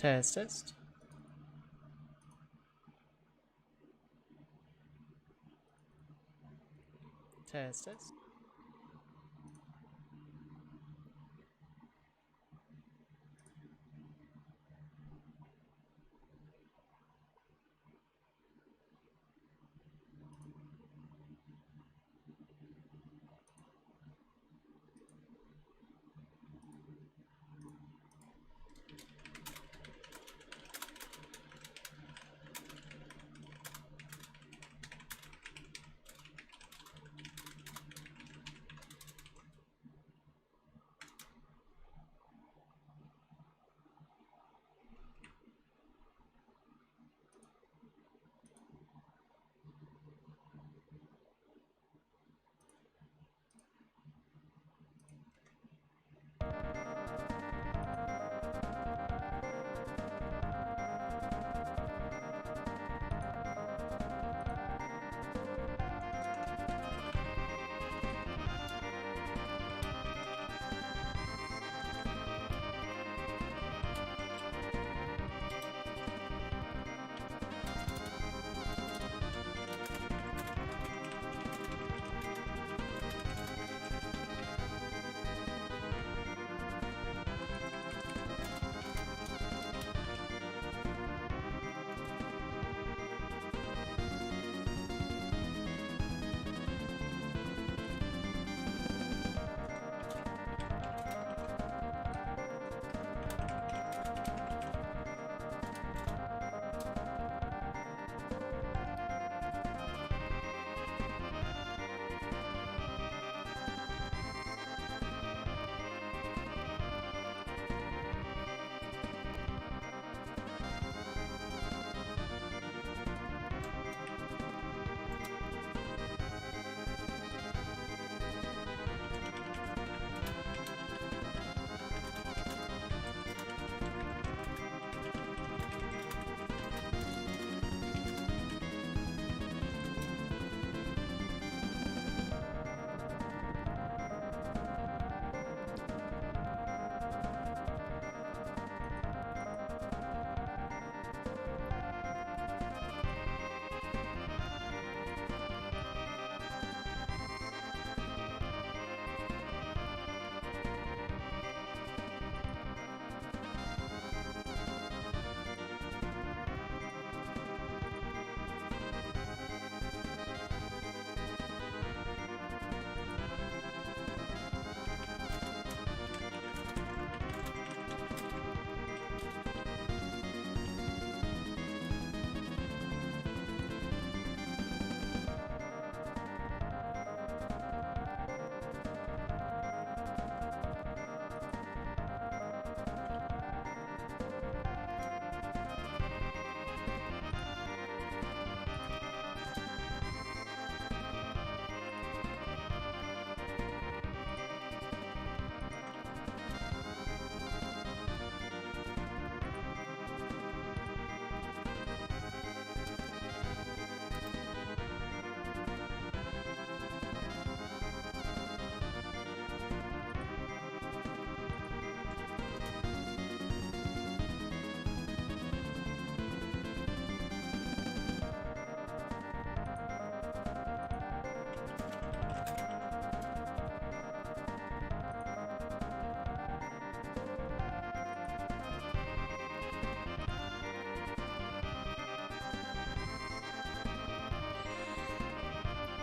Test, test. Test, test.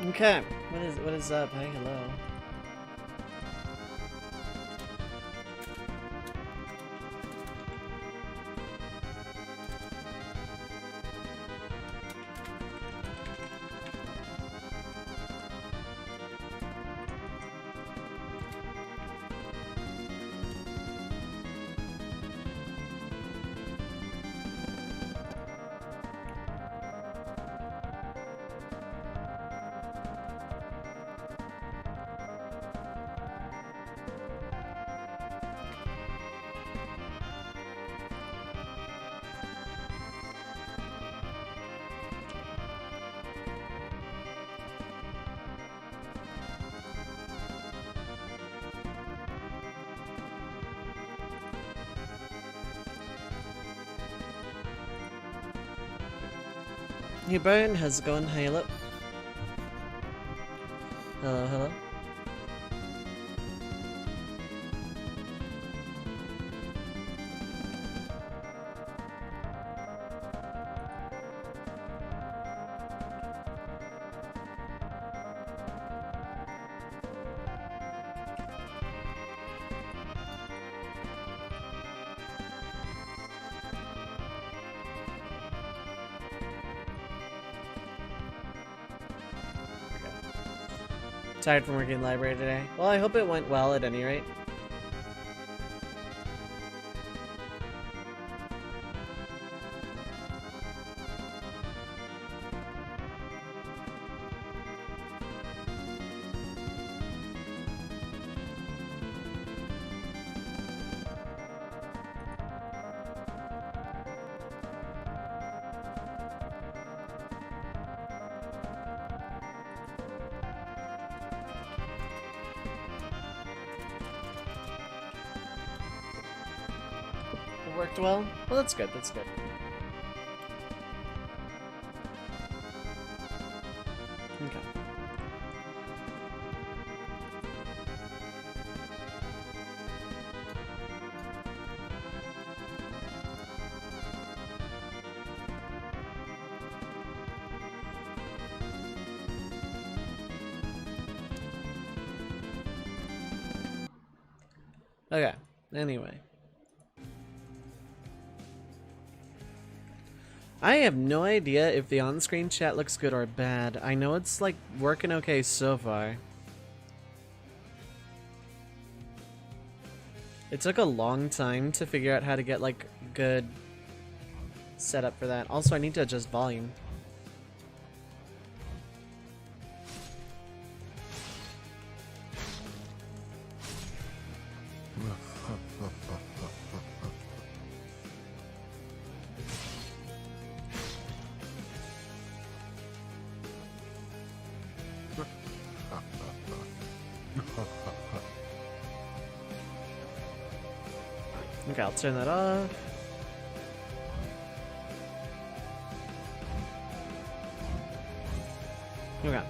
Okay, what is up? Hey, hello. Hey Brian, how's it going? Hello. Hello, hello. Tired from working in the library today. Well, I hope it went well at any rate. It worked well? Well, that's good, that's good. Okay. Okay, anyway. I have no idea if the on-screen chat looks good or bad. I know it's like working okay so far. It took a long time to figure out how to get like good setup for that. Also, I need to adjust volume. Okay, I'll turn that off. Okay.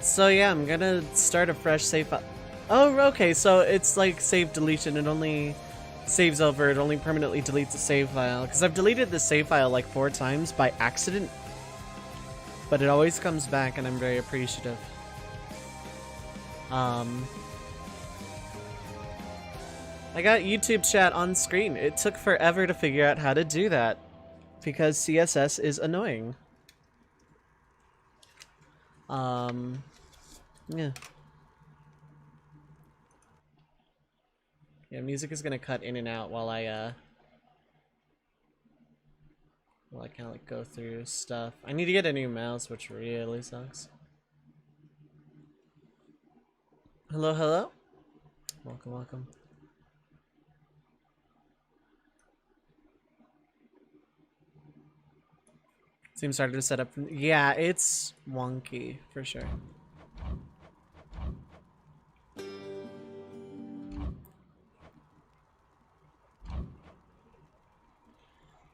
So yeah, I'm gonna start a fresh save file. Oh, okay, so it's like save deletion. It only saves over, it only permanently deletes a save file. Because I've deleted the save file like 4 times by accident. But it always comes back and I'm very appreciative. I got YouTube chat on screen. It took forever to figure out how to do that because CSS is annoying. Yeah. Yeah, music is gonna cut in and out while I kind of like go through stuff. I need to get a new mouse, which really sucks. Hello, hello. Welcome, welcome. Seems harder to set up. Yeah, it's wonky for sure.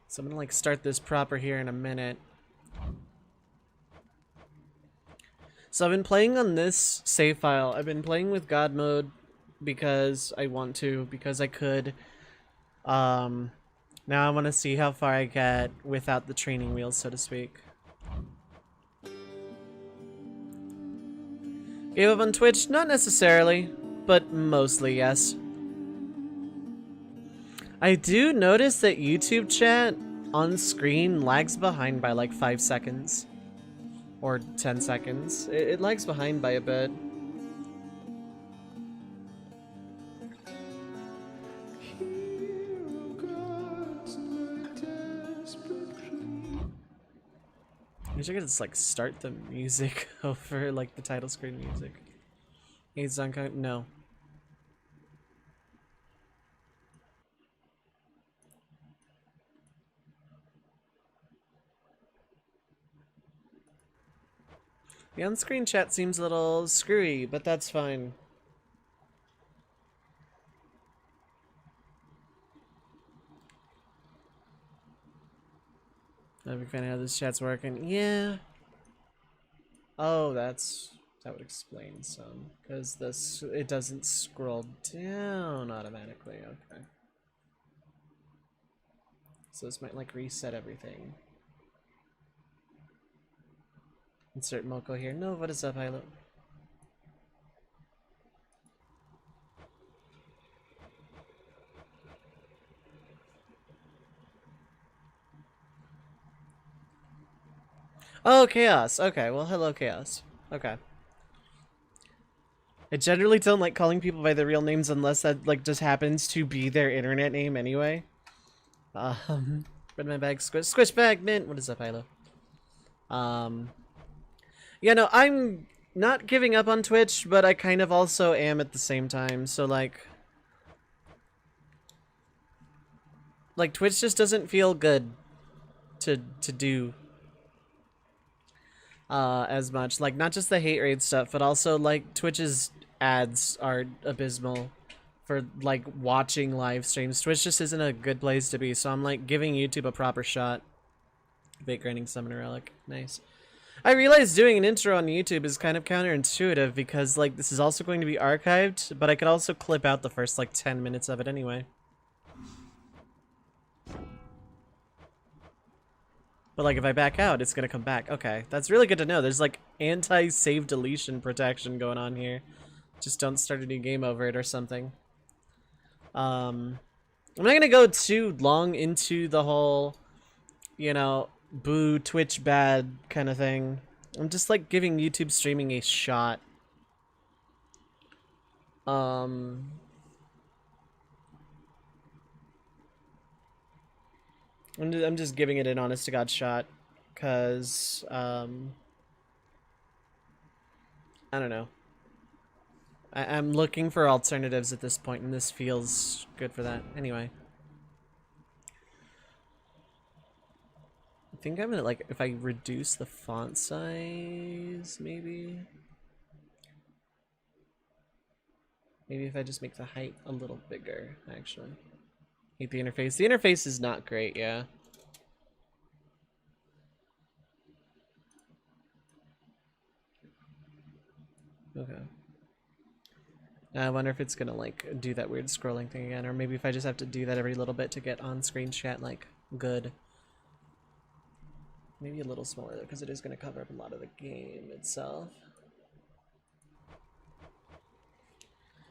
So I'm gonna like start this proper here in a minute. So I've been playing on this save file. I've been playing with God mode because I want to, because I could. Now I want to see how far I get without the training wheels, so to speak. Gave up on Twitch? Not necessarily, but mostly yes. I do notice that YouTube chat on screen lags behind by like 5 seconds. Or 10 seconds. It lags behind by a bit. I wish I could just like start the music over like the title screen music. Hey Zanka, no. The on-screen chat seems a little screwy, but that's fine. I'm a big fan of how this chat's working. Yeah. Oh, that would explain some. Because it doesn't scroll down automatically. Okay. So this might like reset everything. Insert Moko here. No, what is up, Hilo? Oh, Chaos. Okay, well, hello, Chaos. Okay. I generally don't like calling people by their real names unless that, like, just happens to be their internet name anyway. Red my bag, squish bag, mint. What is up, Hilo? Yeah, no, I'm not giving up on Twitch, but I kind of also am at the same time, so, like, Twitch just doesn't feel good to do as much. Like, not just the hate raid stuff, but also, like, Twitch's ads are abysmal for, like, watching live streams. Twitch just isn't a good place to be, so I'm, like, giving YouTube a proper shot. Bait grinding summoner relic. Nice. I realize doing an intro on YouTube is kind of counterintuitive because, like, this is also going to be archived, but I could also clip out the first, like, 10 minutes of it anyway. But, like, if I back out, it's gonna come back. Okay, that's really good to know. There's, like, anti-save deletion protection going on here. Just don't start a new game over it or something. I'm not gonna go too long into the whole, you know, boo Twitch bad kind of thing. I'm just, like, giving YouTube streaming a shot. I'm just giving it an honest to God shot, cause I don't know. I'm looking for alternatives at this point, and this feels good for that. Anyway, I think I'm gonna, like, if I reduce the font size, maybe if I just make the height a little bigger, actually. Hate the interface. The interface is not great, yeah. Okay. I wonder if it's gonna, like, do that weird scrolling thing again, or maybe if I just have to do that every little bit to get on-screen chat, like, good. Maybe a little smaller, though, because it is gonna cover up a lot of the game itself.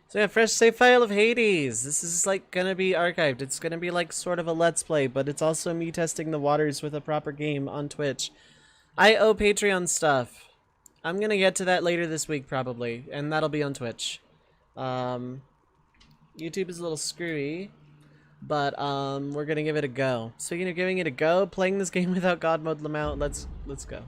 So yeah, fresh save file of Hades. This is, like, gonna be archived. It's gonna be, like, sort of a let's play, but it's also me testing the waters with a proper game on Twitch. I owe Patreon stuff. I'm gonna get to that later this week, probably, and that'll be on Twitch. YouTube is a little screwy, but we're gonna give it a go. Speaking of giving it a go, playing this game without God Mode Lamount, let's go.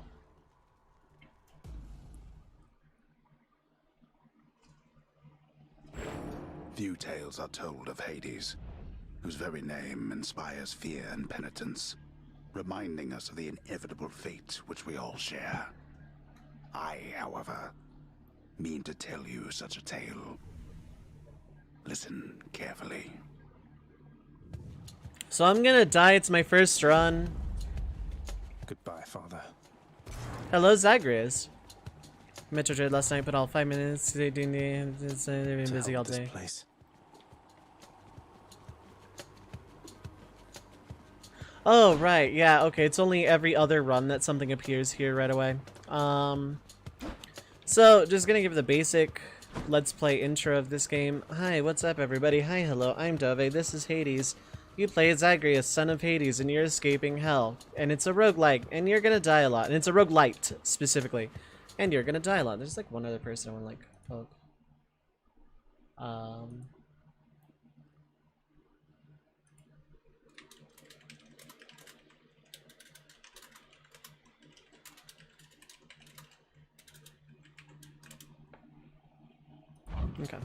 Few tales are told of Hades, whose very name inspires fear and penitence, reminding us of the inevitable fate which we all share. I, however, mean to tell you such a tale. Listen carefully. So I'm gonna die. It's my first run. Goodbye, Father. Hello, Zagreus. Metro trade last night, but all 5 minutes. Today, they've been busy all day. Oh, right. Yeah, okay. It's only every other run that something appears here right away. So, just gonna give the basic let's play intro of this game. Hi, what's up, everybody? Hi, hello. I'm Dove. This is Hades. You play as Zagreus, son of Hades, and you're escaping hell. And it's a roguelike, and you're gonna die a lot. And it's a roguelite, specifically. And you're gonna die a lot. There's, like, one other person I wanna, like, poke. Okay.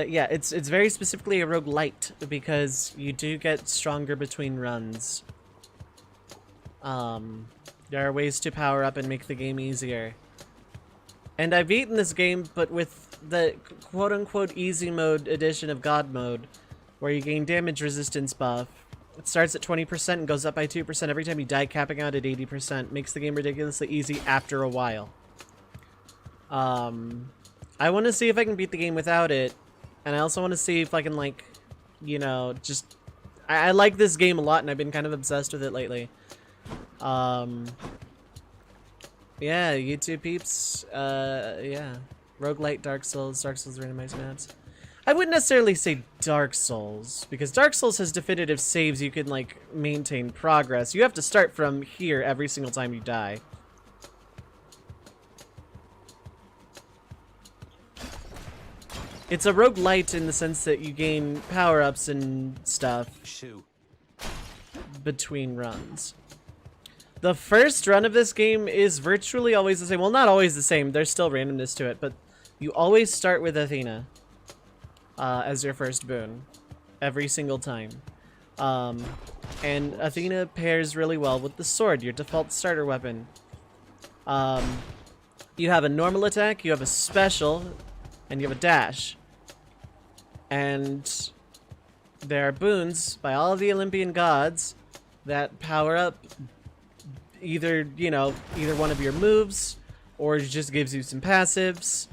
Yeah, it's very specifically a roguelite because you do get stronger between runs. There are ways to power up and make the game easier. And I've beaten this game, but with the quote-unquote easy mode edition of God mode, where you gain damage resistance buff, It starts at 20% and goes up by 2% every time you die, capping out at 80%. Makes the game ridiculously easy after a while. I want to see if I can beat the game without it. And I also want to see if I can, like, you know, just... I like this game a lot, and I've been kind of obsessed with it lately. Yeah, YouTube peeps. Yeah. Roguelite, Dark Souls randomized maps. I wouldn't necessarily say Dark Souls, because Dark Souls has definitive saves you can, like, maintain progress. You have to start from here every single time you die. It's a roguelite in the sense that you gain power-ups and stuff between runs. The first run of this game is virtually always the same. Well, not always the same. There's still randomness to it, but you always start with Athena as your first boon every single time. And Athena pairs really well with the sword, your default starter weapon. You have a normal attack, you have a special, and you have a dash. And there are boons by all of the Olympian gods that power up either, you know, either one of your moves, or it just gives you some passives.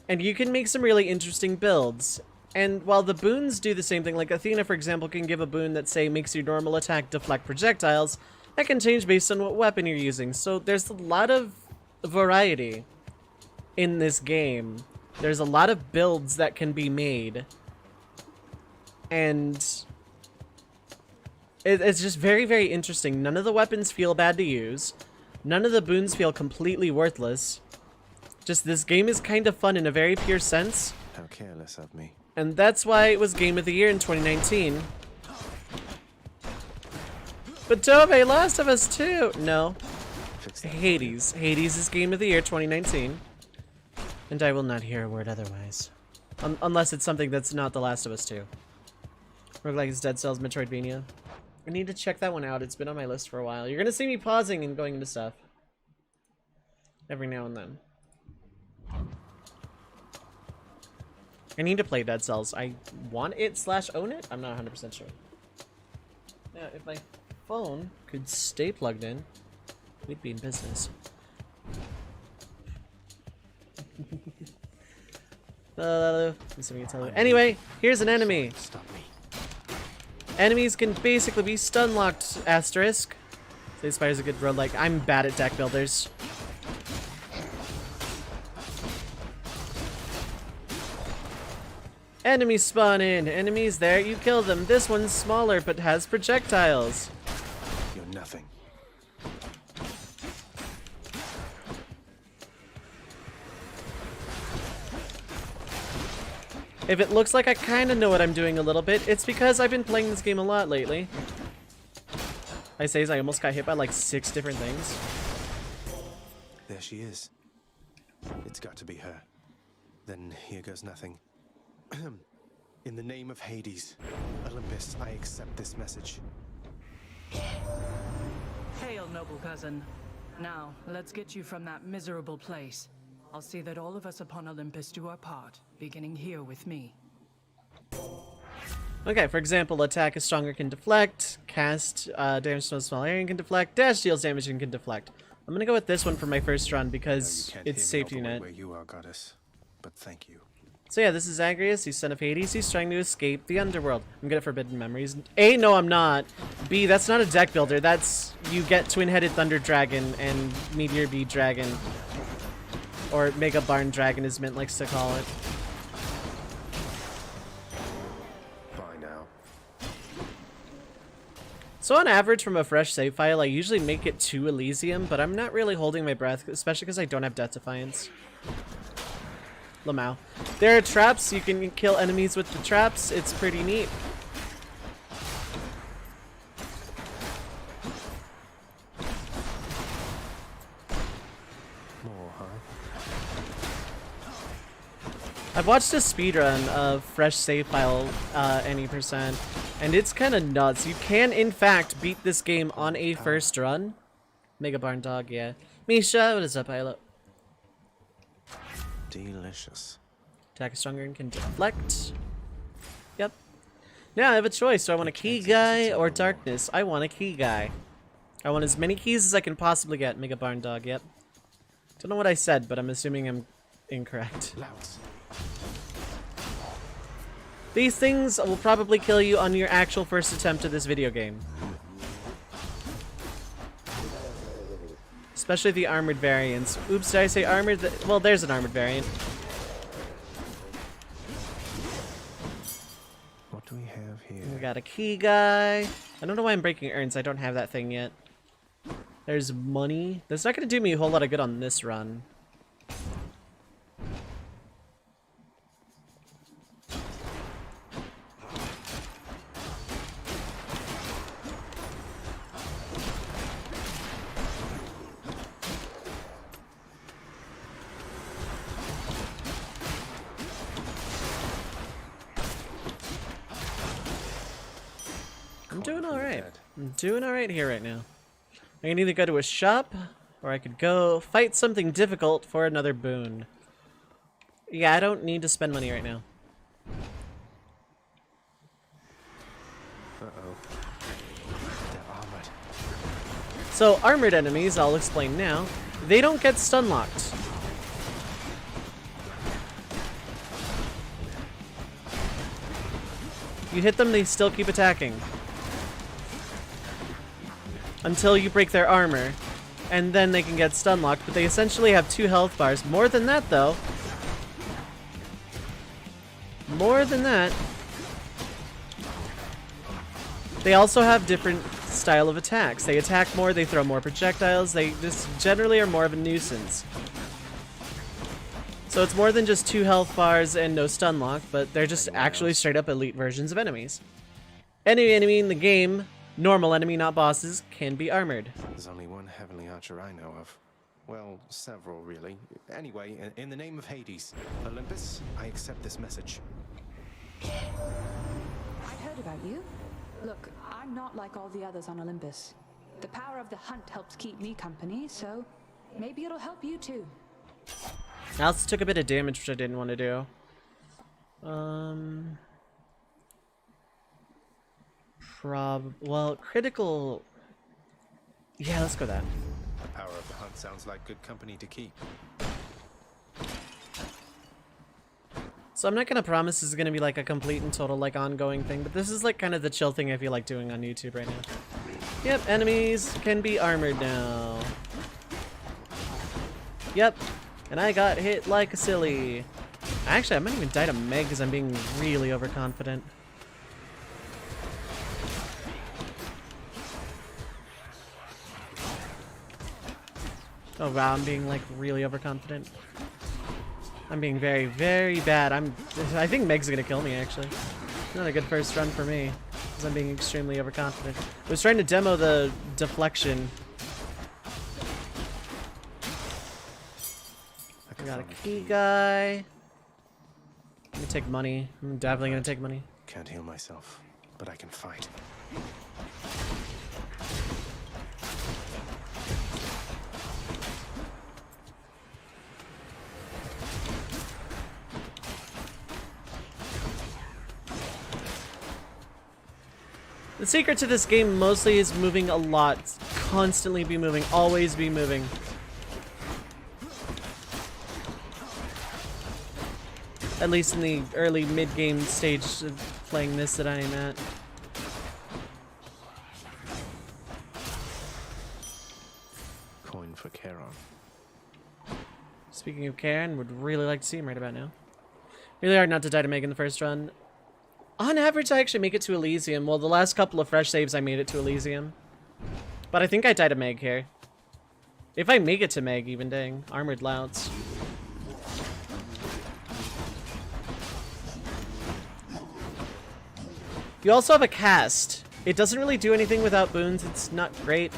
And you can make some really interesting builds. And while the boons do the same thing, like Athena, for example, can give a boon that, say, makes your normal attack deflect projectiles, that can change based on what weapon you're using. So there's a lot of variety in this game. There's a lot of builds that can be made. And it's just very, very interesting. None of the weapons feel bad to use. None of the boons feel completely worthless. Just this game is kind of fun in a very pure sense. How careless of me. And that's why it was Game of the Year in 2019. But Tove, Last of Us 2! No. Hades. Hades is Game of the Year 2019. And I will not hear a word otherwise. Unless it's something that's not The Last of Us 2. Roguelike is Dead Cells, Metroidvania. I need to check that one out. It's been on my list for a while. You're gonna see me pausing and going into stuff. Every now and then. I need to play Dead Cells. I want it / own it? I'm not 100% sure. Yeah, if my phone could stay plugged in, we'd be in business. Anyway, here's an enemy. Stop me. Enemies can basically be stun locked, asterisk. So Spire's a good road. Like, I'm bad at deck builders. Enemies spawn in. Enemies there, you kill them. This one's smaller but has projectiles. You're nothing. If it looks like I kind of know what I'm doing a little bit, it's because I've been playing this game a lot lately. I say as I almost got hit by like 6 different things. There she is. It's got to be her. Then here goes nothing. In the name of Hades, Olympus, I accept this message. Hail, noble cousin. Now, let's get you from that miserable place. I'll see that all of us upon Olympus do our part, beginning here with me. Okay, for example, attack is stronger can deflect, cast damage to a small area can deflect, dash deals damage and can deflect. I'm gonna go with this one for my first run because it's safety net. Where you are, goddess, but thank you. So yeah, this is Zagreus, he's son of Hades, he's trying to escape the underworld. I'm good at Forbidden Memories. A, no I'm not. B, that's not a deck builder, that's, you get Twin-Headed Thunder Dragon and Meteor Bead Dragon. Or Mega Barn Dragon as Mint likes to call it. Bye now. So on average from a fresh save file, I usually make it to Elysium, but I'm not really holding my breath, especially because I don't have Death Defiance. Lamau. There are traps, you can kill enemies with the traps, it's pretty neat. More, huh? I've watched a speedrun of fresh save file any %, and it's kind of nuts. You can, in fact, beat this game on a first run. Mega Barn Dog, yeah. Misha, what is up, Pilot? Delicious. Attack is stronger and can deflect. Yep. Now I have a choice. Do I want a key guy or darkness? I want a key guy. I want as many keys as I can possibly get. Mega Barn Dog, yep. Don't know what I said, but I'm assuming I'm incorrect. Louts. These things will probably kill you on your actual first attempt at this video game. Especially the armored variants. Oops, did I say armored? Well, there's an armored variant. What do we have here? We got a key guy. I don't know why I'm breaking urns. I don't have that thing yet. There's money. That's not going to do me a whole lot of good on this run. I'm doing alright. I'm doing alright here right now. I can either go to a shop, or I could go fight something difficult for another boon. Yeah, I don't need to spend money right now. Uh-oh. They're armored. So, armored enemies, I'll explain now, they don't get stun locked. You hit them, they still keep attacking. Until you break their armor. And then they can get stun locked, but they essentially have 2 health bars. More than that, though. More than that. They also have different style of attacks. They attack more, they throw more projectiles, they just generally are more of a nuisance. So it's more than just 2 health bars and no stun lock, but they're just actually straight up elite versions of enemies. Any enemy in the game, normal enemy, not bosses, can be armored. There's only one heavenly archer I know of. Well, several, really. Anyway, in the name of Hades, Olympus, I accept this message. I'd heard about you. Look, I'm not like all the others on Olympus. The power of the hunt helps keep me company, so maybe it'll help you too. I also took a bit of damage, which I didn't want to do. Well, critical... Yeah, let's go that. The power of the hunt sounds like good company to keep. So I'm not gonna promise this is gonna be like a complete and total like ongoing thing, but this is like kind of the chill thing I feel like doing on YouTube right now. Yep, enemies can be armored now. Yep, and I got hit like a silly. Actually, I might even die to Meg because I'm being really overconfident. Oh wow, I'm being like really overconfident. I'm being very, very bad. I think Meg's gonna kill me actually. Not a good first run for me, because I'm being extremely overconfident. I was trying to demo the deflection. I got a key guy. I'm gonna take money. I'm definitely gonna take money. Can't heal myself, but I can fight. The secret to this game mostly is moving a lot. Constantly be moving. Always be moving. At least in the early mid-game stage of playing this that I am at. Coin for Charon. Speaking of Karen, would really like to see him right about now. Really hard not to die to Meg in the first run. On average, I actually make it to Elysium. Well, the last couple of fresh saves, I made it to Elysium. But I think I died to Meg here. If I make it to Meg, even, dang. Armored Louts. You also have a cast. It doesn't really do anything without boons. It's not great.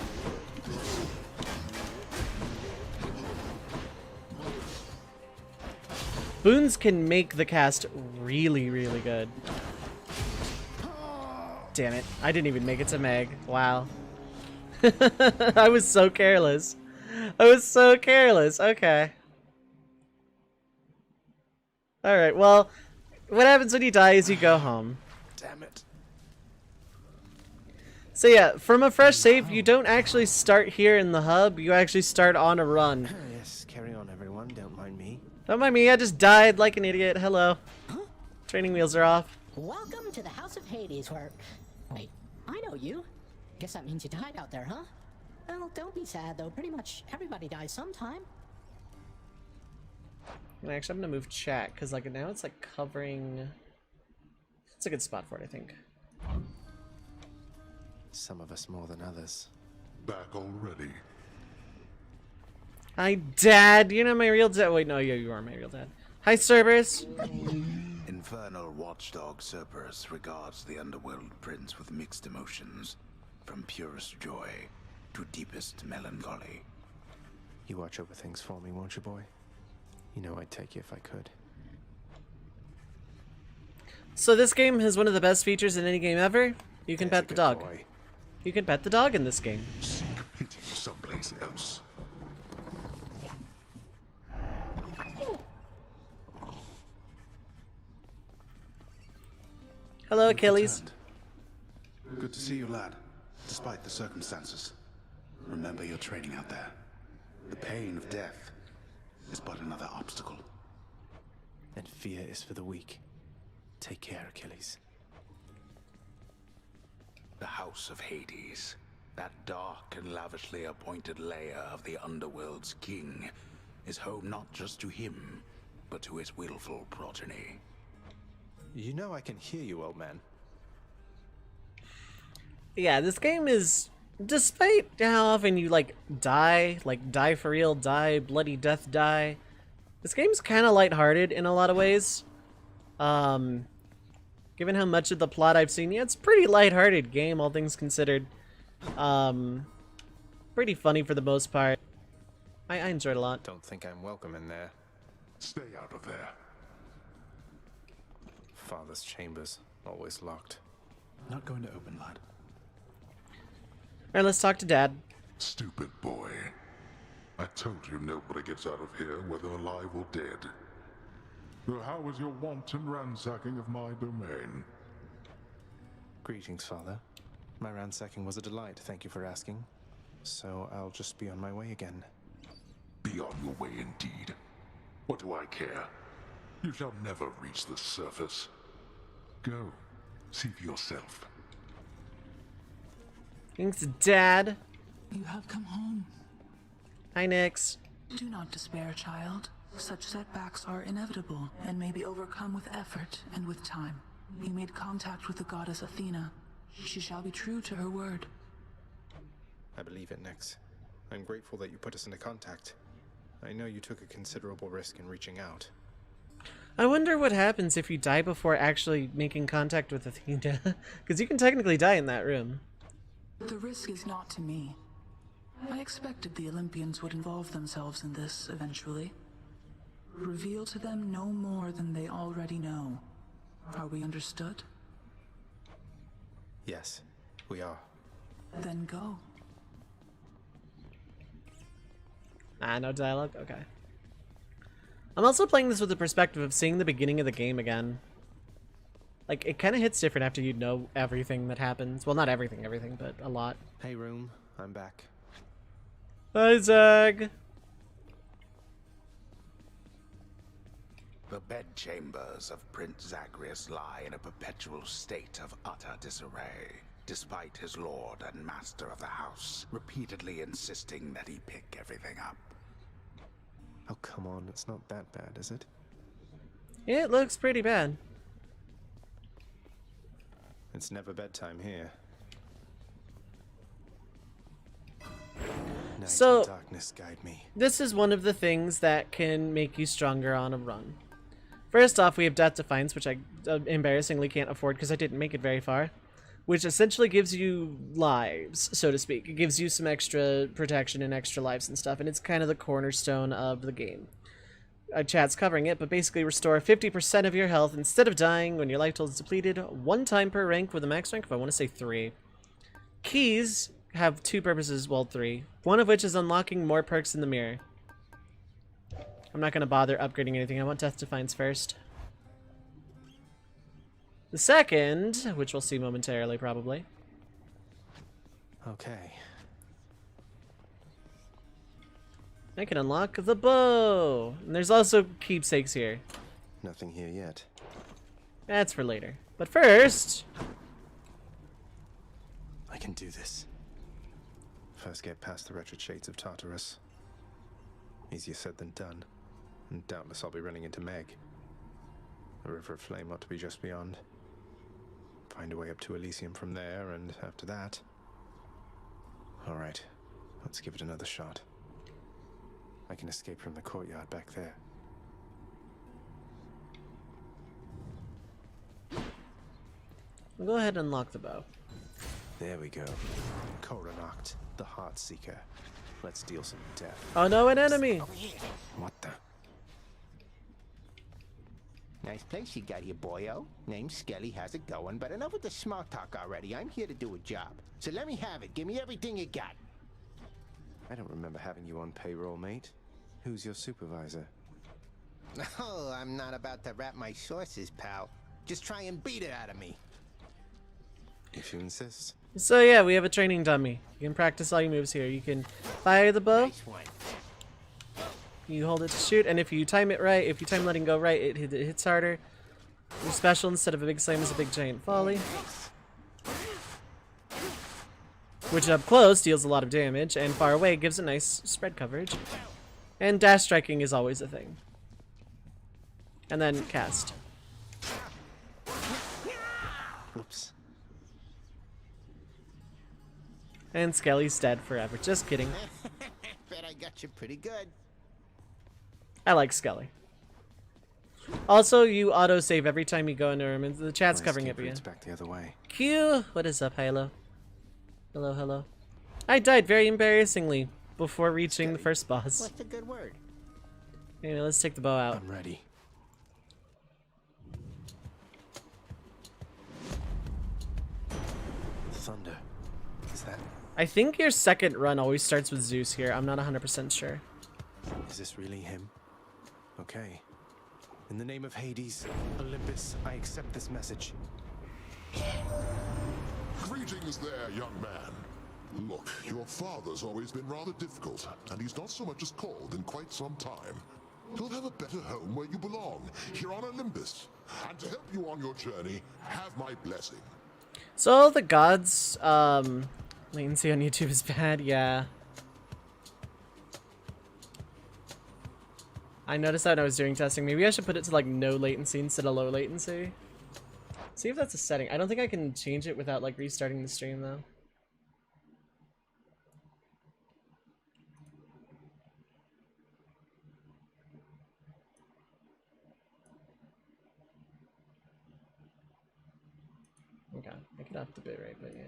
Boons can make the cast really, really good. Damn it. I didn't even make it to Meg. Wow. I was so careless. I was so careless. Okay. Alright, well, what happens when you die is you go home. Damn it. So yeah, from a fresh save, you don't actually start here in the hub. You actually start on a run. Yes, carry on, everyone. Don't mind me. Don't mind me, I just died like an idiot. Hello. Training wheels are off. Welcome to the House of Hades, where... Wait, I know you. Guess that means you died out there, huh? Well, don't be sad, though. Pretty much everybody dies sometime. And actually, I'm gonna move chat, because like now it's like covering... It's a good spot for it, I think. Some of us more than others. Back already. Hi, Dad! You're not my real dad. Wait, no, you are my real dad. Hi, Cerberus! Infernal watchdog Cerberus regards the underworld prince with mixed emotions, from purest joy to deepest melancholy. You watch over things for me, won't you, boy? You know I'd take you if I could. So this game has one of the best features in any game ever. You can There's pet a the good dog. boy. You can pet the dog in this game. Seek pity someplace else. Hello, Achilles. Returned. Good to see you, lad, despite the circumstances. Remember your training out there. The pain of death is but another obstacle. And fear is for the weak. Take care, Achilles. The House of Hades, that dark and lavishly appointed lair of the Underworld's king, is home not just to him, but to his willful progeny. You know I can hear you, old man. Yeah, this game is, despite how often you like die for real, die, bloody death, die, this game's kind of lighthearted in a lot of ways. Given how much of the plot I've seen, yeah, it's a pretty lighthearted game, all things considered. Pretty funny for the most part. I enjoyed it a lot. Don't think I'm welcome in there. Stay out of there. Father's chambers, always locked. Not going to open, lad. Alright, let's talk to Dad. Stupid boy. I told you nobody gets out of here, whether alive or dead. So how was your wanton ransacking of my domain? Greetings, Father. My ransacking was a delight, thank you for asking. So I'll just be on my way again. Be on your way indeed. What do I care? You shall never reach the surface. Go, see for yourself. Thanks, Dad. You have come home. Hi, Nyx. Do not despair, child. Such setbacks are inevitable and may be overcome with effort and with time. You made contact with the goddess Athena. She shall be true to her word. I believe it, Nyx. I'm grateful that you put us into contact. I know you took a considerable risk in reaching out. I wonder what happens if you die before actually making contact with Athena. Because you can technically die in that room. The risk is not to me. I expected the Olympians would involve themselves in this eventually. Reveal to them no more than they already know. Are we understood? Yes, we are. Then go. No dialogue? Okay. I'm also playing this with the perspective of seeing the beginning of the game again. Like, it kind of hits different after you know everything that happens. Well, not everything, but a lot. Hey, room. I'm back. Hi, Zag! The bedchambers of Prince Zagreus lie in a perpetual state of utter disarray, despite his lord and master of the house repeatedly insisting that he pick everything up. Oh, come on. It's not that bad, is it? It looks pretty bad. It's never bedtime here. Night So- and darkness guide me. This is one of the things that can make you stronger on a run. First off, we have Death Defiance, which I embarrassingly can't afford because I didn't make it very far. Which essentially gives you lives, so to speak. It gives you some extra protection and extra lives and stuff, and it's kind of the cornerstone of the game. Chat's covering it, but basically restore 50% of your health instead of dying when your life total is depleted, 1 time per rank with a max rank of, I want to say, 3. Keys have 2 purposes, well, 3. One of which is unlocking more perks in the mirror. I'm not going to bother upgrading anything. I want Death Defiance first. The second, which we'll see momentarily probably, Okay. I can unlock the bow. And there's also keepsakes here. Nothing here yet. That's for later. But first, I can do this. First get past the wretched shades of Tartarus. Easier said than done. And doubtless I'll be running into Meg. The River of Flame ought to be just beyond. Find a way up to Elysium from there, and after that... Alright, let's give it another shot. I can escape from the courtyard back there. we'll go ahead and unlock the bow. There we go. Coronacht, the Heartseeker. Let's deal some death. Oh no, an enemy! What the? Nice place you got here, boyo. Name's Skelly, how's it going? But enough with the small talk already. I'm here to do a job. So let me have it. Give me everything you got. I don't remember having you on payroll, mate. Who's your supervisor? Oh, I'm not about to wrap my sources, pal. Just try and beat it out of me. If you insist. So yeah, we have a training dummy. You can practice all your moves here. You can fire the bow. Nice one. You hold it to shoot, and if you time it right, if you time letting go right, it hits harder. Your special instead of a big slam is a big giant volley. Which up close deals a lot of damage, and far away gives a nice spread coverage. And dash striking is always a thing. And then cast. Oops. And Skelly's dead forever. Just kidding. Bet I got you pretty good. I like Skelly. Also, you autosave every time you go into a room, and the chat's My covering it escape for you. route's back the other way. Q! What is up, Halo? Hello, hello. I died very embarrassingly before reaching the first boss. What's a good word? Anyway, let's take the bow out. I'm ready. Thunder. Is that... I think your second run always starts with Zeus here. I'm not 100% sure. Is this really him? Okay. In the name of Hades, Olympus, I accept this message. Greetings there, young man. Look, your father's always been rather difficult, and he's not so much as called in quite some time. You'll have a better home where you belong, here on Olympus. And to help you on your journey, have my blessing. So the gods, latency on YouTube is bad, yeah. I noticed that when I was doing testing. Maybe I should put it to like no latency instead of low latency. See if that's a setting. I don't think I can change it without like restarting the stream though. Okay, I could up the bitrate, but yeah.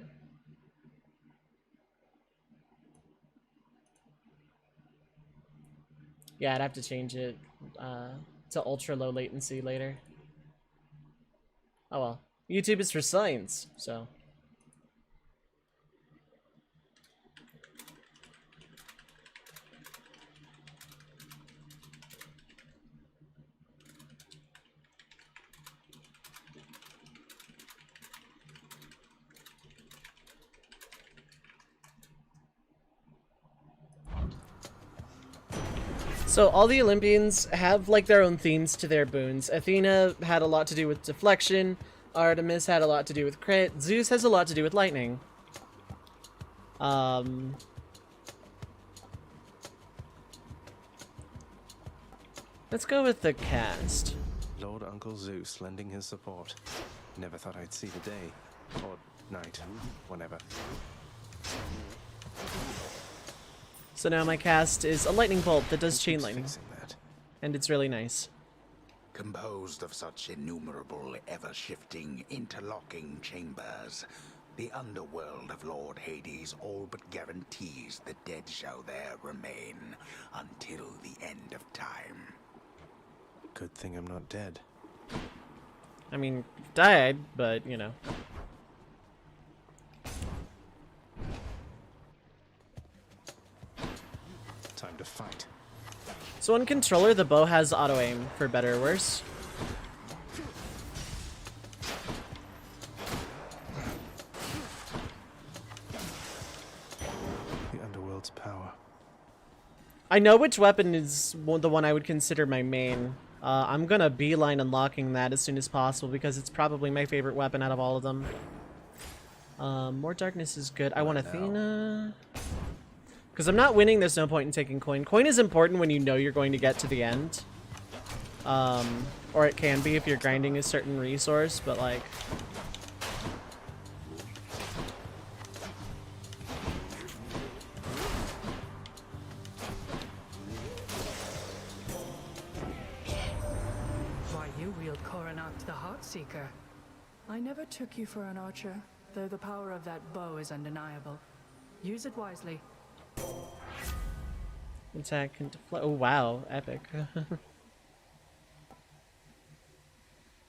Yeah, I'd have to change it to ultra low latency later. Oh well. YouTube is for science, so. So all the Olympians have like their own themes to their boons. Athena had a lot to do with deflection. Artemis had a lot to do with crit. Zeus has a lot to do with lightning. Let's go with the cast. Lord Uncle Zeus lending his support. Never thought I'd see the day. Or night. Whenever. So now my cast is a lightning bolt that does chain Who's lightning. fixing that? And it's really nice. Composed of such innumerable, ever-shifting, interlocking chambers, the underworld of Lord Hades all but guarantees the dead shall there remain until the end of time. Good thing I'm not dead. I mean, died, but you know. Time to fight. So on controller, the bow has auto aim, for better or worse. I know which weapon is the one I would consider my main. I'm gonna beeline unlocking that as soon as possible because it's probably my favorite weapon out of all of them. More darkness is good. I want Athena. Because I'm not winning, there's no point in taking coin. Coin is important when you know you're going to get to the end. Or it can be if you're grinding a certain resource, but like... Why, you wield Coronac the Heartseeker. I never took you for an archer, though the power of that bow is undeniable. Use it wisely. Attack and deflect. Oh wow, epic.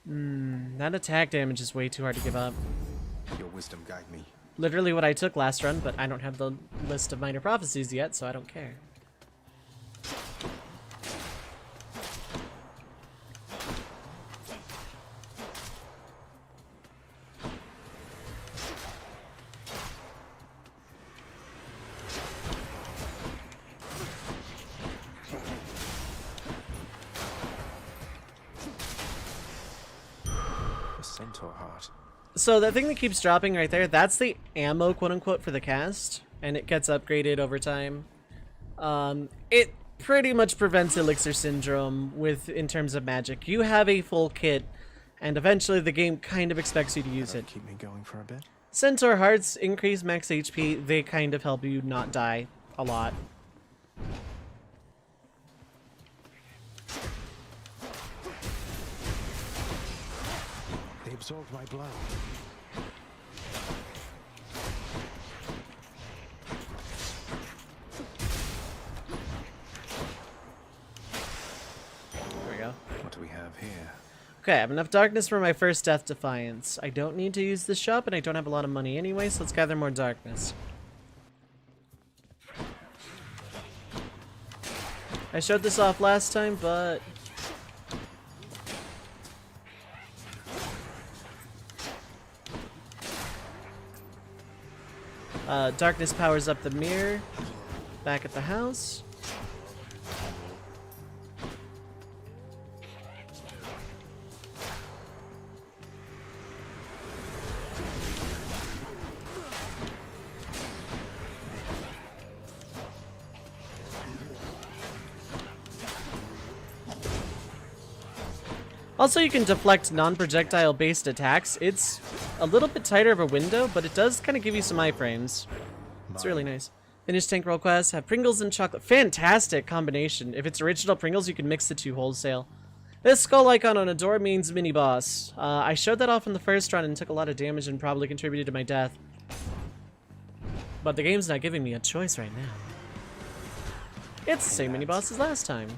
That attack damage is way too hard to give up. Your wisdom guide me. Literally what I took last run, but I don't have the list of minor prophecies yet, so I don't care. Centaur heart. So that thing that keeps dropping right there, that's the ammo, quote-unquote, for the cast, and it gets upgraded over time. It pretty much prevents Elixir Syndrome in terms of magic. You have a full kit, and eventually the game kind of expects you to use it. Keep me going for a bit. Centaur Hearts increase max HP. They kind of help you not die a lot. They absorbed my blow. There we go. What do we have here? Okay, I have enough darkness for my first Death Defiance. I don't need to use this shop, and I don't have a lot of money anyway, so let's gather more darkness. I showed this off last time, but... darkness powers up the mirror. Back at the house. Also, you can deflect non-projectile based attacks. It's a little bit tighter of a window, but it does kind of give you some iframes. It's really nice. Finish tank roll quest, have Pringles and chocolate. Fantastic combination. If it's original Pringles, you can mix the two wholesale. This skull icon on a door means mini boss. I showed that off in the first run and took a lot of damage and probably contributed to my death. But the game's not giving me a choice right now. It's the same mini boss as last time.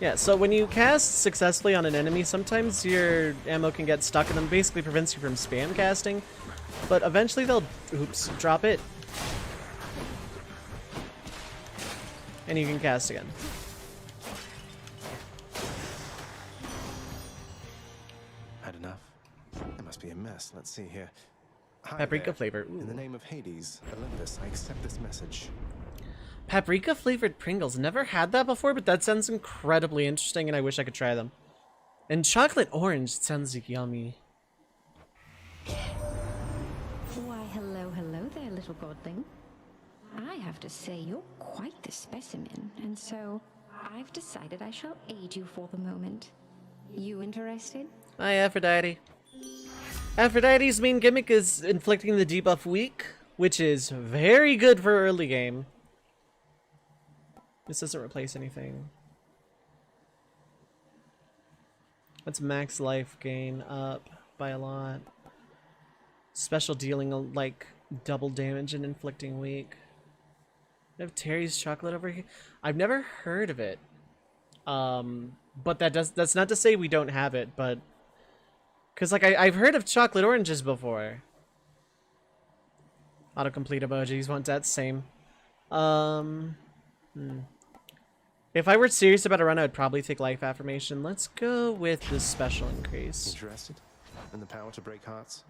Yeah, so when you cast successfully on an enemy, sometimes your ammo can get stuck and then basically prevents you from spam casting. But eventually they'll, oops, drop it. And you can cast again. Had enough. It must be a mess. Let's see here. Hi Paprika there. flavor. In the name of Hades, Olympus, I accept this message. Paprika flavored Pringles. Never had that before, but that sounds incredibly interesting and I wish I could try them. And chocolate orange sounds yummy. Why, hello there, little godling. I have to say, you're quite the specimen, and so I've decided I shall aid you for the moment. You interested? Hi, Aphrodite. Aphrodite's main gimmick is inflicting the debuff weak, which is very good for early game. This doesn't replace anything. That's max life gain up by a lot. Special dealing like double damage and inflicting weak. I have Terry's chocolate over here. I've never heard of it. But that's not to say we don't have it, but Because, like, I've heard of chocolate oranges before. Autocomplete emojis, want that same. If I were serious about a run, I would probably take life affirmation. Let's go with the special increase. Interested in the power to break hearts?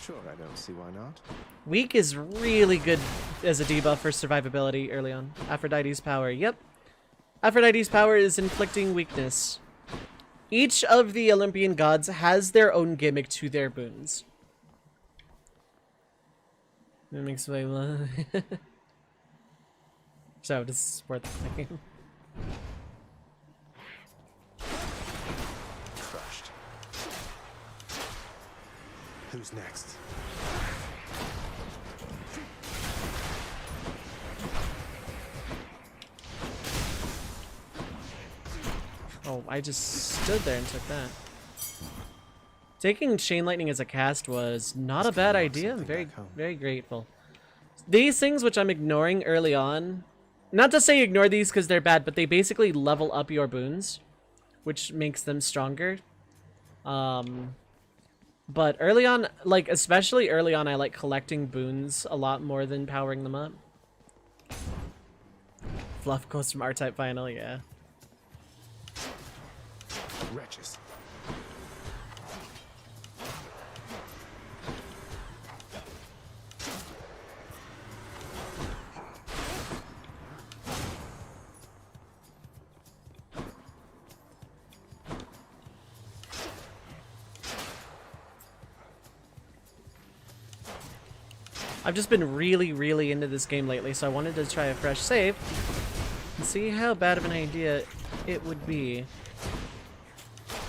Sure, I don't see why not. Weak is really good as a debuff for survivability early on. Aphrodite's power, yep. Aphrodite's power is inflicting weakness. Each of the Olympian gods has their own gimmick to their boons. That makes me love. So this is worth thinking. Crushed. Who's next? Oh, I just stood there and took that. Taking Chain Lightning as a cast was not a bad idea. I'm very grateful. These things, which I'm ignoring early on, not to say ignore these because they're bad, but they basically level up your boons, which makes them stronger. But early on, like, especially early on, I like collecting boons a lot more than powering them up. Fluff goes from R-Type final, yeah. Wretches. I've just been really into this game lately, so I wanted to try a fresh save and see how bad of an idea it would be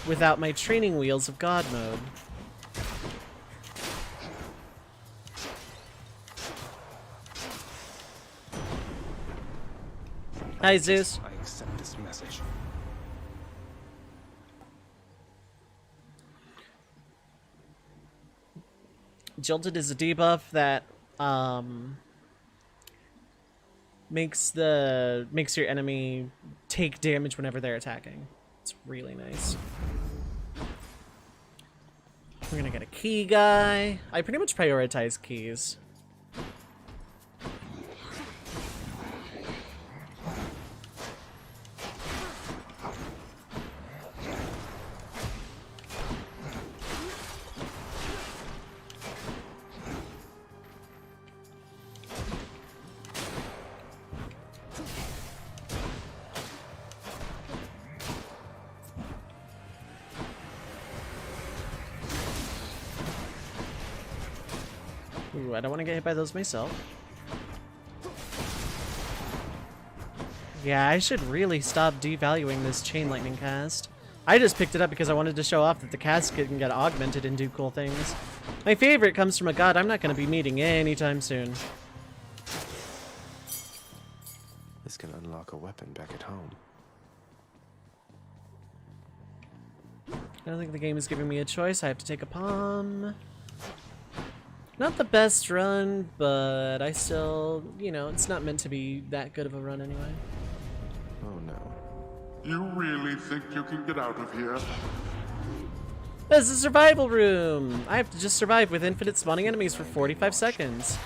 without my training wheels of God mode. Hi, Zeus. I accept this message. Jilted is a debuff that makes your enemy take damage whenever they're attacking. It's really nice. We're gonna get a key guy. I pretty much prioritize keys. Ooh, I don't want to get hit by those myself. Yeah, I should really stop devaluing this Chain Lightning cast. I just picked it up because I wanted to show off that the cast can get augmented and do cool things. My favorite comes from a god I'm not going to be meeting anytime soon. This can unlock a weapon back at home. I don't think the game is giving me a choice. I have to take a palm. Not the best run, but I still, you know, it's not meant to be that good of a run anyway. Oh no. You really think you can get out of here? This is a survival room! I have to just survive with infinite spawning enemies for 45 seconds.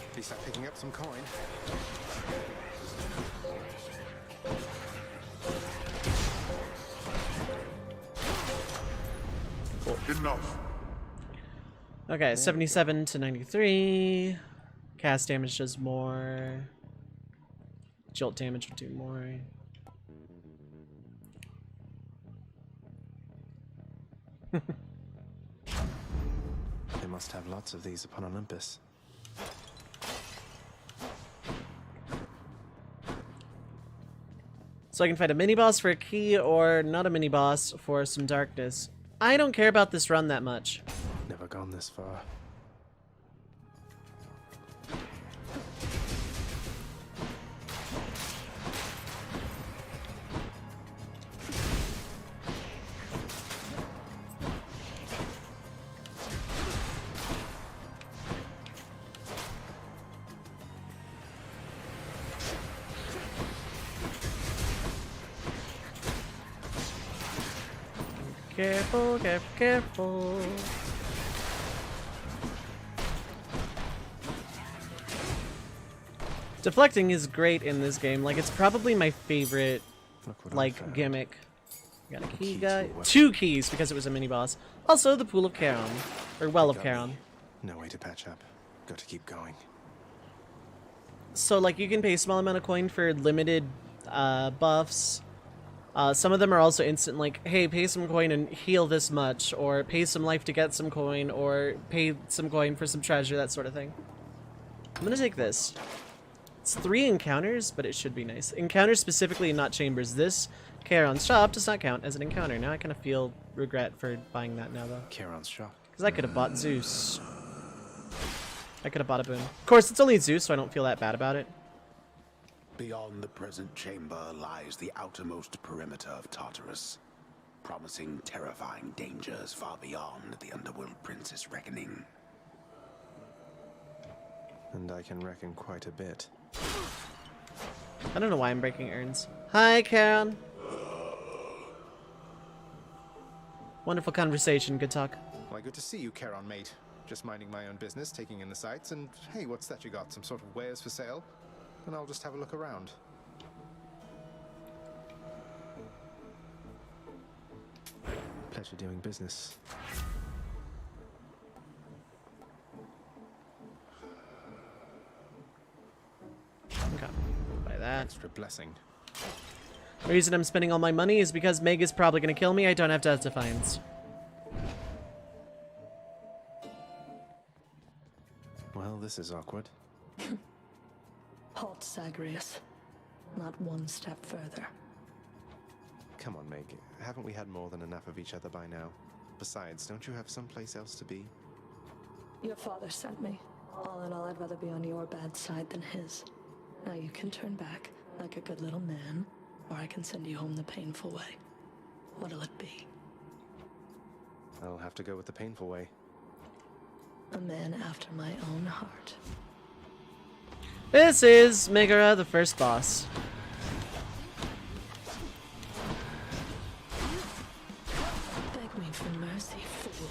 At least I'm picking up some coin. Enough. Okay, 77 to 93. Cast damage does more. Jolt damage would do more. They must have lots of these upon Olympus. So I can fight a mini-boss for a key or not a mini-boss for some darkness. I don't care about this run that much. Never gone this far. Careful, careful, careful. Deflecting is great in this game. Like, it's probably my favorite, Look what I like, found. gimmick. Got a key, to guy. a weapon. 2 keys because it was a mini-boss. Also, the Pool of Charon. Or Well of Got Charon. me. No way to patch up. Got to keep going. So, like, you can pay a small amount of coin for limited buffs. Some of them are also instant, like, hey, pay some coin and heal this much, or pay some life to get some coin, or pay some coin for some treasure, that sort of thing. I'm gonna take this. It's 3 encounters, but it should be nice. Encounters specifically, not chambers. This Charon's shop does not count as an encounter. Now I kind of feel regret for buying that now, though. Charon's shop. Because I could have bought Zeus. I could have bought a boon. Of course, it's only Zeus, so I don't feel that bad about it. Beyond the present chamber lies the outermost perimeter of Tartarus, promising terrifying dangers far beyond the Underworld Prince's reckoning. And I can reckon quite a bit. I don't know why I'm breaking urns. Hi, Charon. Wonderful conversation. Good talk. Why, good to see you, Charon, mate. Just minding my own business, taking in the sights, and hey, what's that you got? Some sort of wares for sale? And I'll just have a look around. Pleasure doing business. Okay. Buy that. Extra blessing. The reason I'm spending all my money is because Meg is probably going to kill me. I don't have Death Defiance. Well, this is awkward. Halt, Zagreus. Not one step further. Come on, Meg. Haven't we had more than enough of each other by now? Besides, don't you have someplace else to be? Your father sent me. All in all, I'd rather be on your bad side than his. Now you can turn back, like a good little man, or I can send you home the painful way. What'll it be? I'll have to go with the painful way. A man after my own heart. This is Megara, the first boss. Beg me for mercy, fool.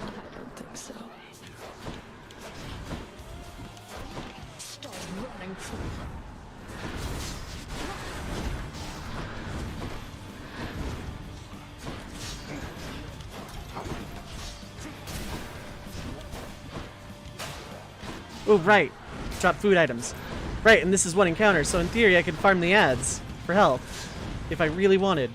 I don't think so. Stop running, fool. Oh, right. Drop food items. Right, and this is one encounter, so in theory I could farm the ads for health. If I really wanted.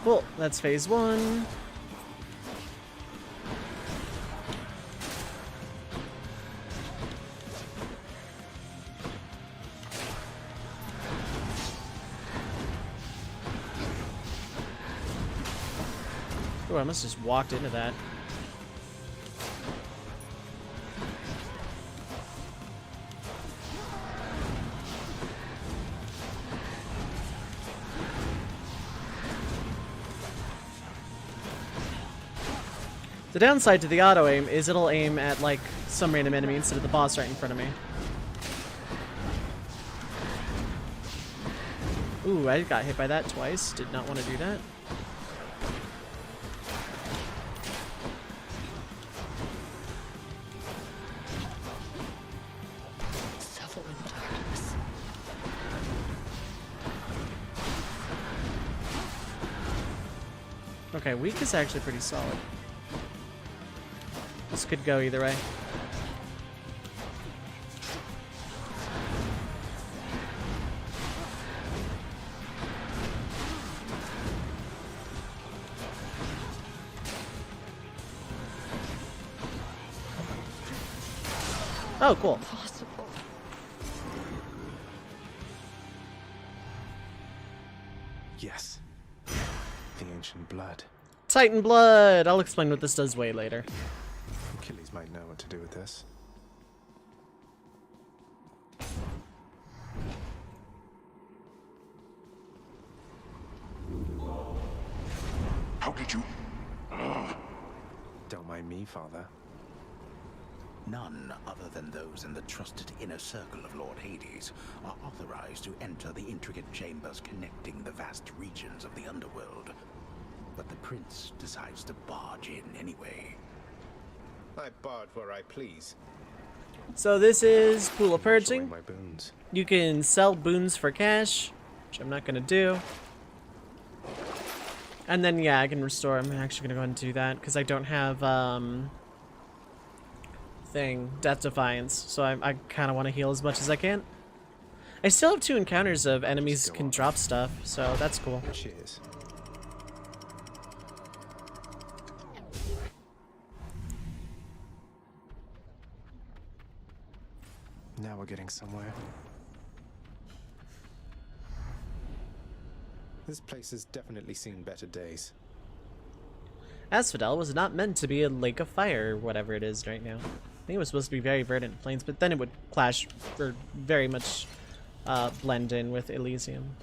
Cool, that's phase 1. Oh, I must have just walked into that. The downside to the auto aim is it'll aim at like some random enemy instead of the boss right in front of me. Ooh, I got hit by that twice. Did not want to do that. Suffer in darkness. Okay, weak is actually pretty solid. This could go either way. Oh, cool. Possible. Yes. The ancient blood. Titan blood! I'll explain what this does way later. Achilles might know what to do with this. How did you... Don't mind me, Father. None other than those in the trusted inner circle of Lord Hades are authorized to enter the intricate chambers connecting the vast regions of the underworld. But the prince decides to barge in anyway. I barge where I please. So this is Pool of Enjoying Purging. my boons. You can sell boons for cash, which I'm not gonna do. And then, yeah, I can restore. I'm actually gonna go ahead and do that, because I don't have, Death Defiance, so I kind of want to heal as much as I can. I still have 2 encounters of enemies can drop stuff, so that's cool. Cheers. Now we're getting somewhere. This place has definitely seen better days. Asphodel was not meant to be a lake of fire, or whatever it is right now. I think it was supposed to be very verdant plains, but then it would clash, or very much blend in with Elysium.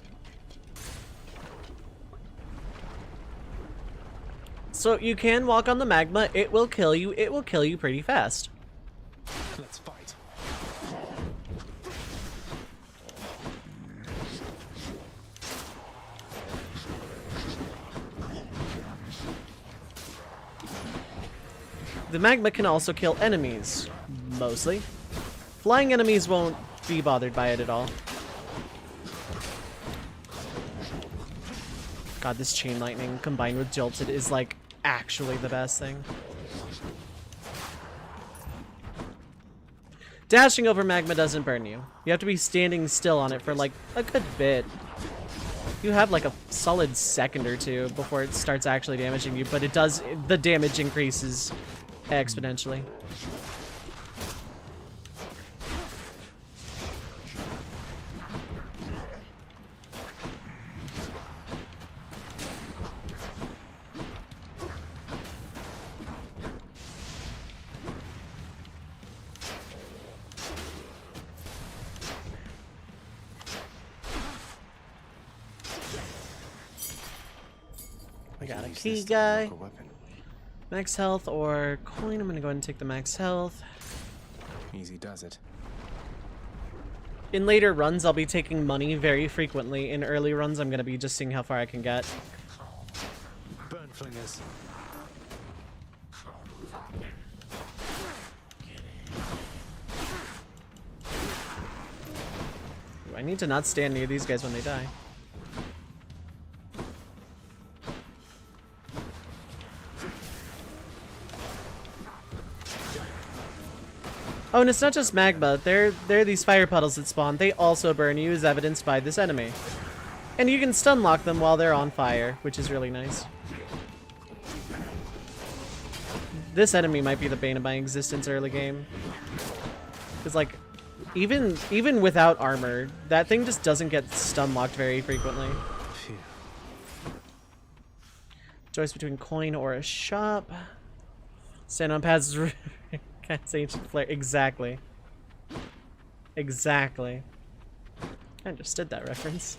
So you can walk on the magma. It will kill you. It will kill you pretty fast. Let's fight. The magma can also kill enemies, mostly. Flying enemies won't be bothered by it at all. God, this chain lightning combined with jolted is like actually the best thing. Dashing over magma doesn't burn you. You have to be standing still on it for like a good bit. You have like a solid second or two before it starts actually damaging you, but it does, the damage increases exponentially. I got a key guy. Max health or coin. I'm gonna go ahead and take the max health. Easy does it. In later runs, I'll be taking money very frequently. In early runs, I'm gonna be just seeing how far I can get. Burn flingers. I need to not stand near these guys when they die. Oh, and it's not just magma. They're these fire puddles that spawn. They also burn you, as evidenced by this enemy. And you can stun lock them while they're on fire, which is really nice. This enemy might be the bane of my existence early game. Because, like, even without armor, that thing just doesn't get stun locked very frequently. Phew. Choice between coin or a shop. Stand on paths. Cat's ancient flare. Exactly. Exactly. I understood that reference.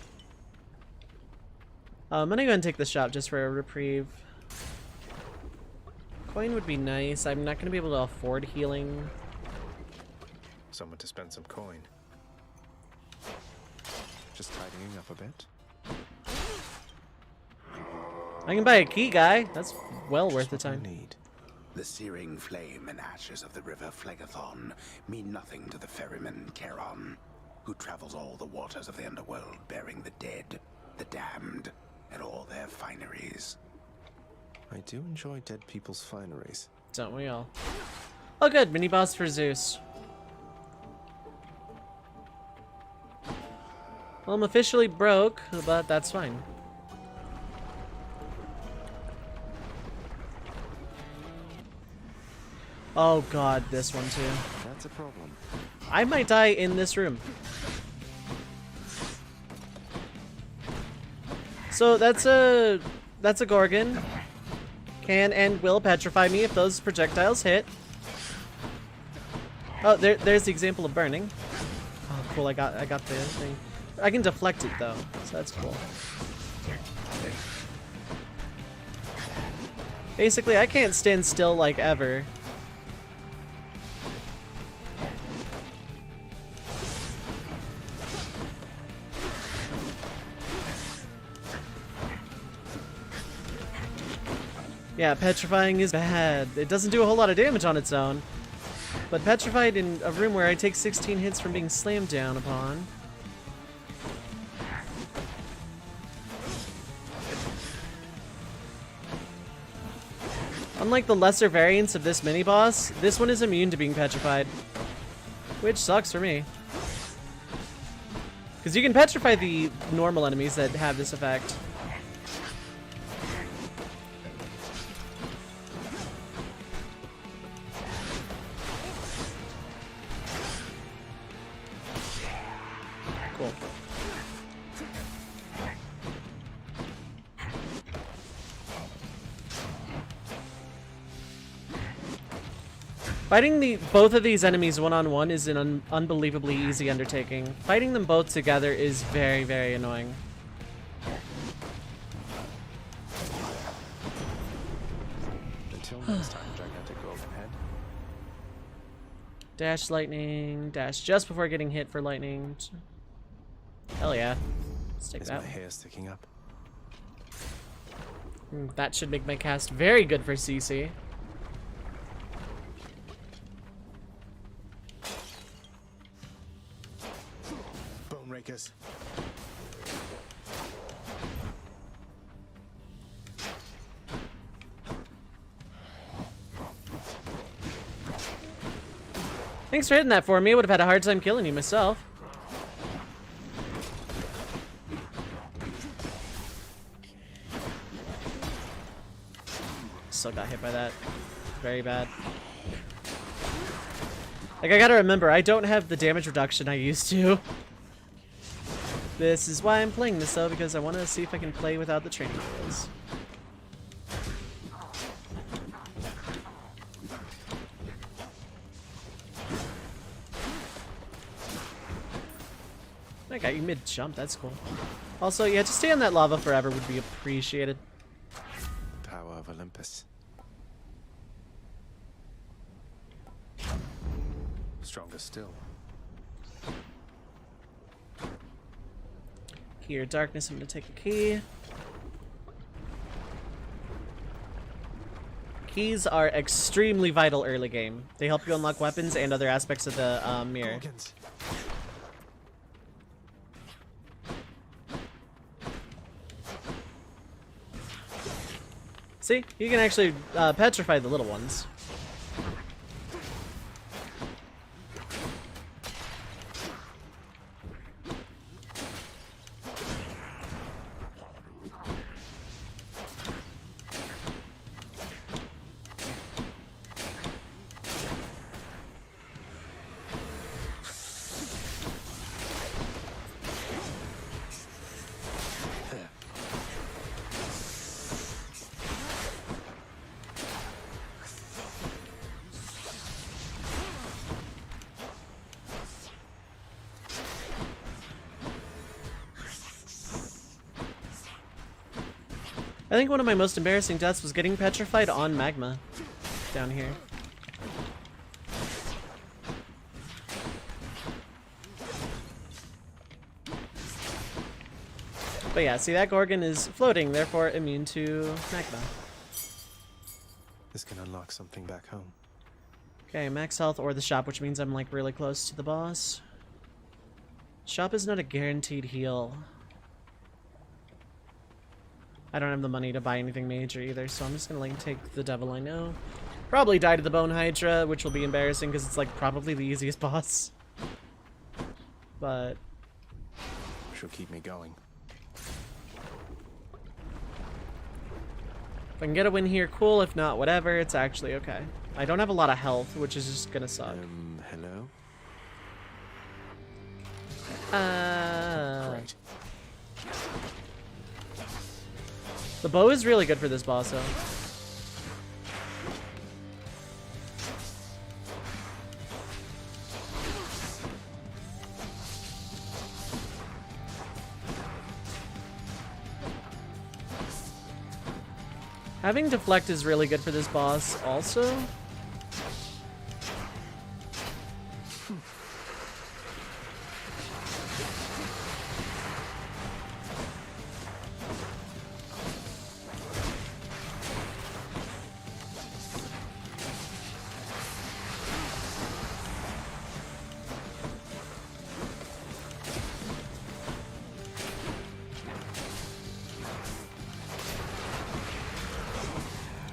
I'm gonna go and take the shop just for a reprieve. Coin would be nice. I'm not gonna be able to afford healing. Someone to spend some coin. Just tidying up a bit. I can buy a key guy. That's well worth the Just what I time. need. The searing flame and ashes of the river Phlegethon mean nothing to the ferryman Charon, who travels all the waters of the underworld bearing the dead, the damned, and all their fineries. I do enjoy dead people's fineries. Don't we all? Oh good, mini boss for Zeus. Well, I'm officially broke, but that's fine. Oh god, this one too. That's a problem. I might die in this room. So that's a Gorgon. Can and will petrify me if those projectiles hit. Oh, there's the example of burning. Oh, cool! I got the thing. I can deflect it though, so that's cool. Basically, I can't stand still like ever. Yeah, petrifying is bad. It doesn't do a whole lot of damage on its own. But petrified in a room where I take 16 hits from being slammed down upon. Unlike the lesser variants of this mini-boss, this one is immune to being petrified. Which sucks for me. Because you can petrify the normal enemies that have this effect. Cool. Fighting both of these enemies one-on-one is an unbelievably easy undertaking. Fighting them both together is very, very annoying. Until next time, gigantic golden head. Dash lightning, dash just before getting hit for lightning. Hell yeah. Let's take Is that. my hair sticking up? That should make my cast very good for CC. Bone rakers. Thanks for hitting that for me. I would have had a hard time killing you myself. Still got hit by that. Very bad. Like, I gotta remember, I don't have the damage reduction I used to. This is why I'm playing this, though, because I want to see if I can play without the training wheels. I got you mid-jump, that's cool. Also, yeah, to stay on that lava forever would be appreciated. Power of Olympus. Stronger still. Here, darkness, I'm gonna take a key. Keys are extremely vital early game. They help you unlock weapons and other aspects of the mirror. Gorgons. See, you can actually petrify the little ones. I think one of my most embarrassing deaths was getting petrified on magma down here. But yeah, see, that Gorgon is floating, therefore immune to magma. This can unlock something back home. Okay, max health or the shop, which means I'm like really close to the boss. Shop is not a guaranteed heal. I don't have the money to buy anything major either, so I'm just gonna like take the devil I know. Probably die to the Bone Hydra, which will be embarrassing because it's like probably the easiest boss. But She'll keep me going. if I can get a win here, cool. If not, whatever. It's actually okay. I don't have a lot of health, which is just gonna suck. Hello? Great. The bow is really good for this boss, though. Having deflect is really good for this boss, also.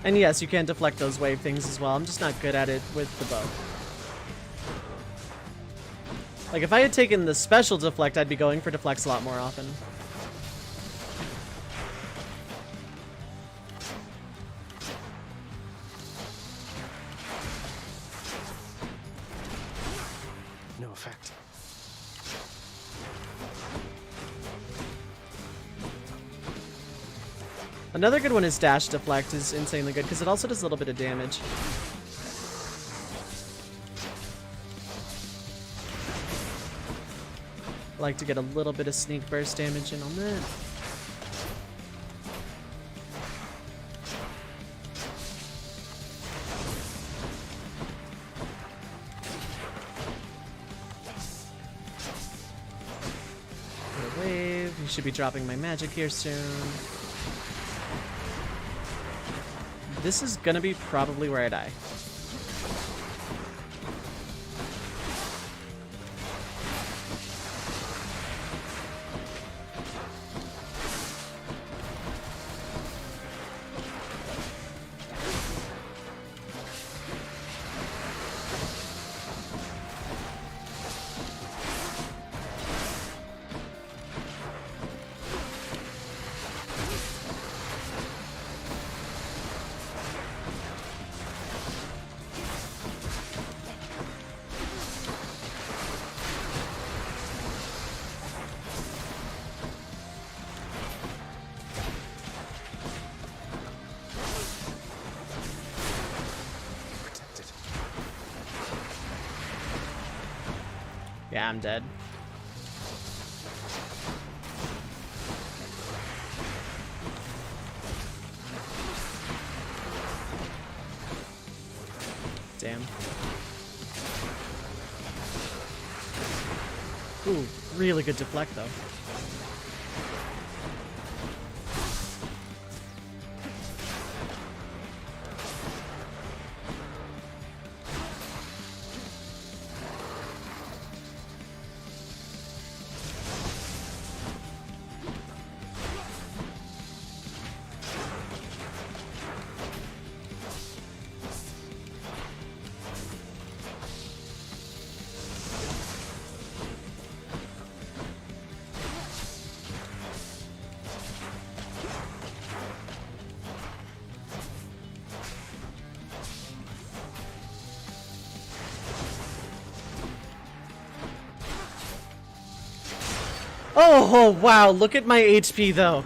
And yes, you can deflect those wave things as well. I'm just not good at it with the bow. Like, if I had taken the special deflect, I'd be going for deflects a lot more often. No effect. Another good one is dash deflect is insanely good because it also does a little bit of damage. I like to get a little bit of sneak burst damage in on that. Wave. You should be dropping my magic here soon. This is gonna be probably where I die. Yeah, I'm dead. Damn. Ooh, really good deflect though. Oh, wow, look at my HP, though.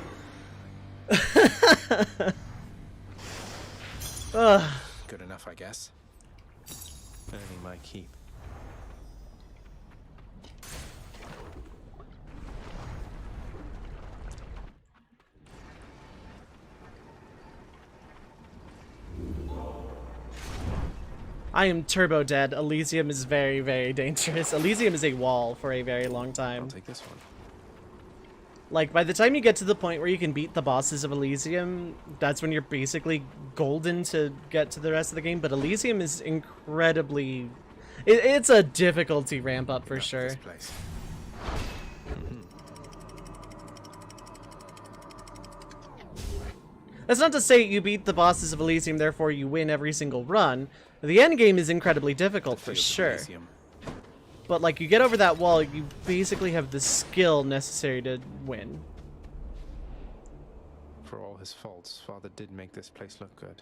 Good enough, I guess. Earning my keep. I am turbo dead. Elysium is very, very dangerous. Elysium is a wall for a very long time. I'll take this one. Like, by the time you get to the point where you can beat the bosses of Elysium, that's when you're basically golden to get to the rest of the game. But Elysium is incredibly... It's a difficulty ramp up for sure. That's not to say you beat the bosses of Elysium, therefore you win every single run. The end game is incredibly difficult for sure. But like, you get over that wall, you basically have the skill necessary to win. For all his faults, Father did make this place look good.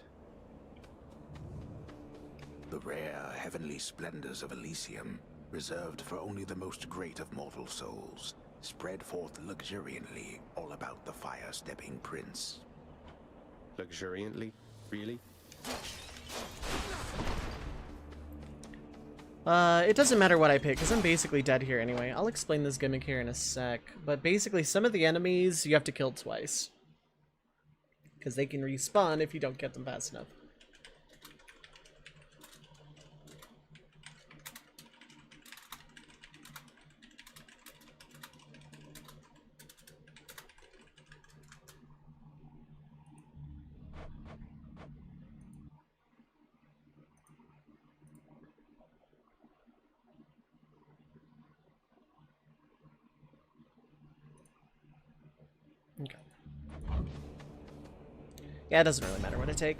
The rare heavenly splendors of Elysium, reserved for only the most great of mortal souls, spread forth luxuriantly all about the fire-stepping prince. Luxuriantly? Really? It doesn't matter what I pick, because I'm basically dead here anyway. I'll explain this gimmick here in a sec. But basically, some of the enemies you have to kill twice. Because they can respawn if you don't get them fast enough. Okay. Yeah, it doesn't really matter what I take.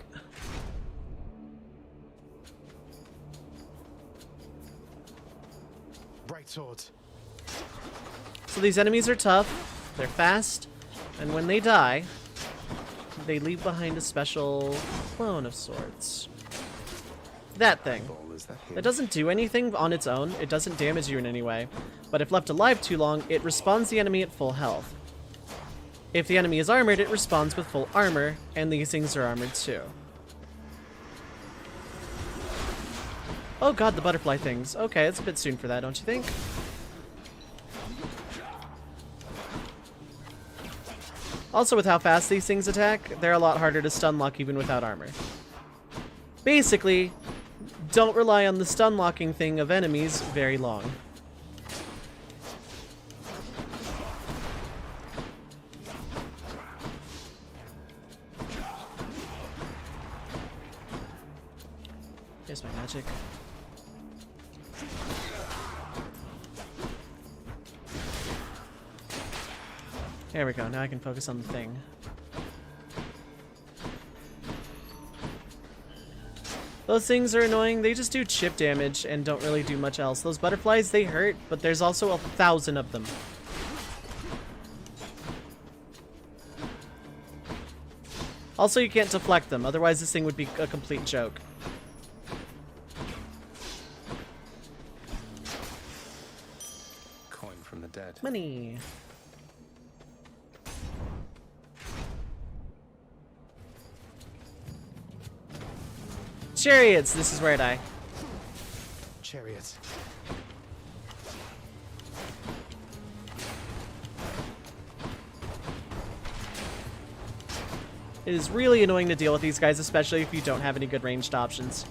Bright swords. So these enemies are tough, they're fast, and when they die, they leave behind a special clone of sorts. That thing. It doesn't do anything on its own, it doesn't damage you in any way, but if left alive too long, it respawns the enemy at full health. If the enemy is armored, it respawns with full armor, and these things are armored too. Oh god, the butterfly things. Okay, it's a bit soon for that, don't you think? Also, with how fast these things attack, they're a lot harder to stun lock even without armor. Basically, don't rely on the stun locking thing of enemies very long. Here's my magic. There we go, now I can focus on the thing. Those things are annoying, they just do chip damage and don't really do much else. Those butterflies, they hurt, but there's also 1,000 of them. Also, you can't deflect them, otherwise this thing would be a complete joke. Coin from the dead. Money! Chariots! This is where I die. Chariots. It is really annoying to deal with these guys, especially if you don't have any good ranged options.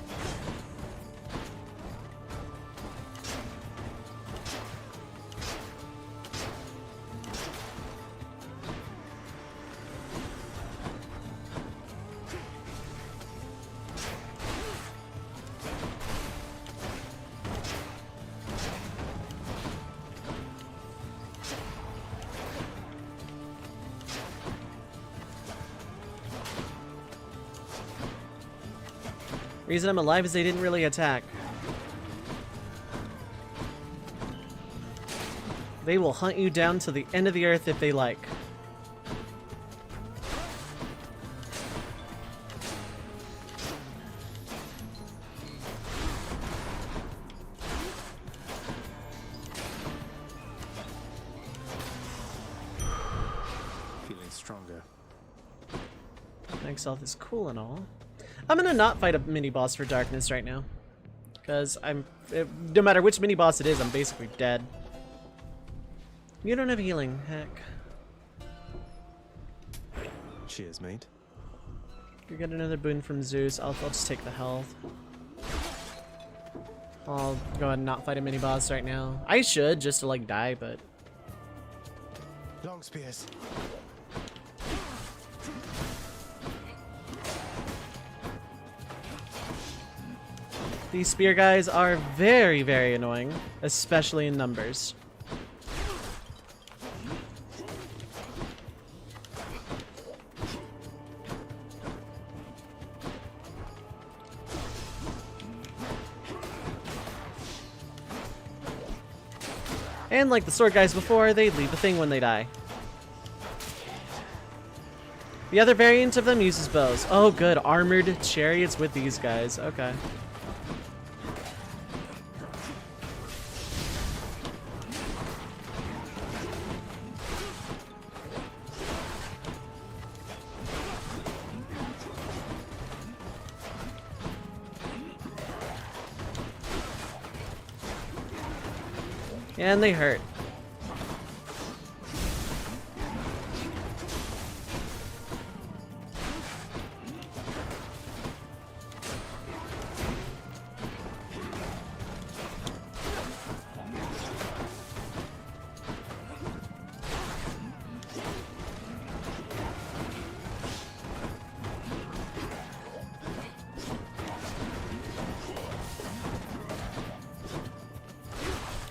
Reason I'm alive is they didn't really attack. They will hunt you down to the end of the earth if they like. Feeling stronger. Max health is cool and all. I'm gonna not fight a mini-boss for darkness right now. Because no matter which mini-boss it is, I'm basically dead. You don't have healing, heck. Cheers, mate. You get another boon from Zeus. I'll just take the health. I'll go ahead and not fight a mini-boss right now. I should, just to like die, but... Long spears. These spear guys are very, very annoying, especially in numbers. And like the sword guys before, they leave the thing when they die. The other variant of them uses bows. Oh good, armored chariots with these guys, okay. Yeah, and they hurt.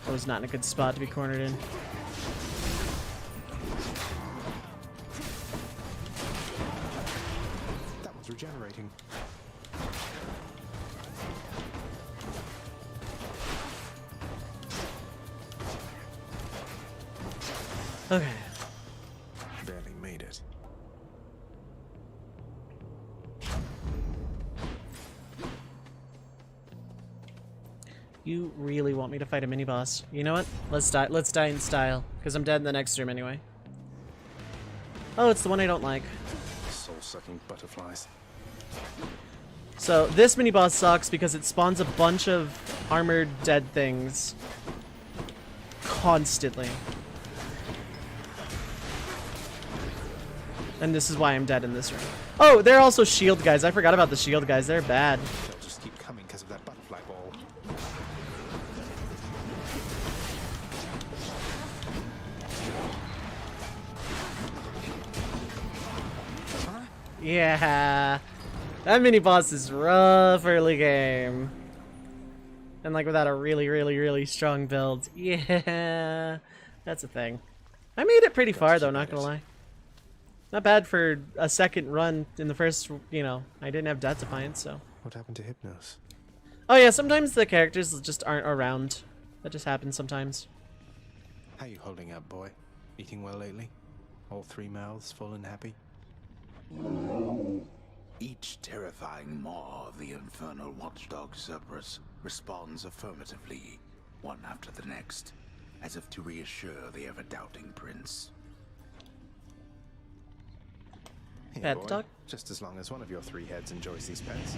I was not in a good spot to be cornered in. That one's regenerating. Okay. Barely made it. You really want me to fight a mini boss? You know what? Let's die. Let's die in style, because I'm dead in the next room anyway. Oh, it's the one I don't like. Soul-sucking butterflies. So this mini boss sucks because it spawns a bunch of armored dead things constantly. And this is why I'm dead in this room. Oh, they're also shield guys. I forgot about the shield guys. They're bad. They'll just keep coming because of that butterfly ball. Yeah. That mini boss is rough early game. And like without a really strong build. Yeah. That's a thing. I made it pretty far though, not gonna lie. Not bad for a second run in the first, you know, I didn't have Death Defiance, so. What happened to Hypnos? Oh yeah, sometimes the characters just aren't around. That just happens sometimes. How you holding up, boy? Eating well lately? All 3 mouths full and happy? Each terrifying maw of the infernal watchdog Cerberus responds affirmatively, one after the next, as if to reassure the ever-doubting prince. Here, Pet boy. dog? Just as long as one of your 3 heads enjoys these pets.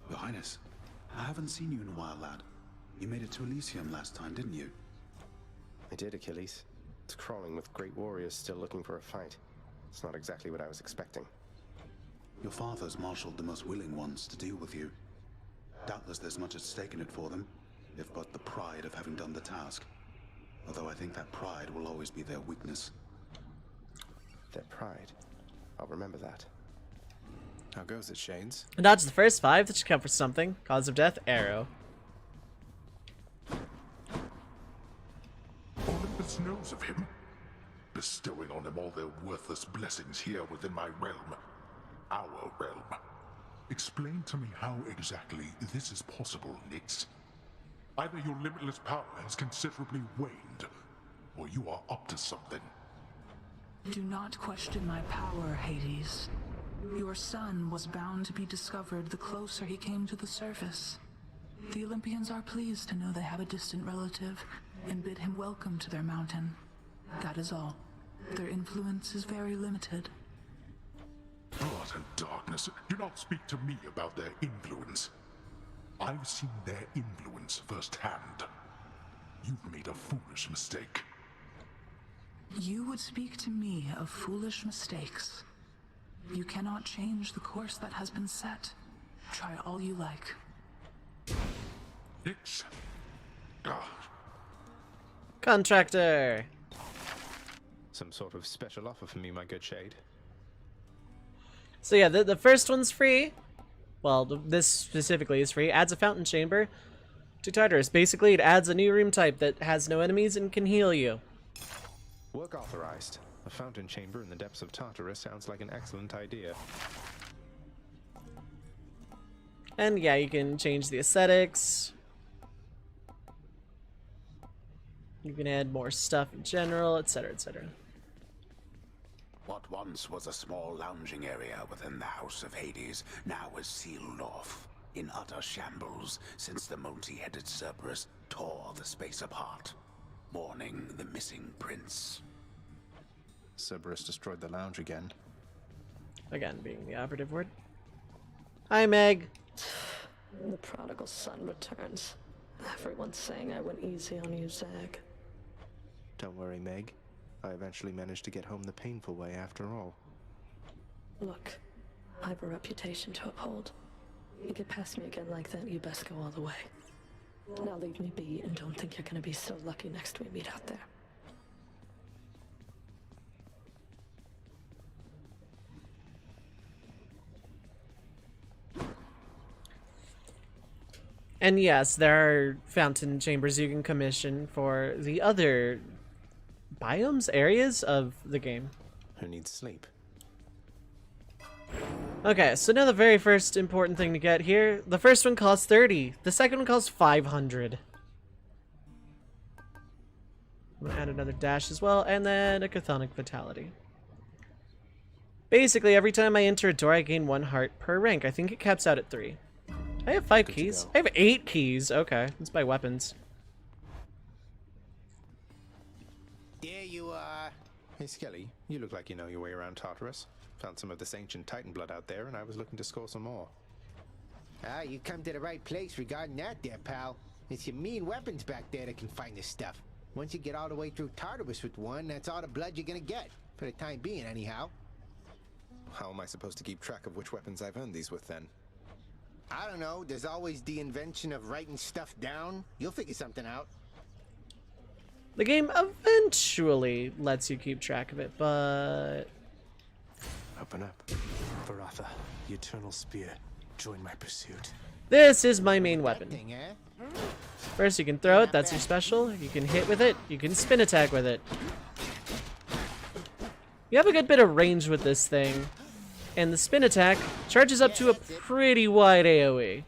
Your Highness, I haven't seen you in a while, lad. You made it to Elysium last time, didn't you? I did, Achilles. It's crawling with great warriors still looking for a fight. It's not exactly what I was expecting. Your father's marshaled the most willing ones to deal with you. Doubtless there's much at stake in it for them, if but the pride of having done the task. Although I think that pride will always be their weakness. Their pride. I'll remember that. How goes it, Shades? Dodge the first 5, that should count for something. Cause of death, arrow. Olympus knows of him, bestowing on him all their worthless blessings here within my realm. Our realm. Explain to me how exactly this is possible, Nyx. Either your limitless power has considerably waned, or you are up to something. Do not question my power, Hades. Your son was bound to be discovered the closer he came to the surface. The Olympians are pleased to know they have a distant relative and bid him welcome to their mountain. That is all. Their influence is very limited. Blood and darkness. Do not speak to me about their influence. I've seen their influence firsthand. You've made a foolish mistake. You would speak to me of foolish mistakes. You cannot change the course that has been set. Try all you like. Nyx. Ah. Contractor! Some sort of special offer for me, my good Shade. So yeah, the first one's free. Well, this specifically is free. Adds a fountain chamber to Tartarus. Basically, it adds a new room type that has no enemies and can heal you. Work authorized. A fountain chamber in the depths of Tartarus sounds like an excellent idea. And yeah, you can change the aesthetics. You can add more stuff in general, etc., etc. What once was a small lounging area within the House of Hades now is sealed off, in utter shambles, since the multi-headed Cerberus tore the space apart, mourning the missing prince. Cerberus destroyed the lounge again. Again, being the operative word. Hi, Meg. The prodigal son returns. Everyone's saying I went easy on you, Zag. Don't worry, Meg. I eventually managed to get home the painful way after all. Look, I have a reputation to uphold. You get past me again like that, you best go all the way. Now leave me be and don't think you're gonna be so lucky next we meet out there. And yes, there are fountain chambers you can commission for the other biomes, areas of the game. Who needs sleep? Okay, so now the very first important thing to get here. The first one costs 30. The second one costs 500. I'm gonna add another dash as well, and then a Chthonic Vitality. Basically, every time I enter a door, I gain 1 heart per rank. I think it caps out at 3. I have 5 keys. I have 8 keys. Okay, let's buy weapons. There you are. Hey, Skelly, you look like you know your way around Tartarus. Found some of this ancient Titan blood out there, and I was looking to score some more. Ah, you come to the right place regarding that there, pal. It's your mean weapons back there that can find this stuff. Once you get all the way through Tartarus with one, that's all the blood you're gonna get. For the time being, anyhow. How am I supposed to keep track of which weapons I've earned these with, then? I don't know. There's always the invention of writing stuff down. You'll figure something out. The game eventually lets you keep track of it, but... Open up. Varatha, the Eternal Spear. Join my pursuit. This is my main weapon. Thing, eh? First, you can throw it. That's your special. You can hit with it. You can spin attack with it. You have a good bit of range with this thing. And the spin attack charges up to a pretty wide AoE.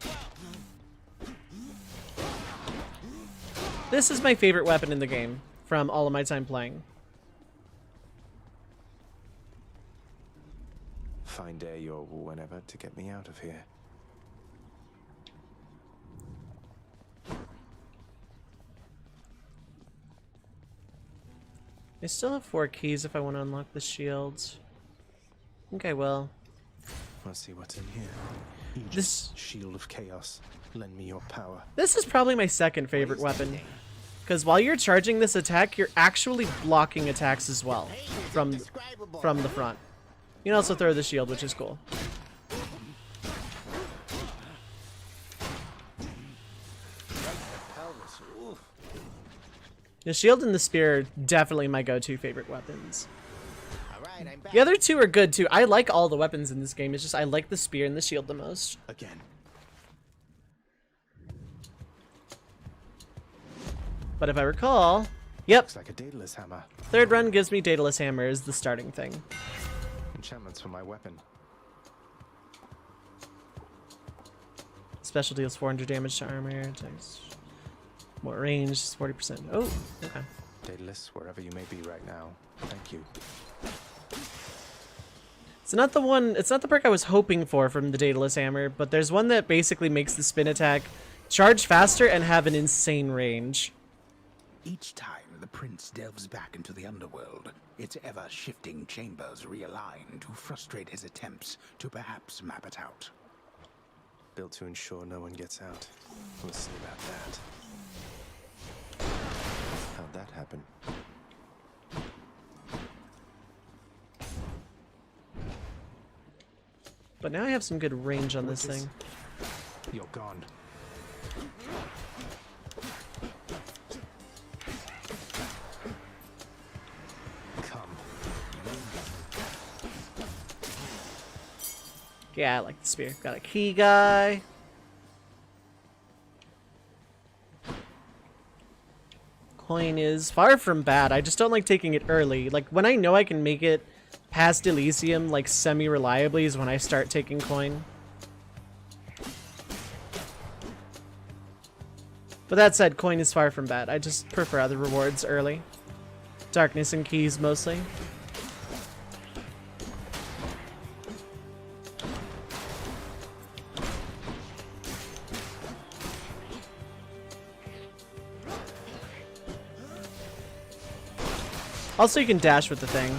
This is my favorite weapon in the game from all of my time playing. Find day or whenever to get me out of here. I still have 4 keys if I want to unlock the shields. I think I will. Let's see what's in here. Aegis, This Shield of Chaos. Lend me your power. This is probably my second favorite weapon. Because while you're charging this attack, you're actually blocking attacks as well from the front. You can also throw the shield, which is cool. The shield and the spear are definitely my go-to favorite weapons. The other two are good too. I like all the weapons in this game. It's just I like the spear and the shield the most. Again. But if I recall, yep. Looks like a Daedalus hammer. Third run gives me Daedalus hammer as the starting thing. Enchantments for my weapon. Special deals 400 damage to armor. Takes more range, 40%. Oh, okay. Daedalus, wherever you may be right now. Thank you. It's not the one. It's not the perk I was hoping for from the Daedalus hammer, but there's one that basically makes the spin attack charge faster and have an insane range. Each time the prince delves back into the underworld, its ever-shifting chambers realign to frustrate his attempts to perhaps map it out. Built to ensure no one gets out. We'll see about that. How'd that happen? But now I have some good range on this thing. You're gone. Come. Yeah, I like the spear. Got a key guy. Coin is far from bad. I just don't like taking it early. Like, when I know I can make it past Elysium, like, semi-reliably is when I start taking coin. But that said, coin is far from bad. I just prefer other rewards early. Darkness and keys, mostly. Also, you can dash with the thing.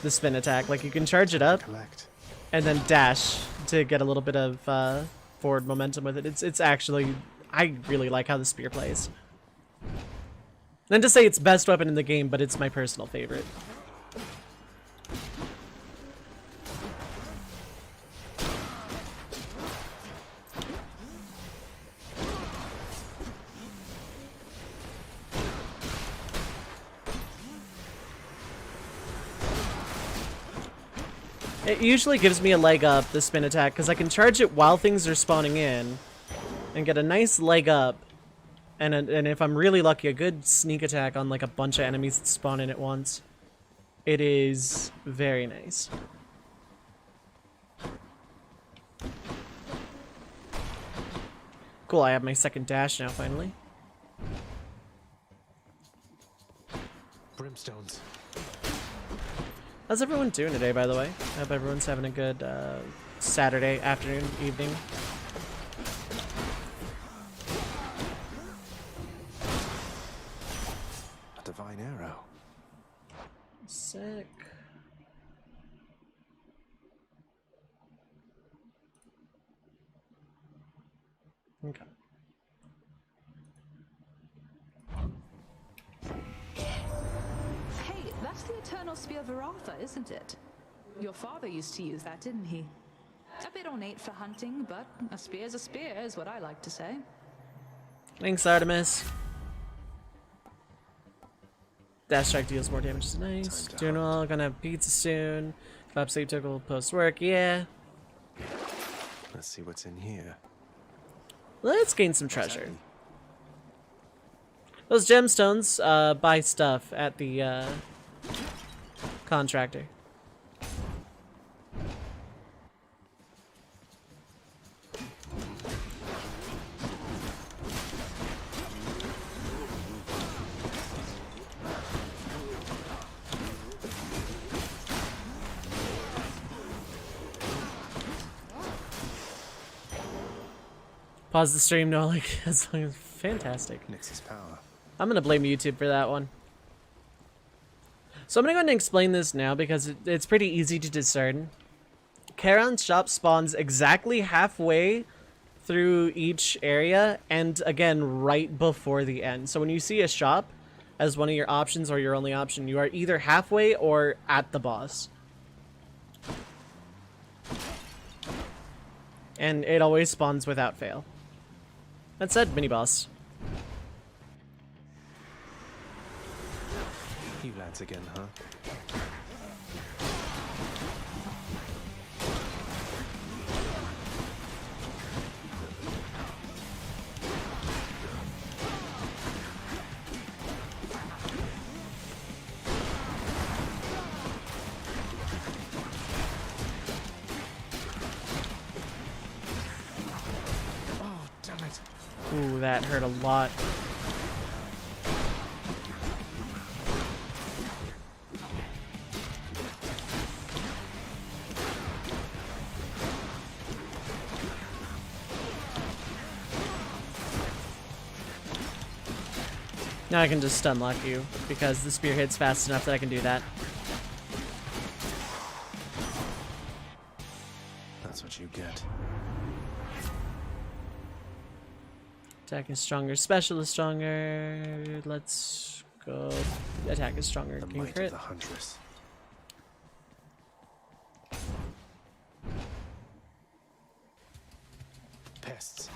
the spin attack. Like, you can charge it up Collect. and then dash to get a little bit of forward momentum with it. It's actually, I really like how the spear plays. Then to say it's best weapon in the game, but it's my personal favorite. It usually gives me a leg up, the spin attack, because I can charge it while things are spawning in and get a nice leg up. And if I'm really lucky, a good sneak attack on like a bunch of enemies that spawn in at once. It is very nice. Cool, I have my second dash now, finally. Brimstones. How's everyone doing today, by the way? I hope everyone's having a good Saturday afternoon, evening. A divine arrow. Sick. Okay. Hey, that's the Eternal Spear Varatha, isn't it? Your father used to use that, didn't he? A bit ornate for hunting, but a spear's a spear, is what I like to say. Thanks, Artemis. Dash strike deals more damage. Is nice. Doing well. Gonna have pizza soon. Bob sleep tickle post work. Yeah. Let's see what's in here. Let's gain some treasure. Those gemstones buy stuff at the contractor. Pause the stream, no, like, that's fantastic. Nix's power. I'm gonna blame YouTube for that one. So I'm gonna go ahead and explain this now because it's pretty easy to discern. Charon's shop spawns exactly halfway through each area, and again, right before the end. So when you see a shop as one of your options or your only option, you are either halfway or at the boss. And it always spawns without fail. That said, mini-boss. You lads again, huh? Oh, damn it. Ooh, that hurt a lot. Now I can just stun lock you, because the spear hits fast enough that I can do that. That's what you get. Attack is stronger, special is stronger. Let's go. Attack is stronger. The King might crit. of the huntress. Pests.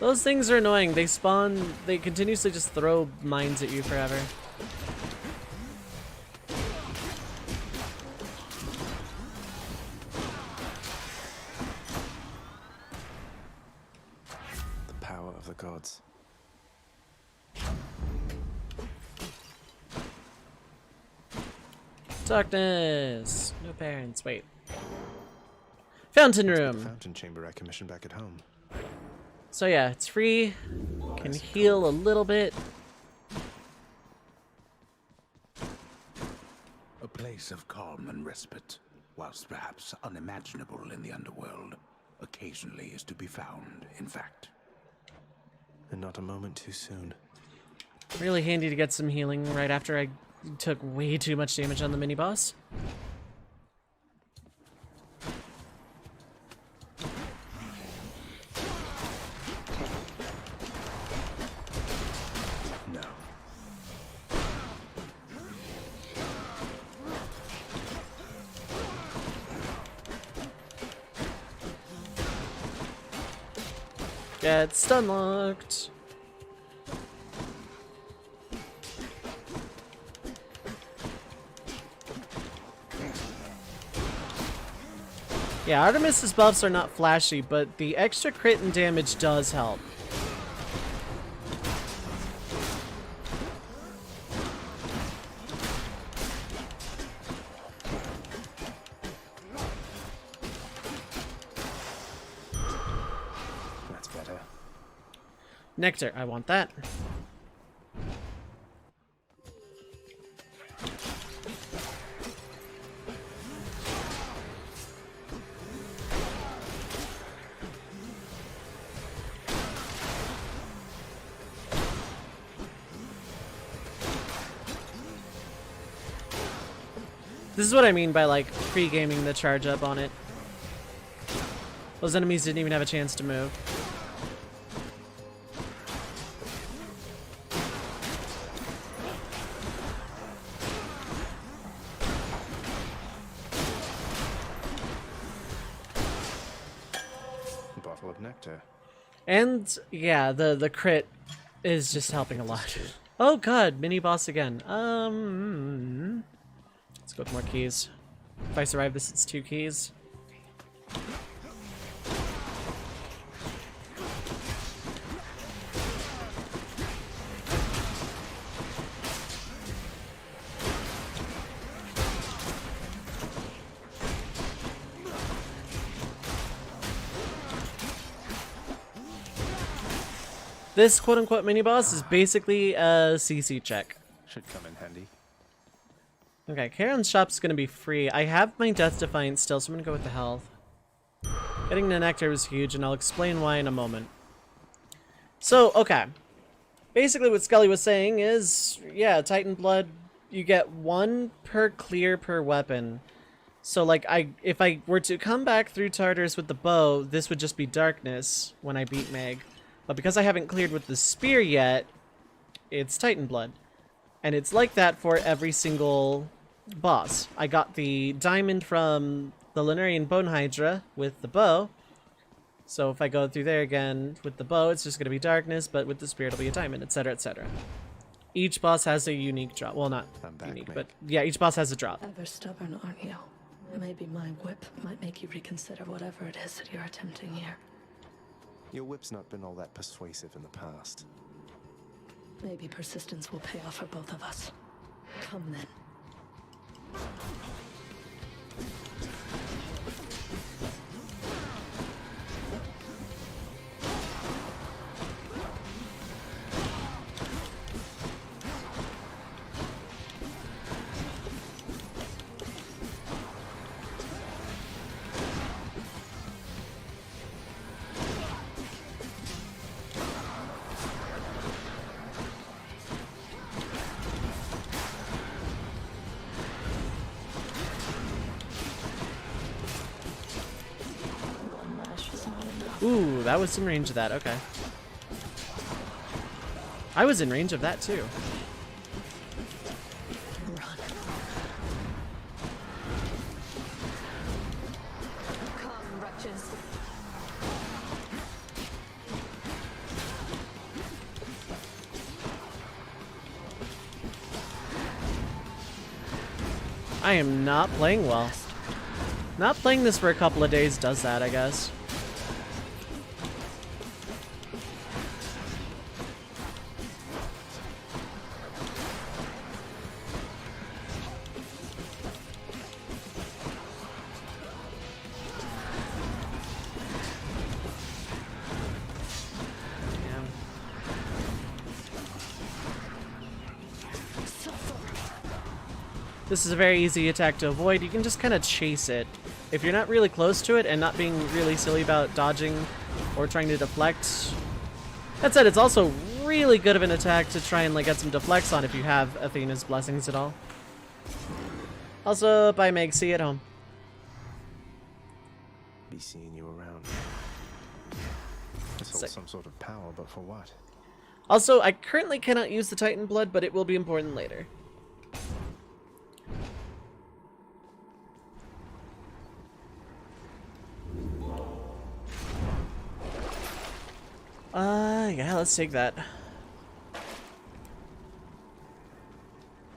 Those things are annoying. They spawn, they continuously just throw mines at you forever. The power of the gods. Darkness. No parents. Wait. Fountain The room. fountain chamber I commissioned back at home. So yeah, it's free. Can heal a little bit. A place of calm and respite, whilst perhaps unimaginable in the underworld, occasionally is to be found, in fact. And not a moment too soon. Really handy to get some healing right after I took way too much damage on the mini boss. No. Get stun locked. Yeah, Artemis's buffs are not flashy, but the extra crit and damage does help. That's better. Nectar, I want that. This is what I mean by, like, pre-gaming the charge up on it. Those enemies didn't even have a chance to move. Bottle of nectar. And, yeah, the crit is just helping a lot. Oh god, mini boss again. Let's go with more keys. If I survive this, it's 2 keys. This quote-unquote mini-boss is basically a CC check. Should come in handy. Okay, Charon's shop's gonna be free. I have my Death Defiance still, so I'm gonna go with the health. Getting the nectar was huge, and I'll explain why in a moment. So, okay. Basically what Scully was saying is, yeah, Titan Blood, you get 1 per clear per weapon. So, like, if I were to come back through Tartarus with the bow, this would just be darkness when I beat Meg. But because I haven't cleared with the spear yet, it's Titan Blood. And it's like that for every single boss. I got the diamond from the Lunarian Bone Hydra with the bow. So if I go through there again with the bow, it's just going to be darkness, but with the spear it'll be a diamond, etc., etc. Each boss has a unique drop. Well, not unique, but yeah, each boss has a drop. Ever stubborn, aren't you? Maybe my whip might make you reconsider whatever it is that you're attempting here. Your whip's not been all that persuasive in the past. Maybe persistence will pay off for both of us. Come then. Ooh, that was in range of that, okay. I was in range of that too. Come, wretches. I am not playing well. Not playing this for a couple of days does that, I guess. This is a very easy attack to avoid. You can just kind of chase it. If you're not really close to it and not being really silly about dodging or trying to deflect. That said, it's also really good of an attack to try and like get some deflects on if you have Athena's blessings at all. Also, bye Meg, see you at home. Be seeing you around. This Sick. holds some sort of power, but for what? Also, I currently cannot use the Titan blood, but it will be important later. Yeah, let's take that.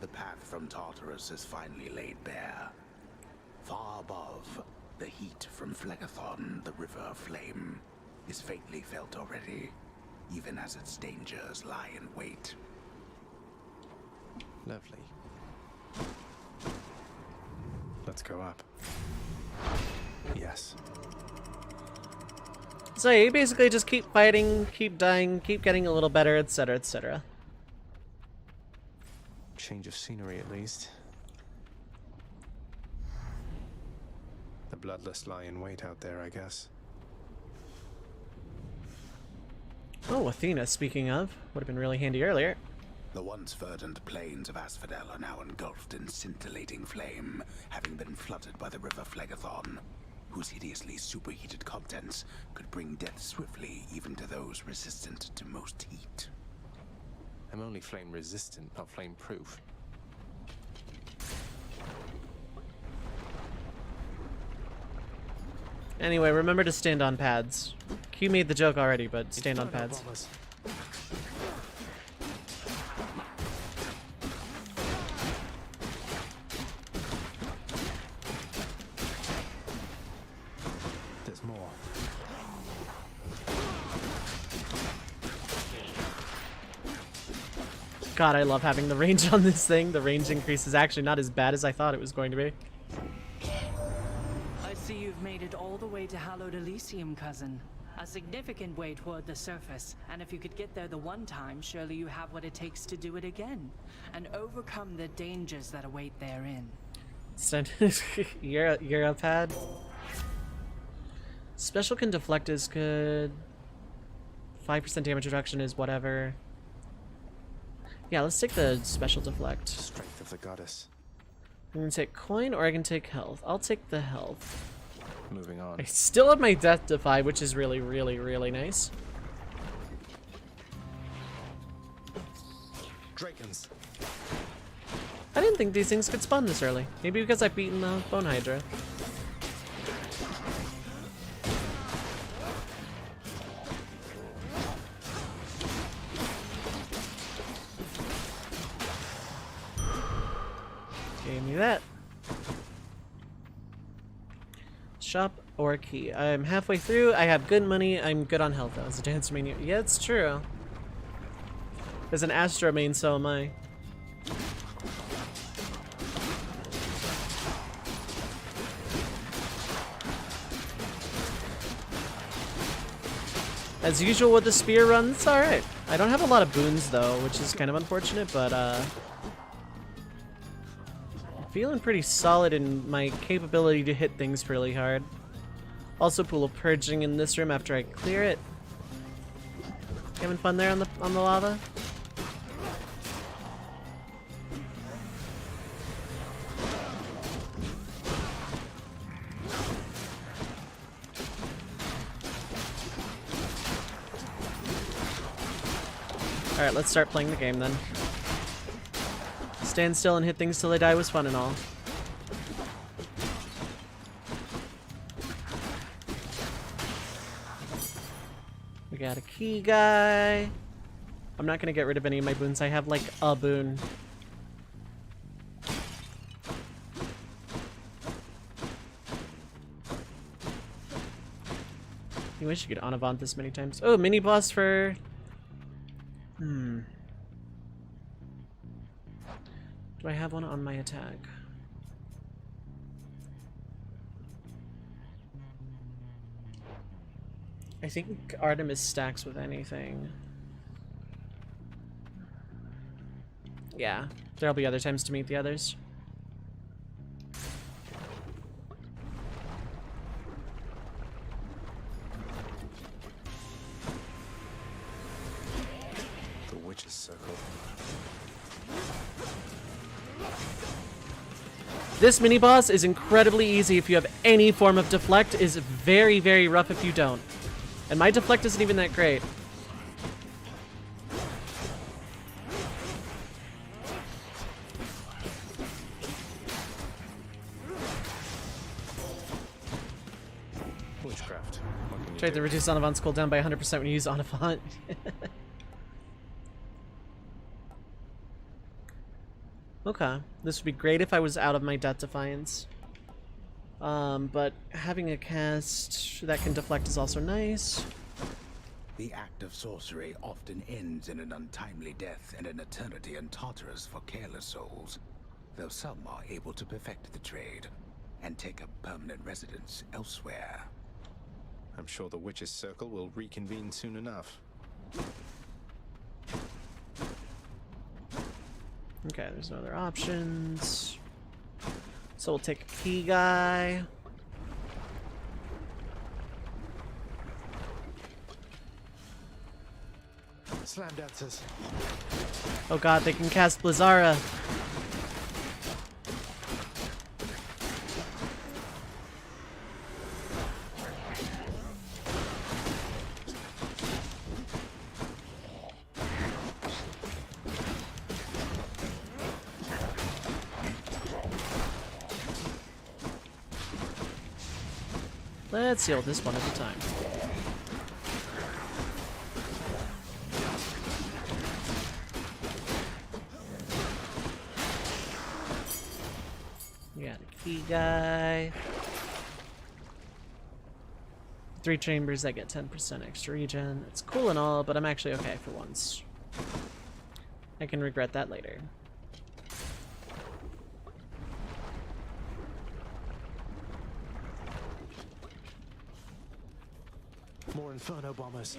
The path from Tartarus is finally laid bare. Far above, the heat from Phlegethon, the river of flame, is faintly felt already, even as its dangers lie in wait. Lovely. Let's go up. Yes. So yeah, you basically just keep fighting, keep dying, keep getting a little better, etc., etc. Change of scenery, at least. The bloodless lie in wait out there, I guess. Oh, Athena, speaking of. Would have been really handy earlier. The once verdant plains of Asphodel are now engulfed in scintillating flame, having been flooded by the river Phlegethon, whose hideously superheated contents could bring death swiftly even to those resistant to most heat. I'm only flame resistant, not flame proof. Anyway, remember to stand on pads. Q made the joke already, but stand on pads. There's more. God, I love having the range on this thing. The range increase is actually not as bad as I thought it was going to be. I see you've made it all the way to Hallowed Elysium, cousin. A significant way toward the surface, and if you could get there the one time, surely you have what it takes to do it again, and overcome the dangers that await therein. You're a pad. Special can deflect is good. 5% damage reduction is whatever. Yeah, let's take the special deflect. Strength of the goddess. I'm gonna take coin or I can take health. I'll take the health. Moving on. I still have my death defy, which is really, really, really nice. Dragons. I didn't think these things could spawn this early. Maybe because I've beaten the Bone Hydra. Gave me that. Shop or key. I'm halfway through. I have good money. I'm good on health though. As a Dancer Mania. Yeah, it's true. As an Astro main, so am I. As usual with the spear run, it's alright. I don't have a lot of boons though, which is kind of unfortunate, but I'm feeling pretty solid in my capability to hit things really hard. Also, Pool of Purging in this room after I clear it. Having fun there on the lava? Alright, let's start playing the game then. Stand still and hit things till they die was fun and all. We got a key guy. I'm not gonna get rid of any of my boons. I have like a boon. You wish you could Anavant this many times. Oh, mini boss for... Do I have one on my attack? I think Artemis stacks with anything. Yeah, there'll be other times to meet the others. circle. This mini-boss is incredibly easy if you have any form of deflect, is very, very rough if you don't. And my deflect isn't even that great. Witchcraft. What can you Tried do? to reduce Onavant's cooldown by 100% when you use Onavant. Okay, this would be great if I was out of my Death Defiance. But having a cast that can deflect is also nice. The act of sorcery often ends in an untimely death and an eternity in Tartarus for careless souls, though some are able to perfect the trade and take up permanent residence elsewhere. I'm sure the Witch's Circle will reconvene soon enough. Okay, there's no other options. So we'll take a key guy. Slam dancers. Oh god, they can cast Blizzara. Let's heal this one at a time. We got a key guy. 3 chambers that get 10% extra regen. It's cool and all, but I'm actually okay for once. I can regret that later. More Inferno bombers.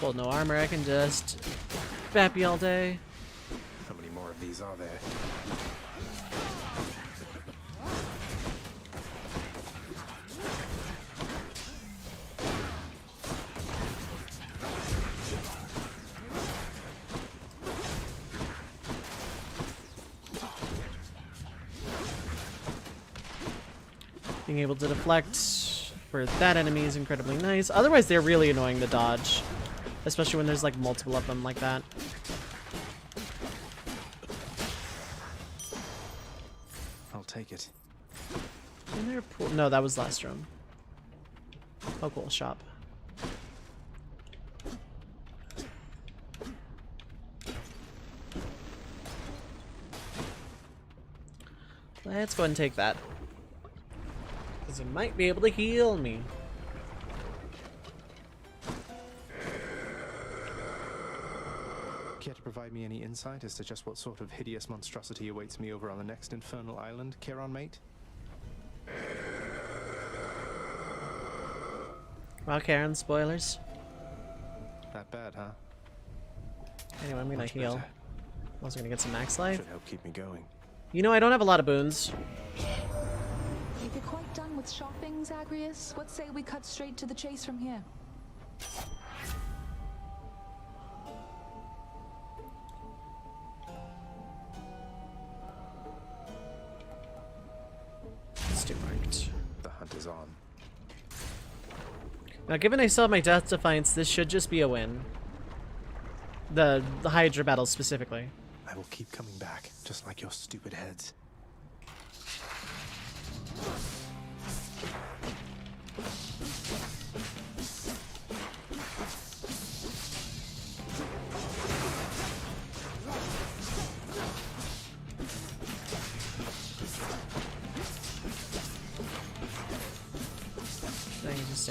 Well, no armor, I can just fappy all day. How many more of these are there? Being able to deflect for that enemy is incredibly nice. Otherwise, they're really annoying to dodge. Especially when there's like multiple of them like that. I'll take it. In there a pool? No, that was last room. Oh, cool. Shop. Let's go ahead and take that. Because it might be able to heal me. Care to provide me any insight as to just what sort of hideous monstrosity awaits me over on the next infernal island, Charon mate? Well, Karen, spoilers. That bad, huh? Anyway, I'm gonna Much heal. better. I'm also gonna get some max life. Should help keep me going. You know, I don't have a lot of boons. If you're quite done with shopping, Zagreus, what say we cut straight to the chase from here? Let's do marked. The hunt is on. Now, given I still have my Death Defiance, this should just be a win. The Hydra battle specifically. I will keep coming back, just like your stupid heads.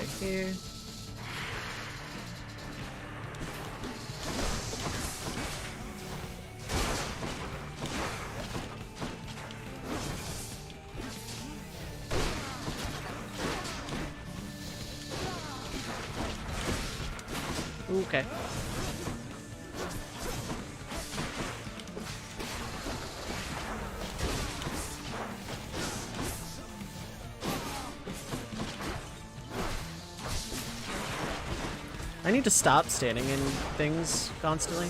stay here. Okay. I need to stop standing in things constantly.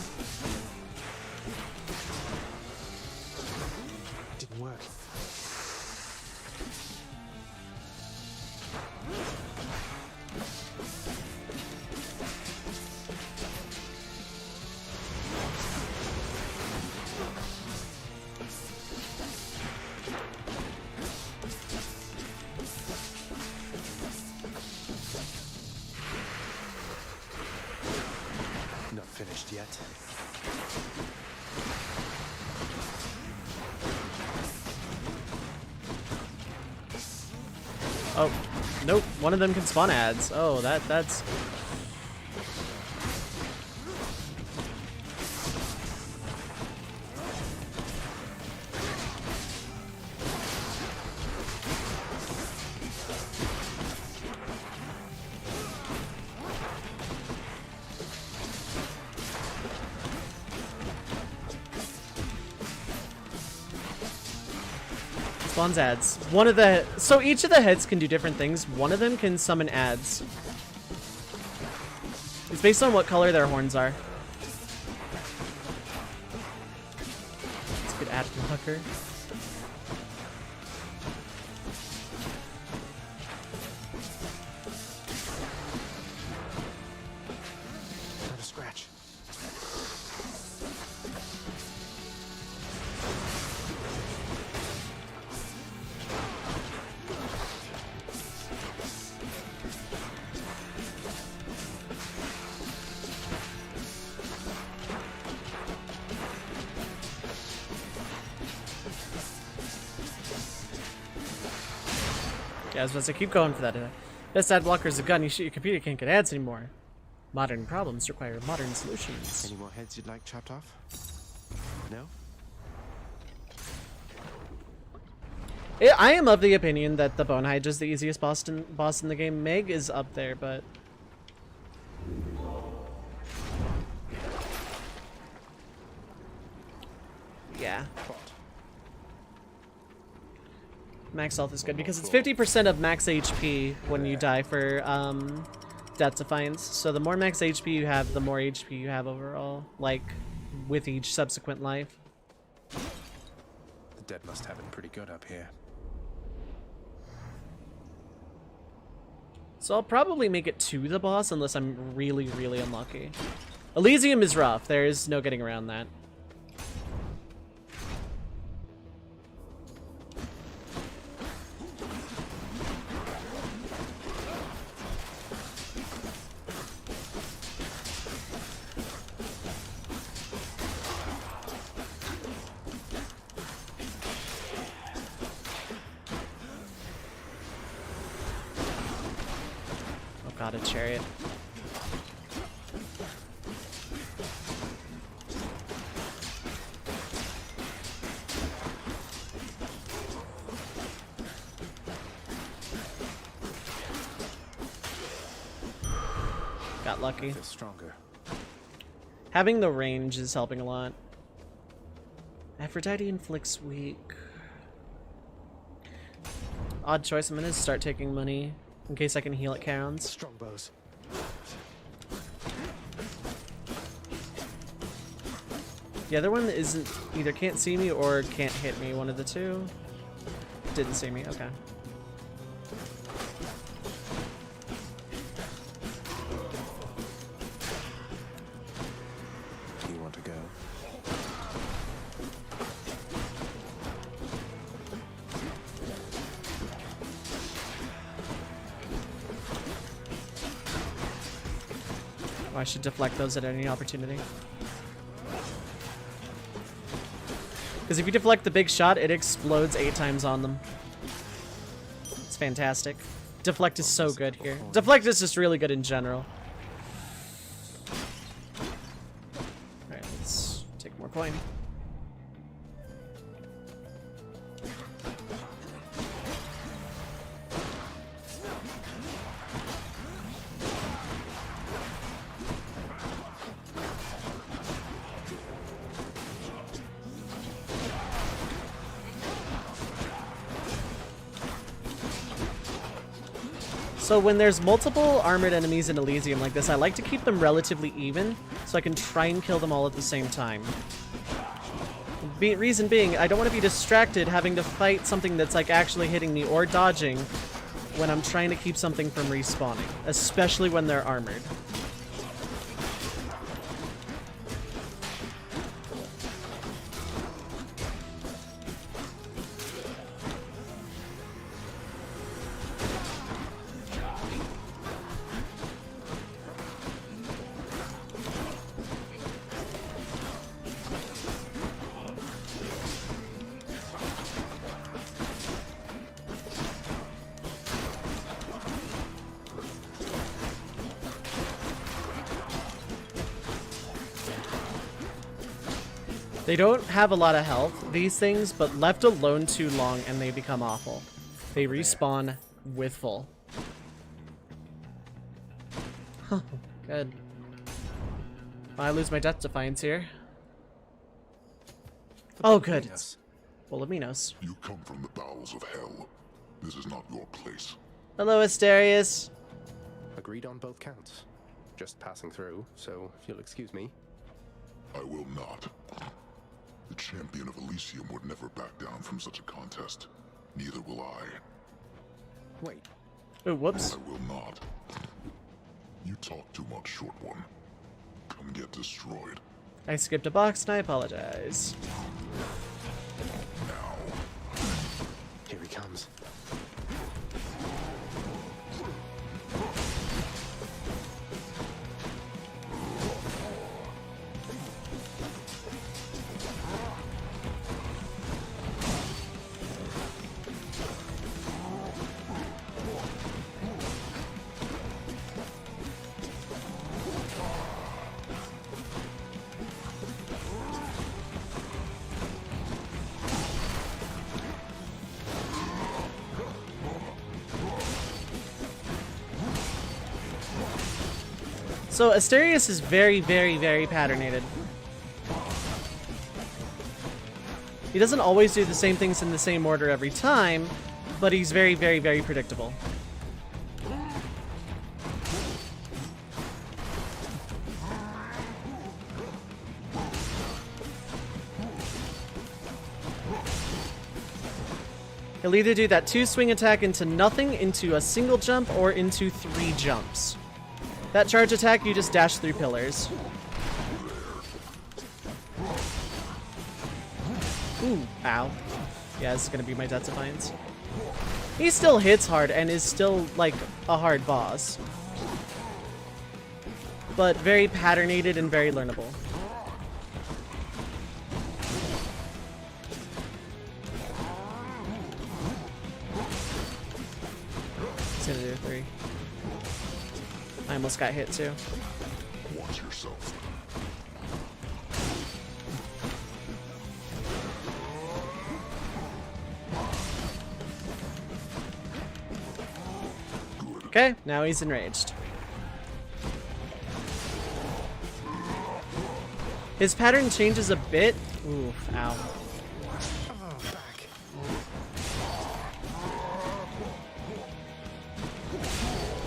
Didn't work. Not finished yet. Oh, nope. One of them can spawn ads. Oh, that's... Spawns ads. One of the... So each of the heads can do different things. One of them can summon ads. It's based on what color their horns are. It's a good ad blocker. Not a scratch. Yeah, I was about to say, keep going for that. Best ad blocker is a gun. You shoot your computer, can't get ads anymore. Modern problems require modern solutions. Any more heads you'd like chopped off? No? I am of the opinion that the Bone Hydra is the easiest boss in the game. Meg is up there, but... yeah. Max health is good because it's 50% of max HP when you die for Death Defiance. So the more max HP you have, the more HP you have overall, like with each subsequent life. The dead must have it pretty good up here. So I'll probably make it to the boss unless I'm really, really unlucky. Elysium is rough. There is no getting around that. God, a chariot. Got lucky. Stronger. Having the range is helping a lot. Aphrodite inflicts weak. Odd choice. I'm gonna start taking money in case I can heal at Charon's. Strongbows. The other one isn't either can't see me or can't hit me. One of the two. Didn't see me. Okay. Do you want to go? I should deflect those at any opportunity. Because if you deflect the big shot, it explodes 8 times on them. It's fantastic. Deflect is so good here. Deflect is just really good in general. Alright, let's take more coin. So when there's multiple armored enemies in Elysium like this, I like to keep them relatively even, so I can try and kill them all at the same time. Reason being, I don't want to be distracted having to fight something that's like actually hitting me or dodging when I'm trying to keep something from respawning, especially when they're armored. They don't have a lot of health, these things, but left alone too long and they become awful. They respawn with full. Huh, good. I lose my Death Defiance here. Oh, good. It's full of Minos. You come from the bowels of hell. This is not your place. Hello, Asterius. Agreed on both counts. Just passing through, so if you'll excuse me. I will not. The champion of Elysium would never back down from such a contest. Neither will I. Wait. Oh, whoops. I will not. You talk too much, short one. Come get destroyed. I skipped a box and I apologize. Now. Here he comes. So Asterius is very, very, very patternated. He doesn't always do the same things in the same order every time, but he's very, very, very predictable. He'll either do that 2-swing attack into nothing, into a single jump, or into 3 jumps. That charge attack, you just dash through pillars. Ooh, ow. Yeah, this is gonna be my Death Defiance. He still hits hard and is still, like, a hard boss. But very patternated and very learnable. He's gonna do 3. I almost got hit too. Watch yourself. Okay, now he's enraged. His pattern changes a bit. Oof, ow.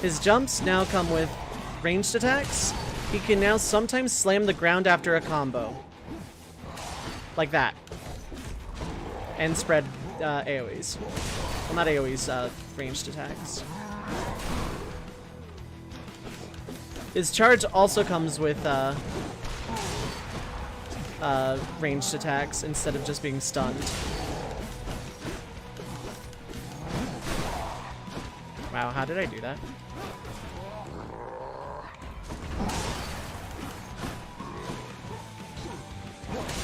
His jumps now come with ranged attacks. He can now sometimes slam the ground after a combo. Like that. And spread AoEs. Well, not AoEs, ranged attacks. His charge also comes with ranged attacks instead of just being stunned. Wow, how did I do that?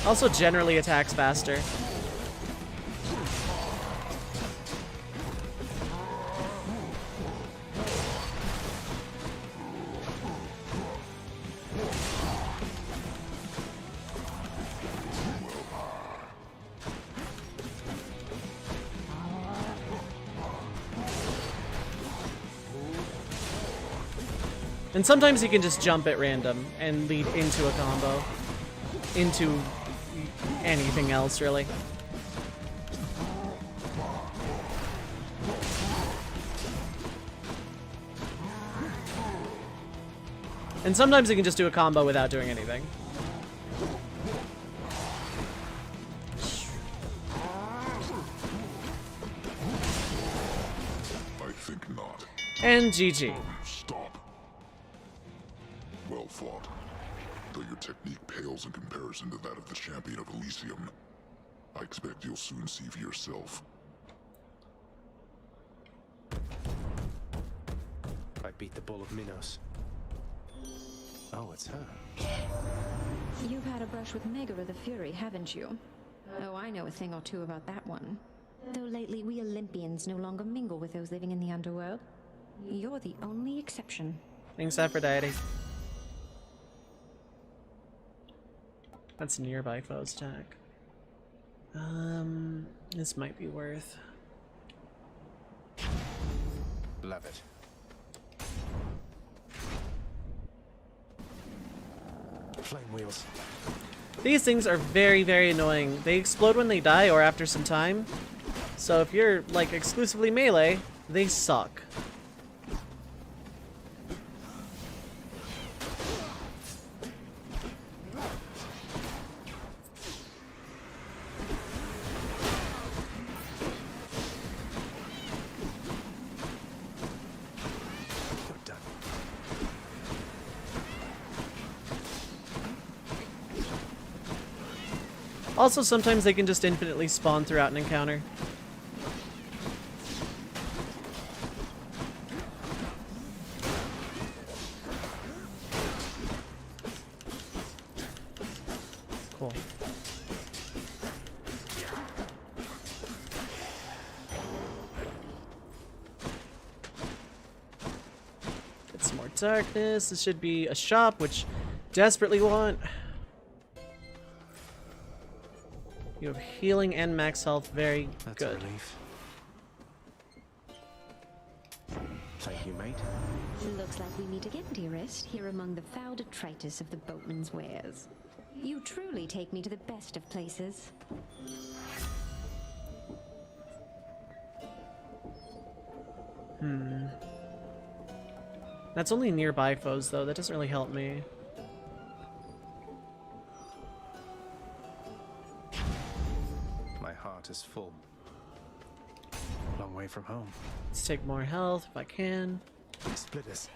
Also generally attacks faster. And sometimes he can just jump at random and lead into a combo. Into anything else, really. And sometimes he can just do a combo without doing anything. I think not. And GG. Stop. Well fought. Though your technique pales in comparison to that of the champion of Elysium, I expect you'll soon see for yourself. I beat the Bull of Minos. Oh, it's her. You've had a brush with Megara the Fury, haven't you? Oh, I know a thing or two about that one. Though lately we Olympians no longer mingle with those living in the underworld. You're the only exception. Thanks, Aphrodite. That's nearby foe's attack. This might be worth. Love it. Flame wheels. These things are very, very annoying. They explode when they die or after some time. So if you're, like, exclusively melee, they suck. Also, sometimes they can just infinitely spawn throughout an encounter. Cool. Get some more darkness. This should be a shop, which desperately want. You have healing and max health. Very That's good. a relief. Thank you, mate. Looks like we meet again, dearest, here among the foul detritus of the boatman's wares. You truly take me to the best of places. That's only nearby foes, though. That doesn't really help me. My heart is full. Long way from home. Let's take more health if I can. Splitters.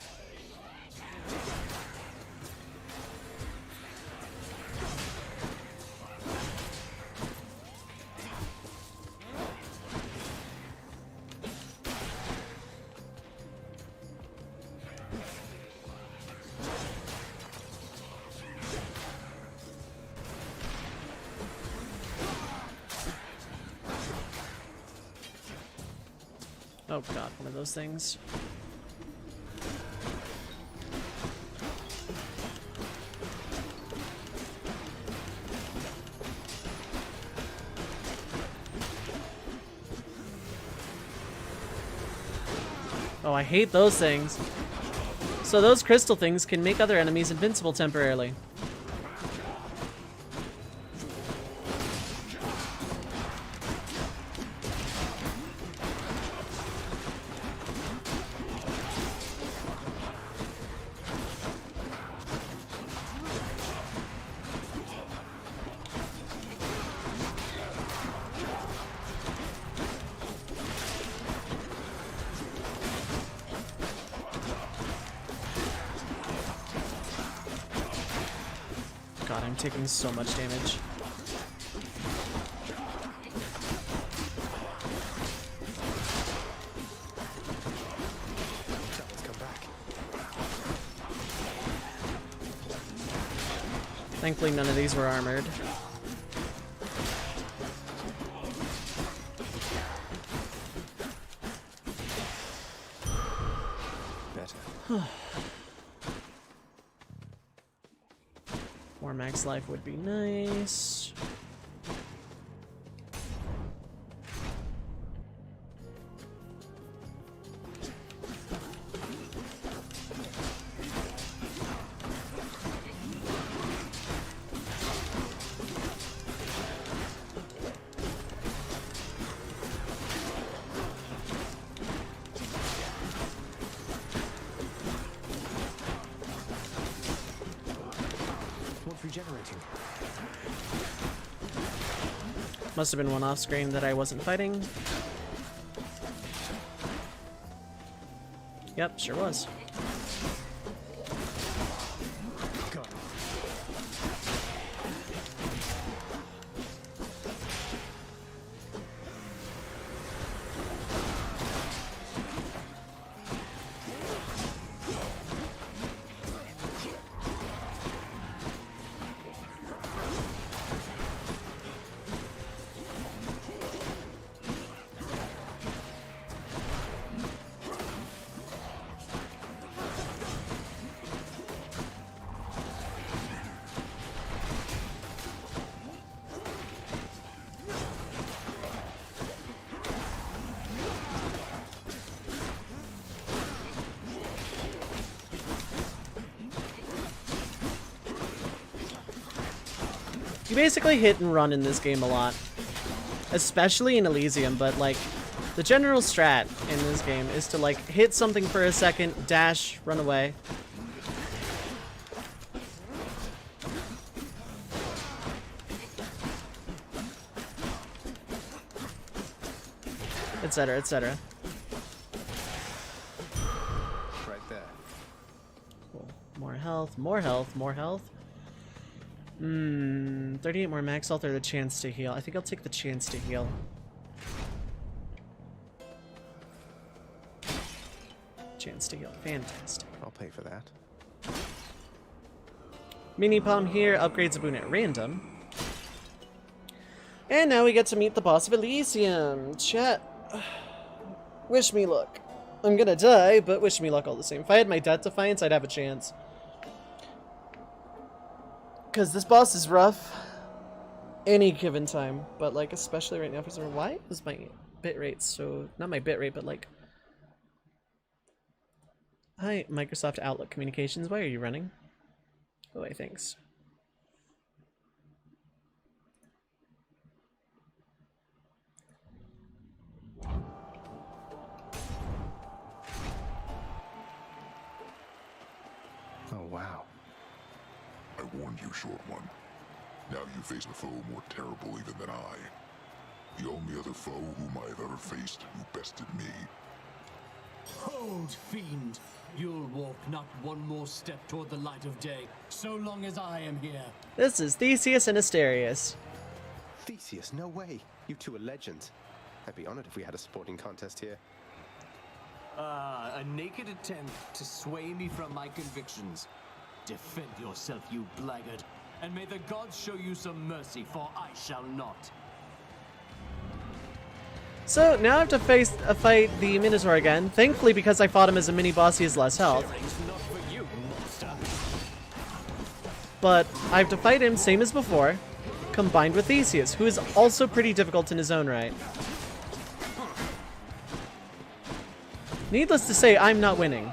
Oh god, one of those things. Oh, I hate those things. So those crystal things can make other enemies invincible temporarily. God, I'm taking so much damage. Come back. Thankfully, none of these were armored. Better. More max life would be nice. regenerating. Must have been one off screen that I wasn't fighting. Yep, sure was. Got it. You basically hit and run in this game a lot. Especially in Elysium, but like, the general strat in this game is to like, hit something for a second, dash, run away. Etc, etc. Right there. Cool. More health, more health, more health. 38 more max health or the chance to heal. I think I'll take the chance to heal. Chance to heal. Fantastic. I'll pay for that. Mini Palm here, upgrades a boon at random. And now we get to meet the boss of Elysium. Chat. Wish me luck. I'm gonna die, but wish me luck all the same. If I had my Death Defiance, I'd have a chance. Because this boss is rough any given time, but like especially right now for some reason. Why is my bitrate so, not my bitrate, but like, hi Microsoft Outlook Communications, why are you running? Oh, hey, thanks. Oh, wow. I warned you, Short One. Now you face a foe more terrible even than I. The only other foe whom I have ever faced who bested me. Hold, fiend! You'll walk not one more step toward the light of day, so long as I am here. This is Theseus and Asterius. Theseus, no way. You two are legends. I'd be honored if we had a sporting contest here. A naked attempt to sway me from my convictions. Defend yourself, you blackguard, and may the gods show you some mercy, for I shall not. So now I have to fight the Minotaur again. Thankfully, because I fought him as a mini boss, he has less health. Not for you, monster. But I have to fight him, same as before, combined with Theseus, who is also pretty difficult in his own right. Needless to say, I'm not winning.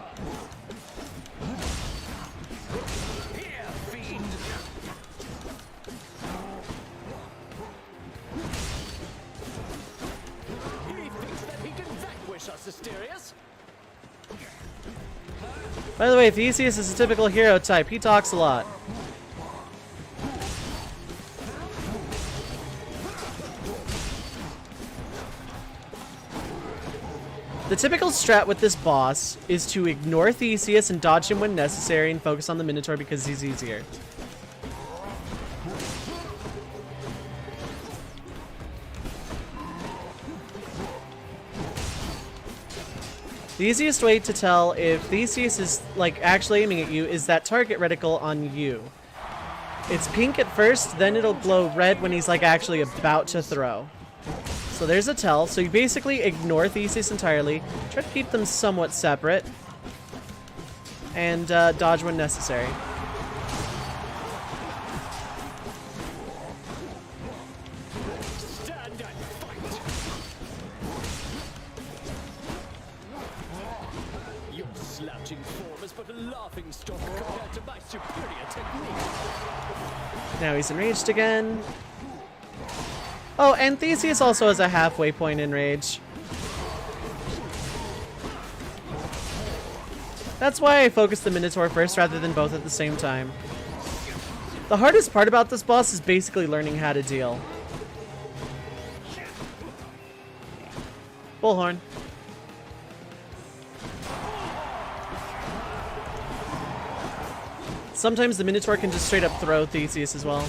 By the way, Theseus is a typical hero type. He talks a lot. The typical strat with this boss is to ignore Theseus and dodge him when necessary and focus on the Minotaur because he's easier. The easiest way to tell if Theseus is like actually aiming at you is that target reticle on you. It's pink at first, then it'll glow red when he's like actually about to throw. So there's a tell. So you basically ignore Theseus entirely, try to keep them somewhat separate, and dodge when necessary. Now he's enraged again. Oh, and Theseus also has a halfway point in rage. That's why I focused the Minotaur first rather than both at the same time. The hardest part about this boss is basically learning how to deal. Bullhorn. Sometimes the Minotaur can just straight up throw Theseus as well.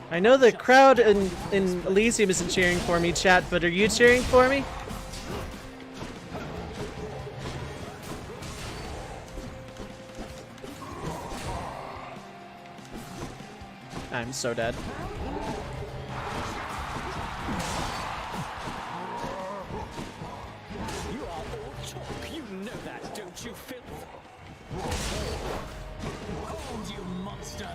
I know the crowd in Elysium isn't cheering for me, chat, but are you cheering for me? I'm so dead. You are all talk, you know that, don't you, Phil? Hold, you monster!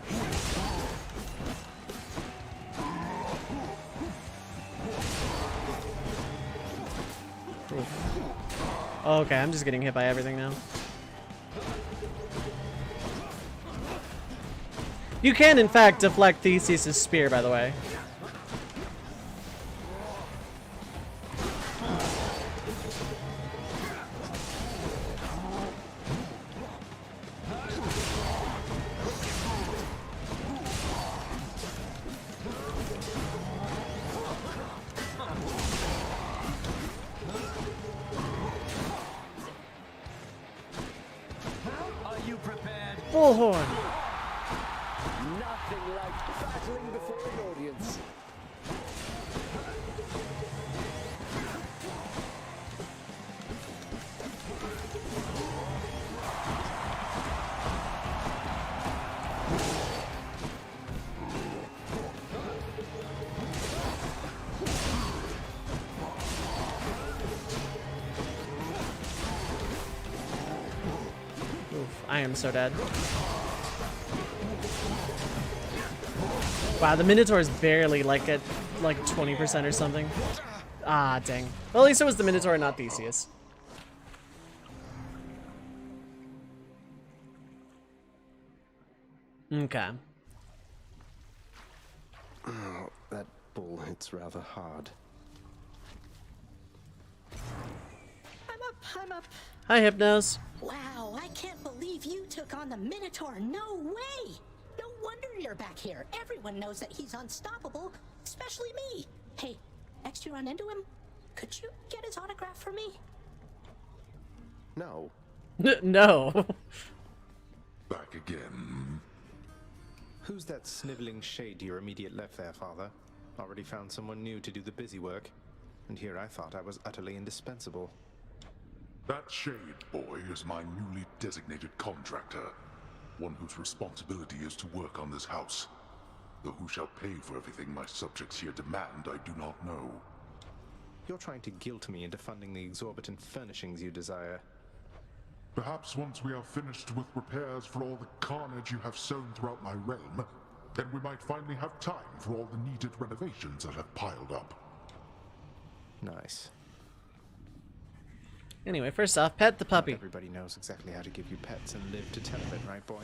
Okay, I'm just getting hit by everything now. You can, in fact, deflect Theseus' spear, by the way. Are you prepared? Bullhorn! Nothing like battling before an audience. Oof, I am so dead. Wow, the Minotaur is barely like at like 20% or something. Ah, dang. Well, at least it was the Minotaur, not Theseus. Okay. Oh, that bull hits rather hard. I'm up. Hi, Hypnos. Wow, I can't believe you took on the Minotaur. No way! No wonder you're back here. Everyone knows that he's unstoppable, especially me. Hey, next you run into him, could you get his autograph for me? No. No. Back again. Who's that sniveling shade to your immediate left there, Father? Already found someone new to do the busy work. And here I thought I was utterly indispensable. That shade boy is my newly designated contractor. One whose responsibility is to work on this house. Though who shall pay for everything my subjects here demand, I do not know. You're trying to guilt me into funding the exorbitant furnishings you desire. Perhaps once we are finished with repairs for all the carnage you have sown throughout my realm, then we might finally have time for all the needed renovations that have piled up. Nice. Anyway, first off, pet the puppy. Not everybody knows exactly how to give you pets and live to tell of it, right, boy?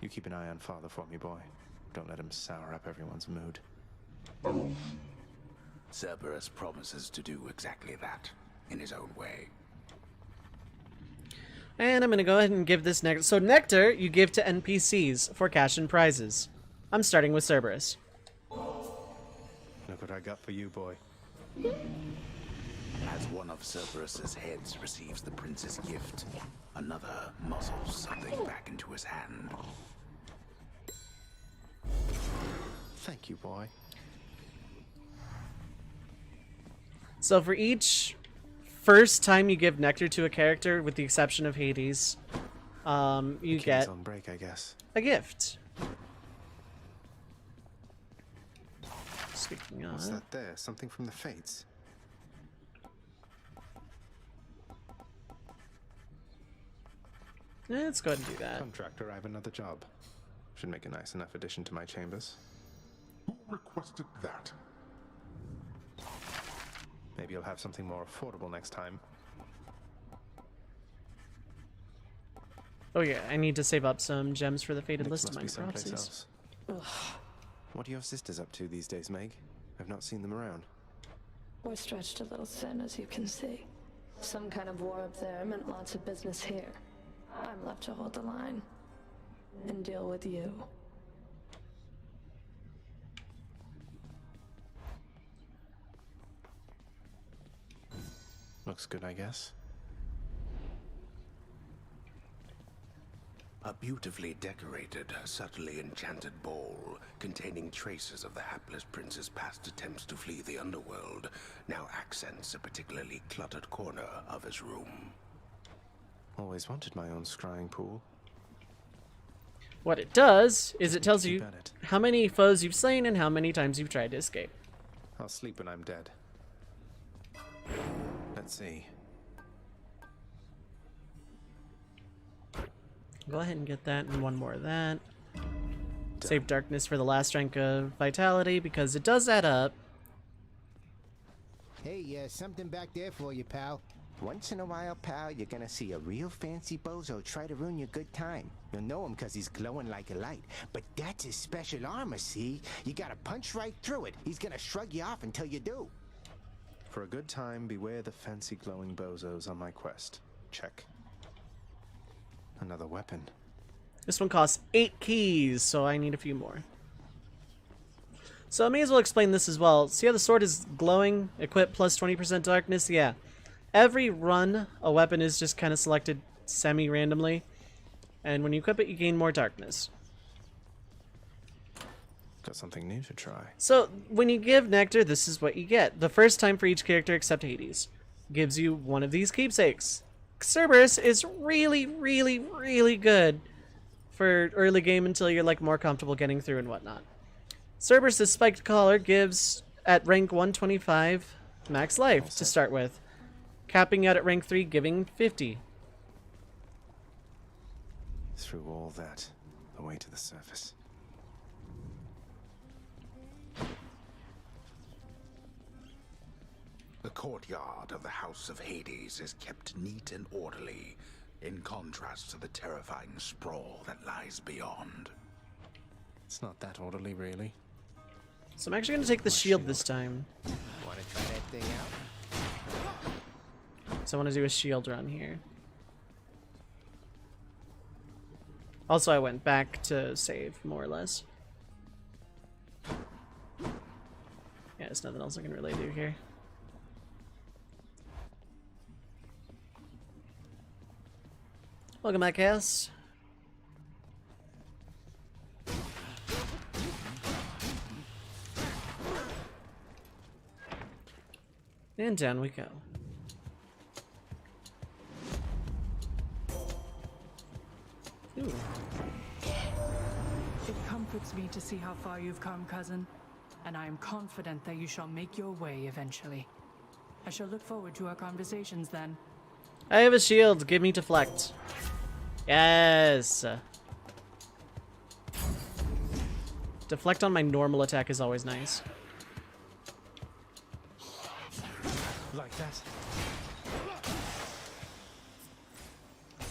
You keep an eye on Father for me, boy. Don't let him sour up everyone's mood. Cerberus promises to do exactly that, in his own way. And I'm gonna go ahead and give this nectar. So nectar, you give to NPCs for cash and prizes. I'm starting with Cerberus. Look what I got for you, boy. As one of Cerberus's heads receives the prince's gift, another muzzles something back into his hand. Thank you, boy. So for each first time you give nectar to a character, with the exception of Hades, you get on break, I guess. a gift. Speaking What's of, that there? Something from the Fates? let's go ahead and do that. Contractor, I have another job. Should make a nice enough addition to my chambers. Who requested that? Maybe you'll have something more affordable next time. Oh yeah, I need to save up some gems for the Fated Nyx List of must my be someplace prophecies. else. What are your sisters up to these days, Meg? I've not seen them around. We're stretched a little thin, as you can see. Some kind of war up there meant lots of business here. I'm left to hold the line and deal with you. Looks good, I guess. A beautifully decorated, subtly enchanted ball containing traces of the hapless prince's past attempts to flee the underworld now accents a particularly cluttered corner of his room. Always wanted my own scrying pool. What it does is it tells Keep you at it. how many foes you've slain and how many times you've tried to escape. I'll sleep when I'm dead. Let's see. Go ahead and get that and one more of that. Save darkness for the last rank of vitality because it does add up. Hey, something back there for you, pal. Once in a while, pal, you're gonna see a real fancy bozo try to ruin your good time. You'll know him because he's glowing like a light. But that's his special armor, see? You gotta punch right through it. He's gonna shrug you off until you do. For a good time, beware the fancy glowing bozos on my quest. Check. Another weapon. This one costs 8 keys, so I need a few more. So I may as well explain this as well. See how the sword is glowing? Equip plus 20% darkness? Yeah. Every run, a weapon is just kind of selected semi-randomly. And when you equip it, you gain more darkness. Got something new to try. So when you give Nectar, this is what you get. The first time for each character except Hades. Gives you one of these keepsakes. Cerberus is really, really, really good for early game until you're like more comfortable getting through and whatnot. Cerberus' spiked collar gives at rank 125 max life to start with, capping out at rank 3 giving 50. Through all that, the way to the surface. The courtyard of the House of Hades is kept neat and orderly, in contrast to the terrifying sprawl that lies beyond. It's not that orderly, really. So I'm actually going to take the shield this time. Wanna try that thing out? So I want to do a shield run here. Also, I went back to save, more or less. Yeah, there's nothing else I can really do here. Welcome back, Cass. And down we go. Ooh. It comforts me to see how far you've come, cousin, and I am confident that you shall make your way eventually. I shall look forward to our conversations then. I have a shield. Give me deflect. Yes. Deflect on my normal attack is always nice. Like that.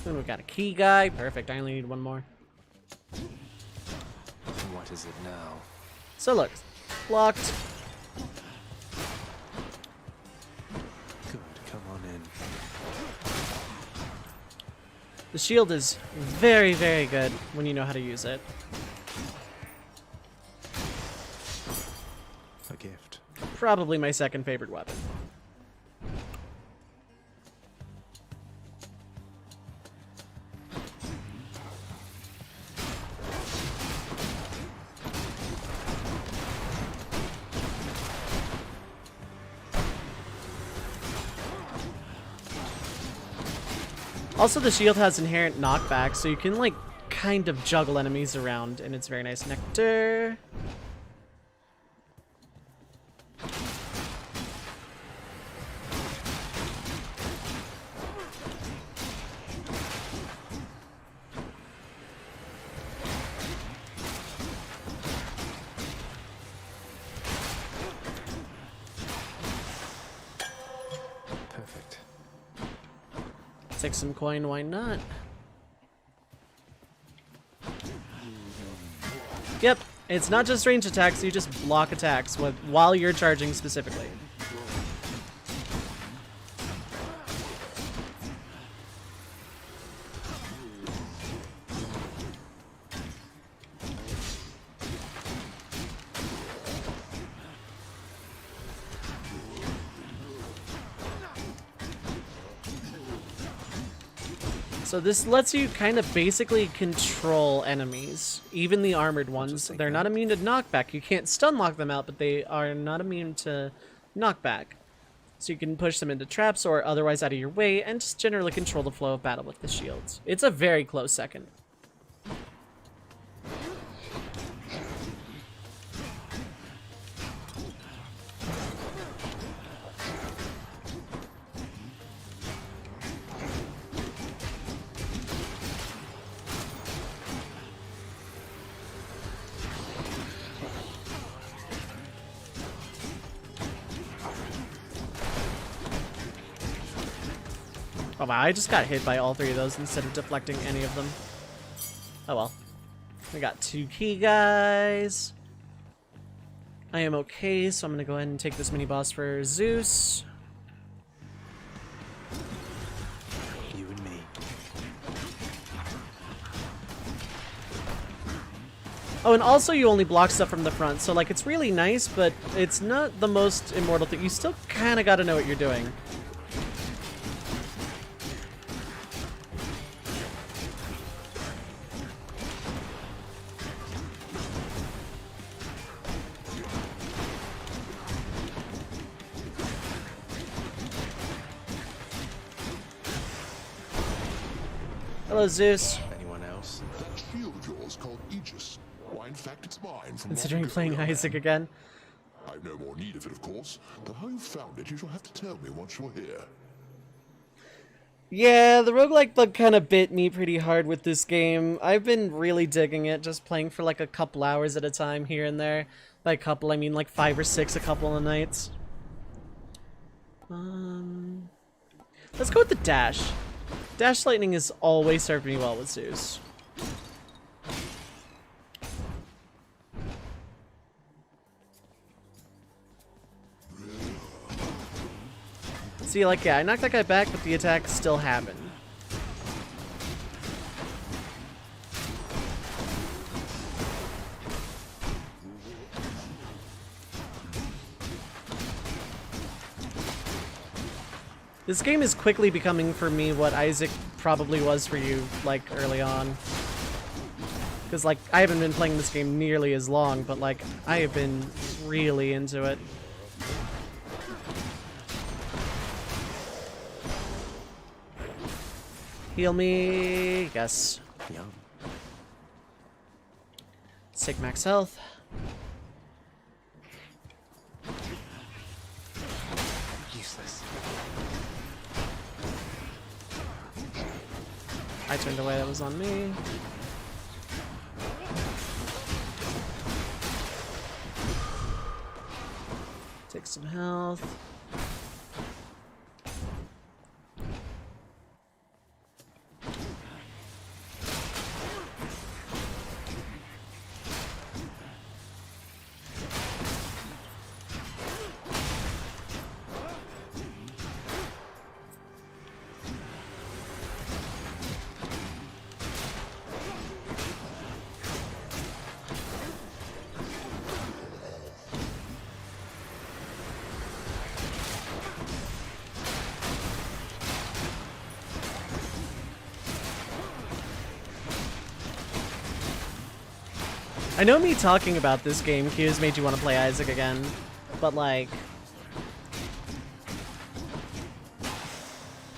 And we got a key guy. Perfect. I only need one more. What is it now? So look, blocked. Good, come on in. The shield is very, very good when you know how to use it. A gift. Probably my second favorite weapon. Also, the shield has inherent knockback, so you can, like, kind of juggle enemies around, and it's very nice. Nectar. Perfect. Take some coin, why not? Yep, it's not just range attacks, you just block attacks while you're charging specifically. So this lets you kind of basically control enemies, even the armored ones. They're not immune to knockback. You can't stun lock them out, but they are not immune to knockback. So you can push them into traps or otherwise out of your way and just generally control the flow of battle with the shields. It's a very close second. Oh wow, I just got hit by all three of those instead of deflecting any of them. Oh well. We got 2 key guys. I am okay, so I'm gonna go ahead and take this mini boss for Zeus. You and me. Oh, and also you only block stuff from the front, so like it's really nice, but it's not the most immortal thing. You still kind of got to know what you're doing. Hello, Zeus. Anyone else? That shield of yours called Aegis. Why, in fact, it's mine. From Considering playing Isaac again. I've no more need of it, of course, but how you found it, you shall have to tell me once you're here. Yeah, the roguelike bug kind of bit me pretty hard with this game. I've been really digging it, just playing for like a couple hours at a time here and there. By couple, I mean like 5 or 6 a couple of nights. Let's go with the dash. Dash lightning has always served me well with Zeus. See, like, yeah, I knocked that guy back, but the attack still happened. This game is quickly becoming for me what Isaac probably was for you, like, early on. Because, like, I haven't been playing this game nearly as long, but, like, I have been really into it. Heal me. Yes. Yum. Let's take max health. Useless. I turned away, that was on me. Take some health. I know me talking about this game cues made you want to play Isaac again, but like,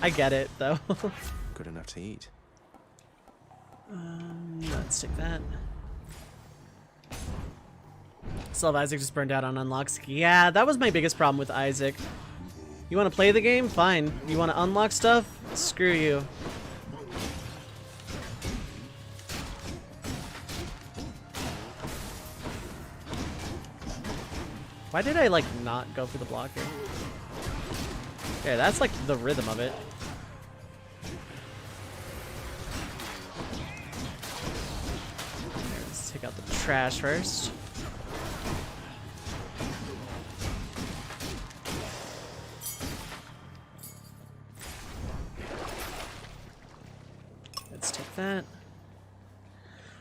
I get it though. Good enough to eat. Let's take that. Still have Isaac just burned out on unlocks. Yeah, that was my biggest problem with Isaac. You want to play the game? Fine. You want to unlock stuff? Screw you. Why did I, like, not go for the blocker? Yeah, that's, like, the rhythm of it. Let's take out the trash first. Let's take that.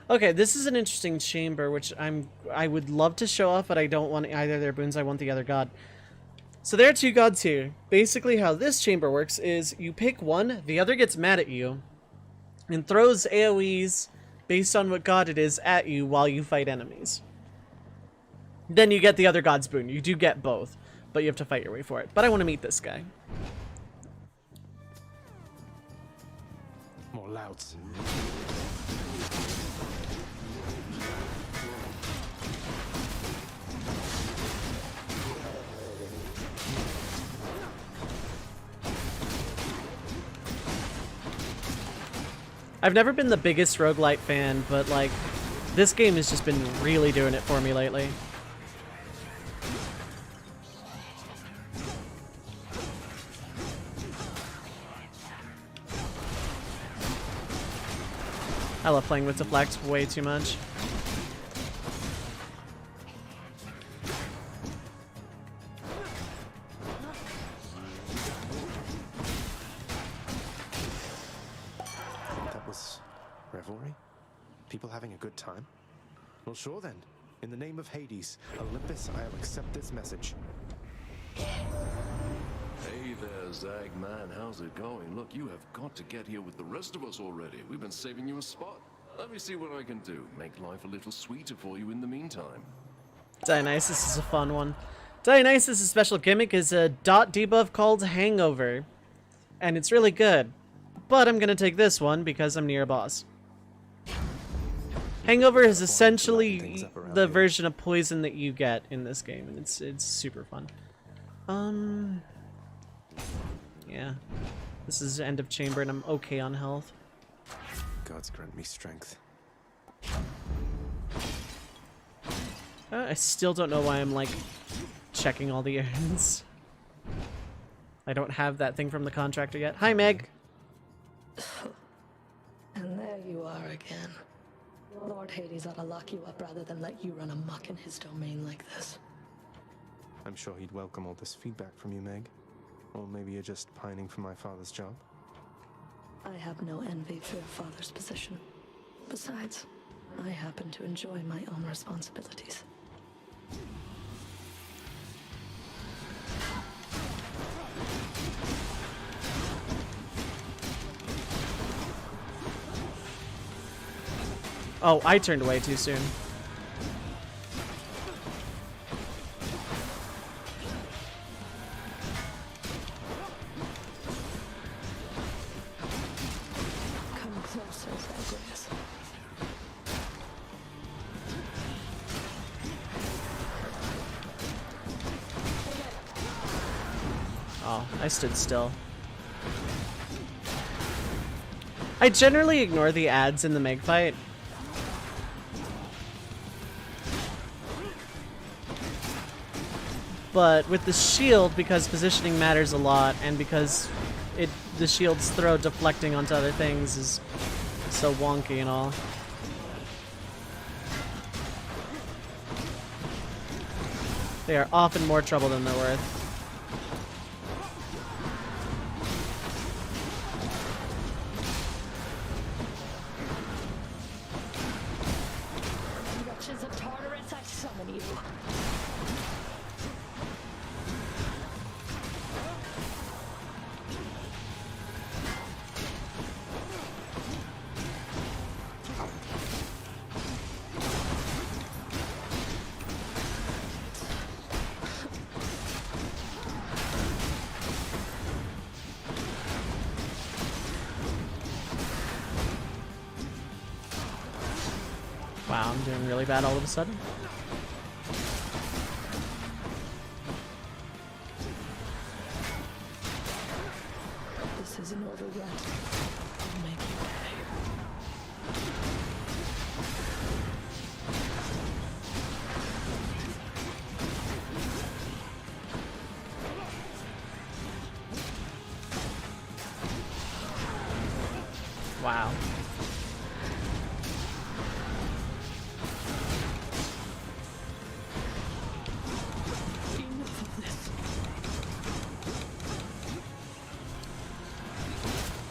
Okay, this is an interesting chamber, which I would love to show off, but I don't want either of their boons. I want the other god. So there are two gods here. Basically, how this chamber works is you pick one, the other gets mad at you, and throws AoEs based on what god it is at you while you fight enemies. Then you get the other god's boon. You do get both, but you have to fight your way for it. But I want to meet this guy. More louds. I've never been the biggest roguelite fan, but like, this game has just been really doing it for me lately. I love playing with Deflect way too much. That was revelry? People having a good time? Well, sure then. In the name of Hades, Olympus, I'll accept this message. Hey there, Zag man, how's it going? Look, you have got to get here with the rest of us already. We've been saving you a spot. Let me see what I can do. Make life a little sweeter for you in the meantime. Dionysus is a fun one. Dionysus' special gimmick is a dot debuff called Hangover. And it's really good. But I'm gonna take this one because I'm near a boss. Hangover is essentially the version of poison that you get in this game, and it's super fun. Yeah. This is end of chamber and I'm okay on health. Gods grant me strength. I still don't know why I'm like checking all the errands. I don't have that thing from the contractor yet. Hi, Meg. And there you are again. Lord Hades ought to lock you up rather than let you run amok in his domain like this. I'm sure he'd welcome all this feedback from you, Meg. Or maybe you're just pining for my father's job. I have no envy for your father's position. Besides, I happen to enjoy my own responsibilities. Oh, I turned away too soon. Come closer, Zagreus. Oh, I stood still. I generally ignore the ads in the Meg fight. But with the shield, because positioning matters a lot, and because the shield's throw deflecting onto other things is so wonky and all. They are often more trouble than they're worth. Wretches of Tartarus, I summon you. Wow, I'm doing really bad all of a sudden. This isn't over yet. I'll make you pay. Wow.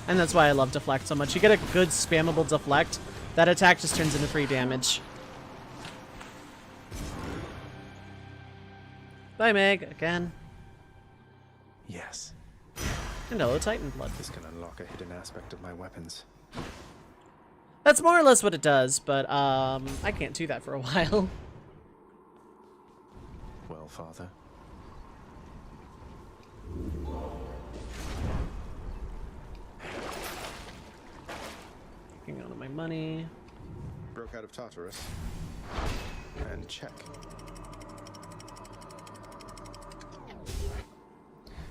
And that's why I love deflect so much. You get a good spammable deflect, that attack just turns into free damage. Bye, Meg, again. Yes. And hello, Titan Blood. This can unlock a hidden aspect of my weapons. That's more or less what it does, but I can't do that for a while. Well, Father. Hang on to my money. Broke out of Tartarus. And check.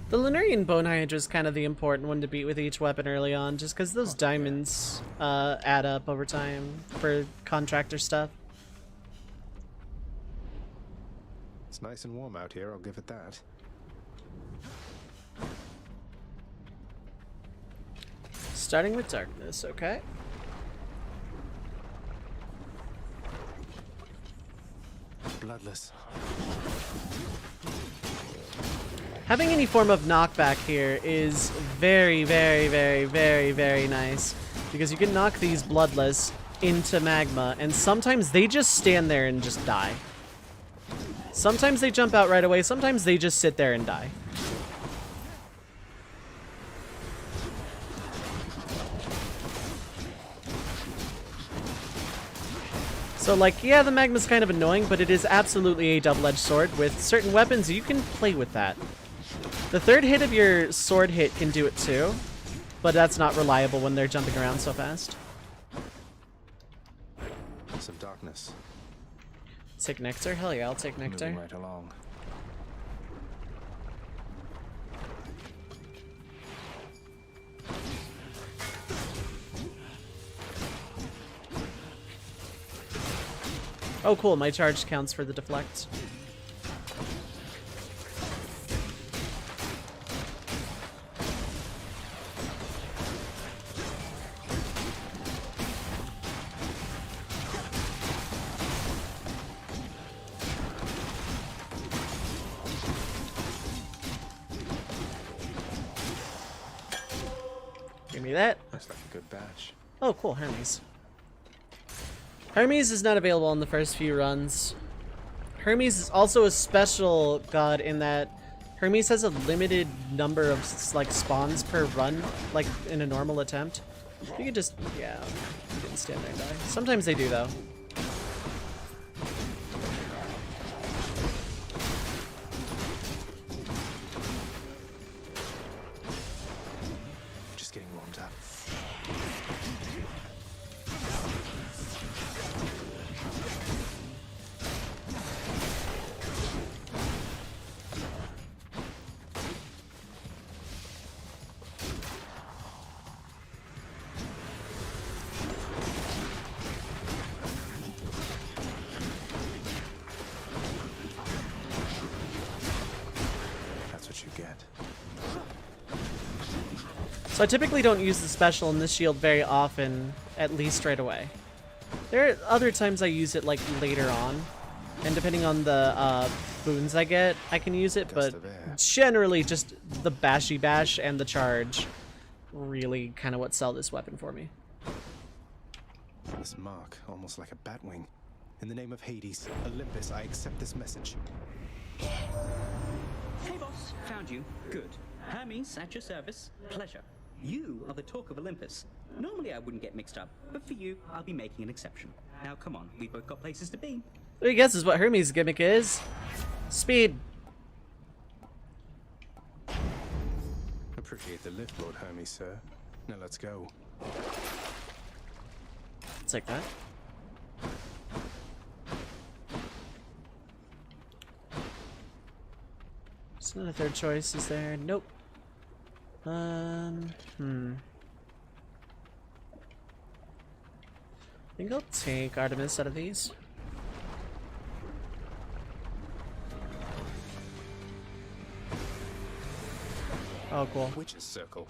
The Lunarian Bone Hydra is kind of the important one to beat with each weapon early on, just because those diamonds add up over time for contractor stuff. It's nice and warm out here, I'll give it that. Starting with darkness, okay. Bloodless. Having any form of knockback here is very, very, very, very, very nice, because you can knock these bloodless into magma, and sometimes they just stand there and just die. Sometimes they jump out right away, sometimes they just sit there and die. So, like, yeah, the magma's kind of annoying, but it is absolutely a double-edged sword. With certain weapons, you can play with that. The third hit of your sword hit can do it too, but that's not reliable when they're jumping around so fast. Some darkness. Take Nectar? Hell yeah, I'll take Nectar. Moving right along. Oh cool, my charge counts for the deflect. Give me that. Looks like a good batch. Oh cool, Hermes. Hermes is not available in the first few runs. Hermes is also a special god in that Hermes has a limited number of like spawns per run, like in a normal attempt. You could just, yeah, you didn't stand there and die. Sometimes they do though. Just getting warmed up. So I typically don't use the special in this shield very often, at least right away. There are other times I use it like later on, and depending on the boons I get, I can use it, but generally just the bashy bash and the charge really kind of what sell this weapon for me. This mark, almost like a bat wing. In the name of Hades, Olympus, I accept this message. Hey boss, found you. Good. Hermes, at your service. Pleasure. You are the talk of Olympus. Normally I wouldn't get mixed up, but for you, I'll be making an exception. Now come on, we've both got places to be. Who guesses what Hermes' gimmick is? Speed. Appreciate the lift, Lord Hermes, sir. Now let's go. Take that. There's not a third choice, is there? Nope. I think I'll take Artemis out of these. Oh, cool. Witch's Circle.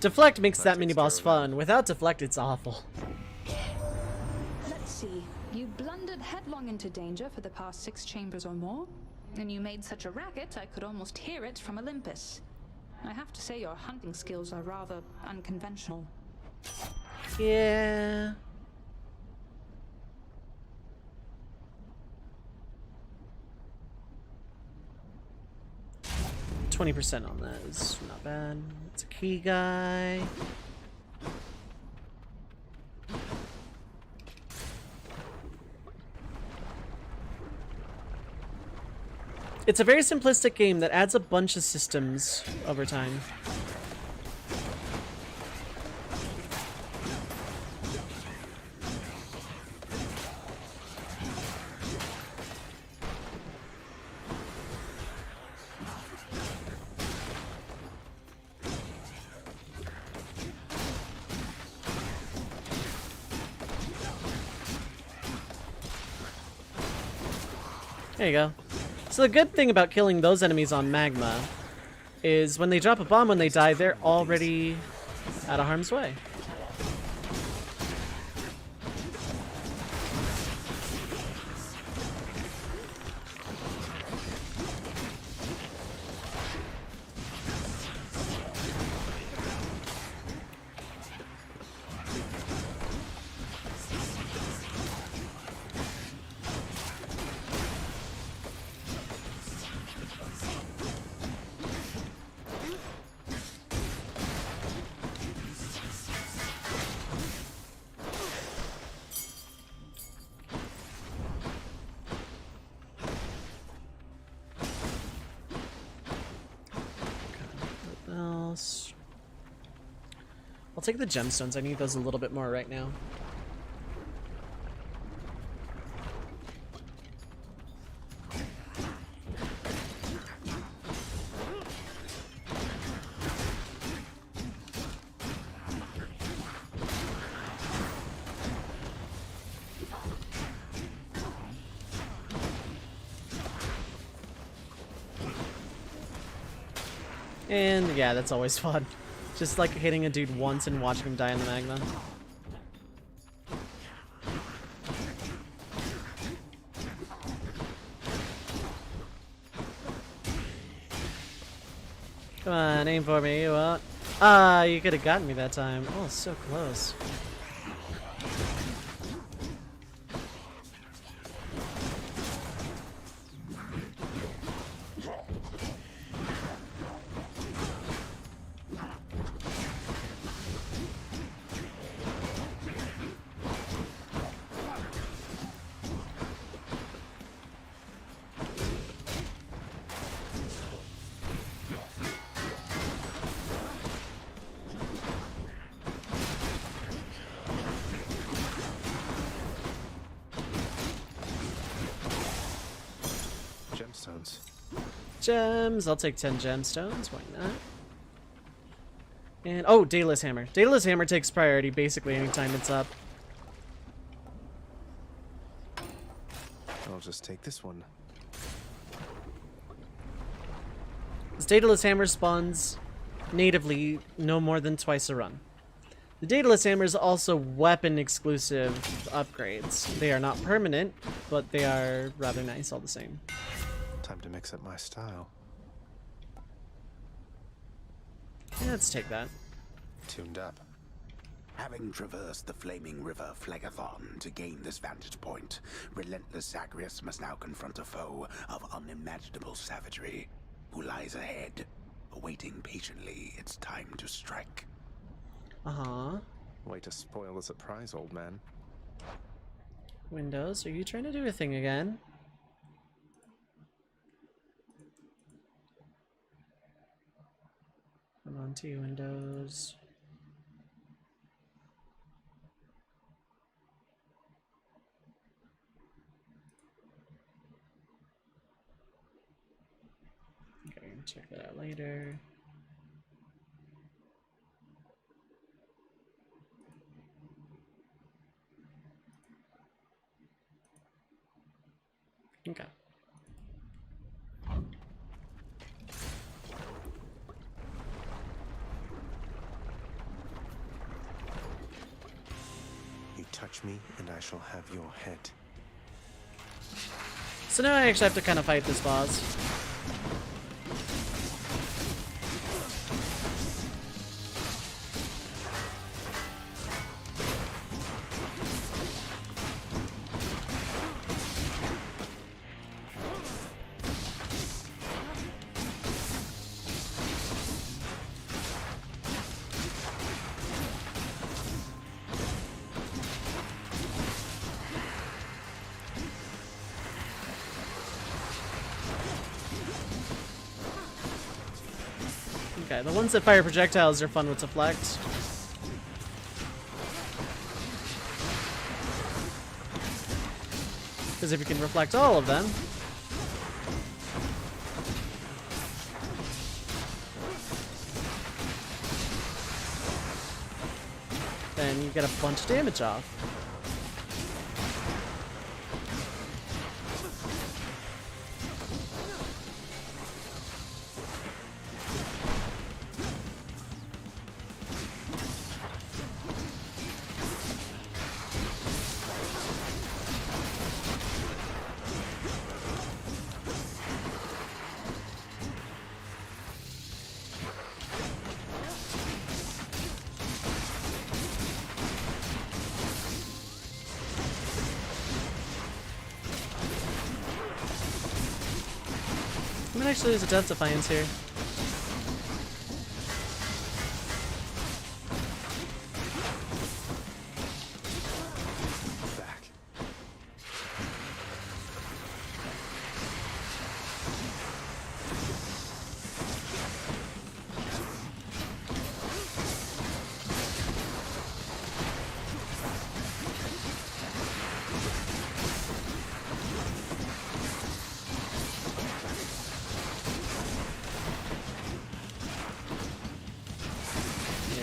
Deflect makes that mini-boss fun. Without Deflect, it's awful. Let's see. You blundered headlong into danger for the past 6 chambers or more, and you made such a racket I could almost hear it from Olympus. I have to say your hunting skills are rather unconventional. Yeah. %20 on that is not bad. It's a key guy. It's a very simplistic game that adds a bunch of systems over time. There you go. So the good thing about killing those enemies on magma is when they drop a bomb when they die, they're already out of harm's way. Else? I'll take the gemstones. I need those a little bit more right now. And yeah, that's always fun. Just like hitting a dude once and watching him die in the magma. Come on, aim for me, you won't. Ah, you could have gotten me that time. Oh, so close. Gemstones. Gems. I'll take 10 gemstones. Why not? And oh, Daedalus Hammer. Daedalus Hammer takes priority basically anytime it's up. I'll just take this one. This Daedalus Hammer spawns natively no more than twice a run. The Daedalus Hammer is also weapon exclusive upgrades. They are not permanent, but they are rather nice all the same. Time to mix up my style. Yeah, let's take that. Tuned up. Having traversed the flaming river Phlegethon to gain this vantage point, relentless Zagreus must now confront a foe of unimaginable savagery who lies ahead, awaiting patiently its time to strike. Uh-huh. Way to spoil the surprise, old man. Windows, are you trying to do a thing again? Come on to you, Windows. Okay, check that out later. Okay. touch me, and I shall have your head. So now I actually have to kind of fight this boss. Okay, the ones that fire projectiles are fun with deflect. Because if you can reflect all of them, then you get a bunch of damage off. I might actually use a Death Defiance here. Back.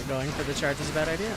Going for the charge is a bad idea.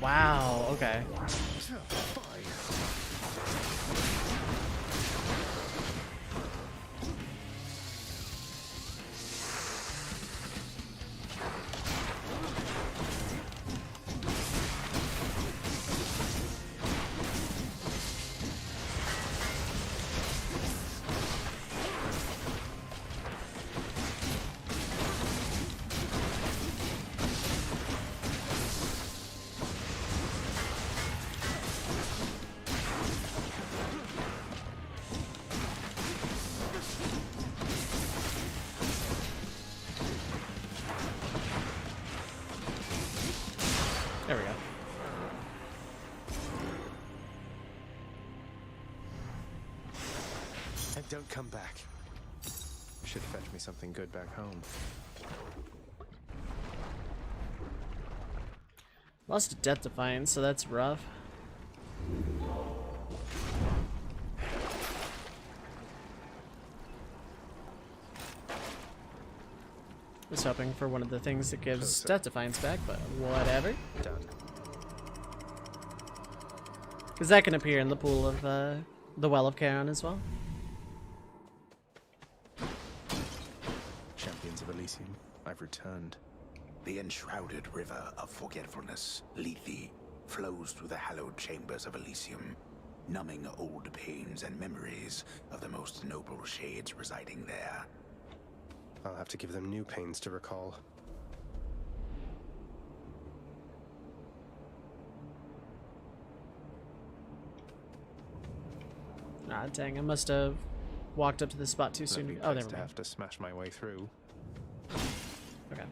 Wow, okay. There we go. And don't come back. Should fetch me something good back home. Lost a Death Defiance, so that's rough. Was hoping for one of the things that gives Death Defiance back, but whatever. Done. Because that can appear in the pool of the Well of Charon as well. Champions of Elysium, I've returned. The enshrouded river of forgetfulness, Lethe, flows through the hallowed chambers of Elysium, numbing old pains and memories of the most noble shades residing there. I'll have to give them new pains to recall. Ah, dang, I must have walked up to this spot too soon. Oh, there we go. Have to smash my way through. Okay.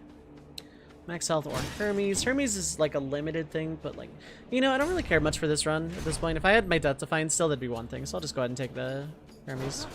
Max health or Hermes. Hermes is like a limited thing, but like, you know, I don't really care much for this run at this point. If I had my Death Defiance still, that'd be one thing. So I'll just go ahead and take the Hermes.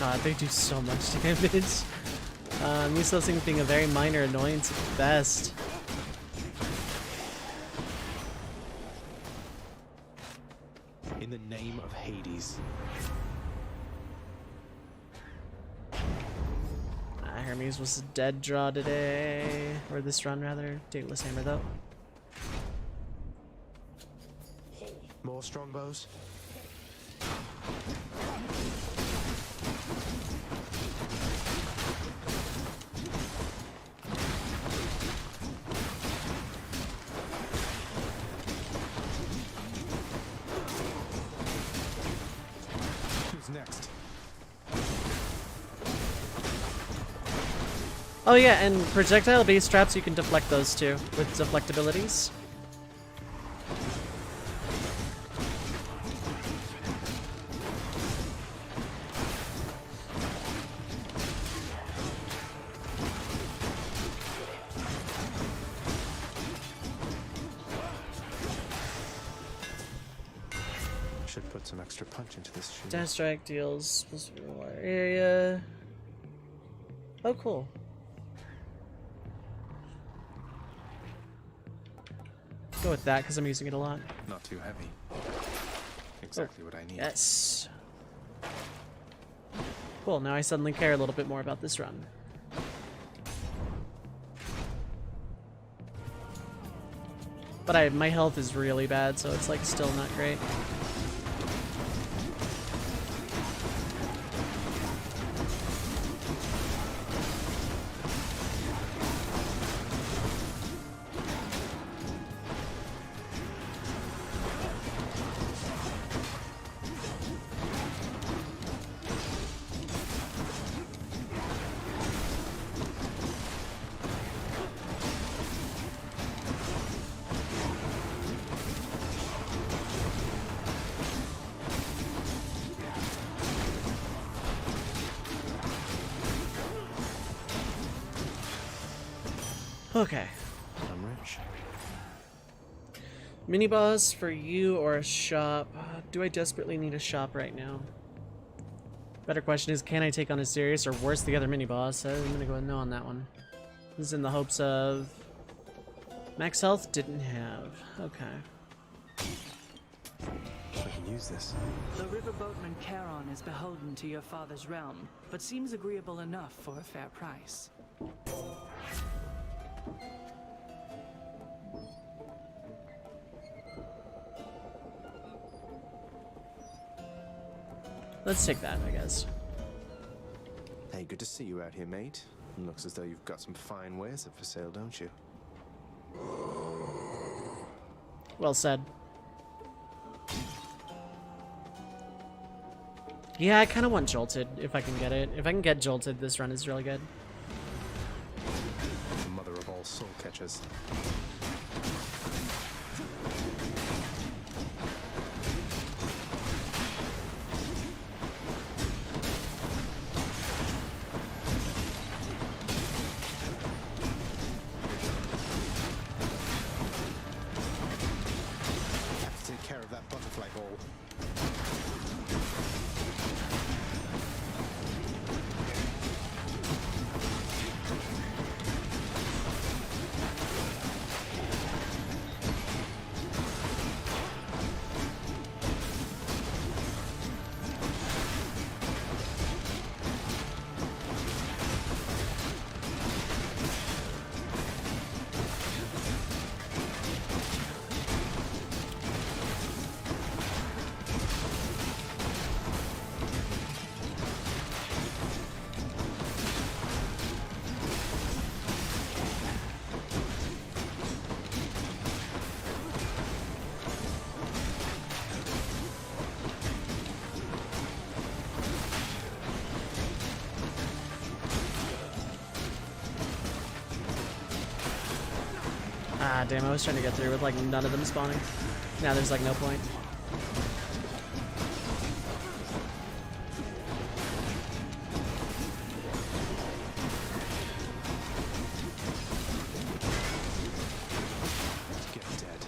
God, they do so much damage. These those things being a very minor annoyance at best. In the name of Hades. Hermes was a dead draw today. Or this run, rather. Dateless Hammer, though. More strongbows? Who's next? Oh yeah, and projectile-based traps, you can deflect those too, with deflect abilities. Should put some extra punch into this shield. Dash strike deals specific area. Oh, cool. Go with that because I'm using it a lot. Not too heavy. Exactly what I need. Yes. Cool, now I suddenly care a little bit more about this run. But my health is really bad, so it's like still not great. Okay. I'm rich. Mini boss for you or a shop? Do I desperately need a shop right now? Better question is, can I take on a serious or worse the other mini boss? I'm gonna go with no on that one. This is in the hopes of max health. Didn't have. Okay. I can use this. The riverboatman Charon is beholden to your father's realm, but seems agreeable enough for a fair price. Let's take that, I guess. Hey, good to see you out here, mate. Looks as though you've got some fine wares up for sale, don't you? Well said. Yeah, I kind of want Jolted, if I can get it. If I can get Jolted, this run is really good. Mother of all soul catchers. Have to take care of that butterfly ball. God damn, I was trying to get through with like none of them spawning. Now there's like no point. Get dead.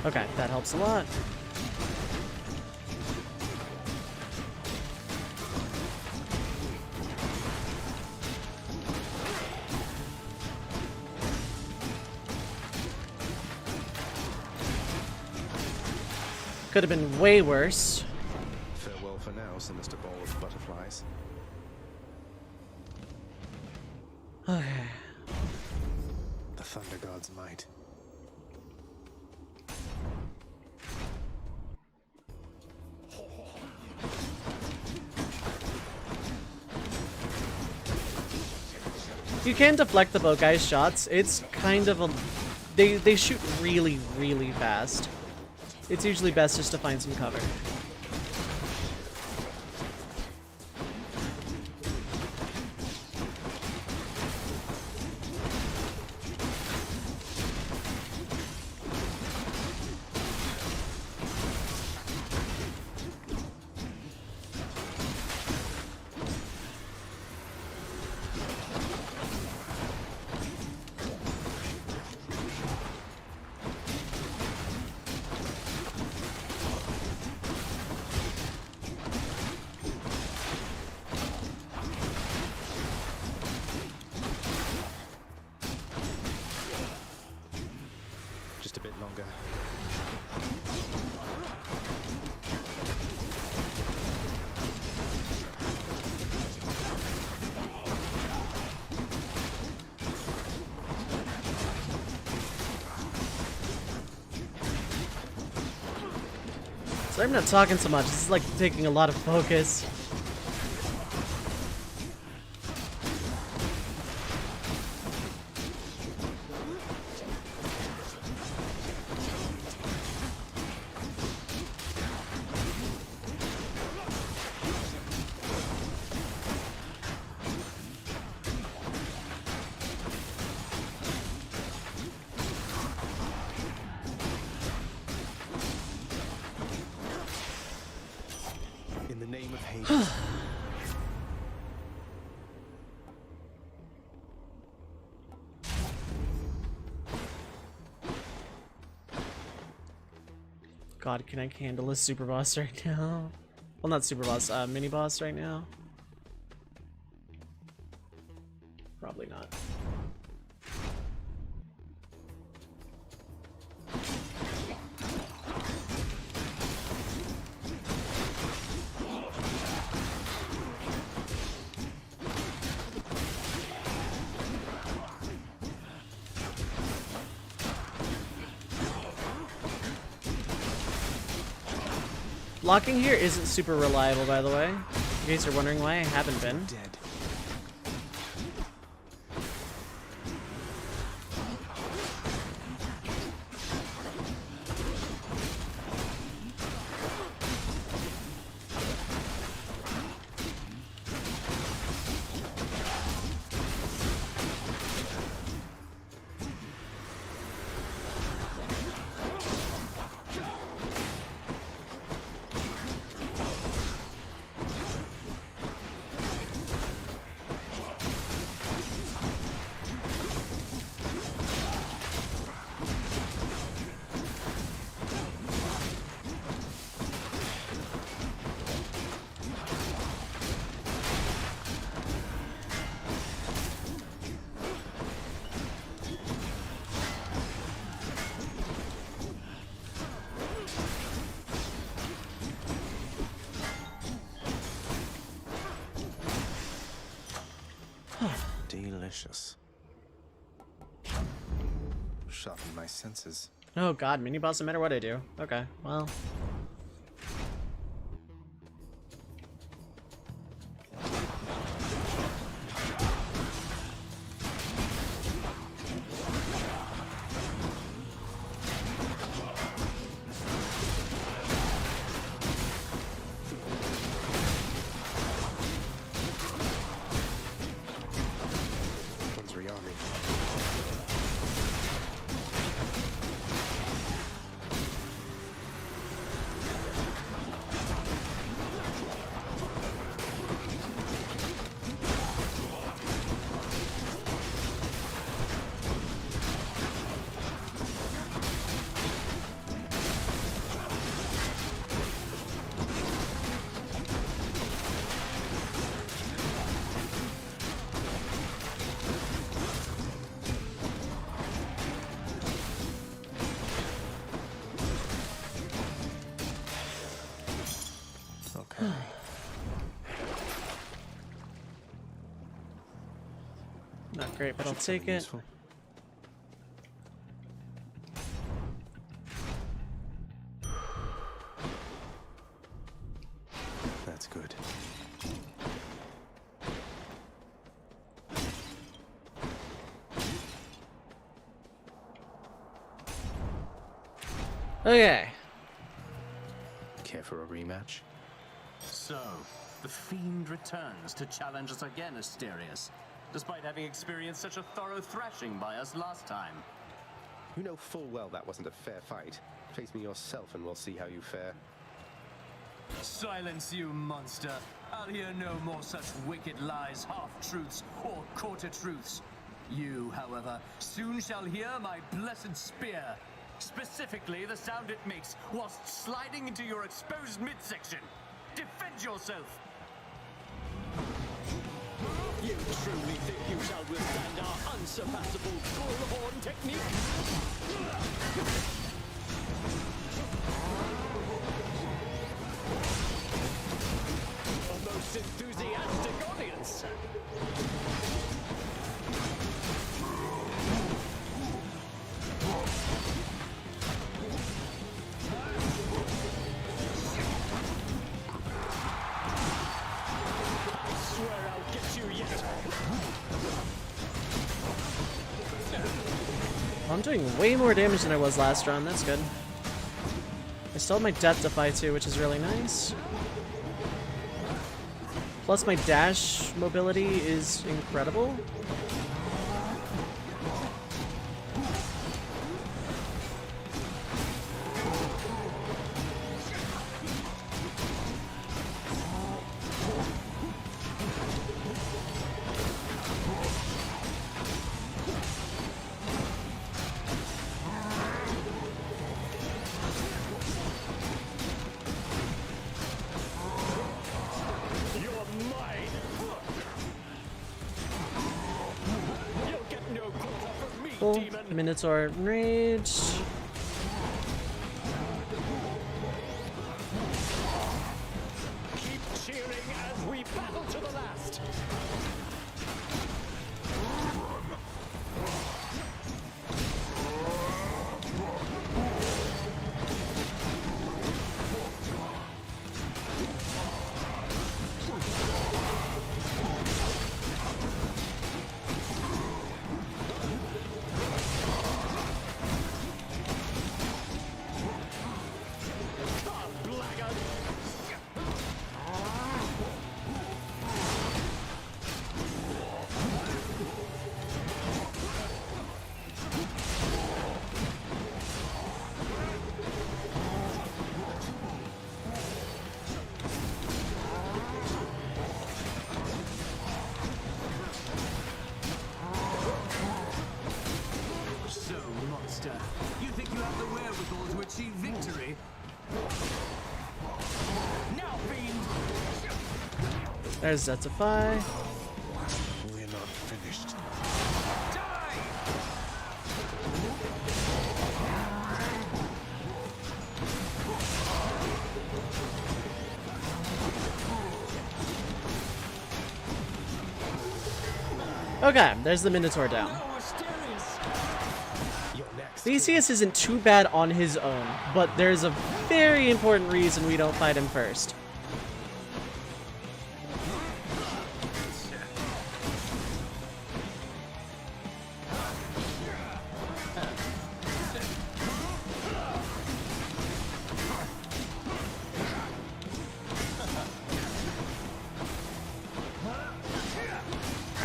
Okay, that helps a lot. Could have been way worse. Farewell for now, sinister ball of butterflies. Okay. The Thunder God's might. You can deflect the bow guy's shots. It's kind of a... They shoot really, really fast. It's usually best just to find some cover. Just a bit longer. Sorry I'm not talking so much. This is like taking a lot of focus. In the name of Hades. God, can I handle a super boss right now? Well, not super boss, mini boss right now. Probably not. Blocking here isn't super reliable, by the way. In case you're wondering why I haven't been. Dead. Delicious. Sharpen my senses. Oh god, mini boss no matter what I do. Okay, well. great, but I'll take it. Useful. That's good. Okay. Care for a rematch? So, the Fiend returns to challenge us again, Asterius, despite having experienced such a thorough thrashing by us last time. You know full well that wasn't a fair fight. Face me yourself and we'll see how you fare. Silence, you monster! I'll hear no more such wicked lies, half-truths, or quarter-truths. You, however, soon shall hear my blessed spear. Specifically, the sound it makes whilst sliding into your exposed midsection. Defend yourself! You truly think you shall withstand our unsurpassable bullhorn technique? A most enthusiastic audience! I'm doing way more damage than I was last round, that's good. I still have my Death Defy too, which is really nice. Plus my dash mobility is incredible. Full Minotaur Rage. Keep cheering as we battle to the last! You think you have the wherewithal to achieve victory? Now, Fiend! There's Death Defy. We're not finished. Okay, there's the Minotaur down. Theseus isn't too bad on his own, but there's a very important reason we don't fight him first.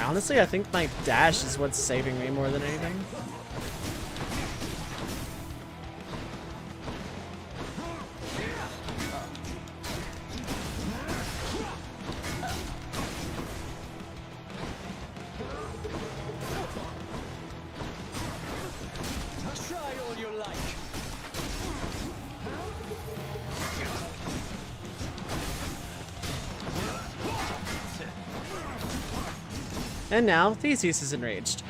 Honestly, I think my dash is what's saving me more than anything. Try all you like! And now, Theseus is enraged.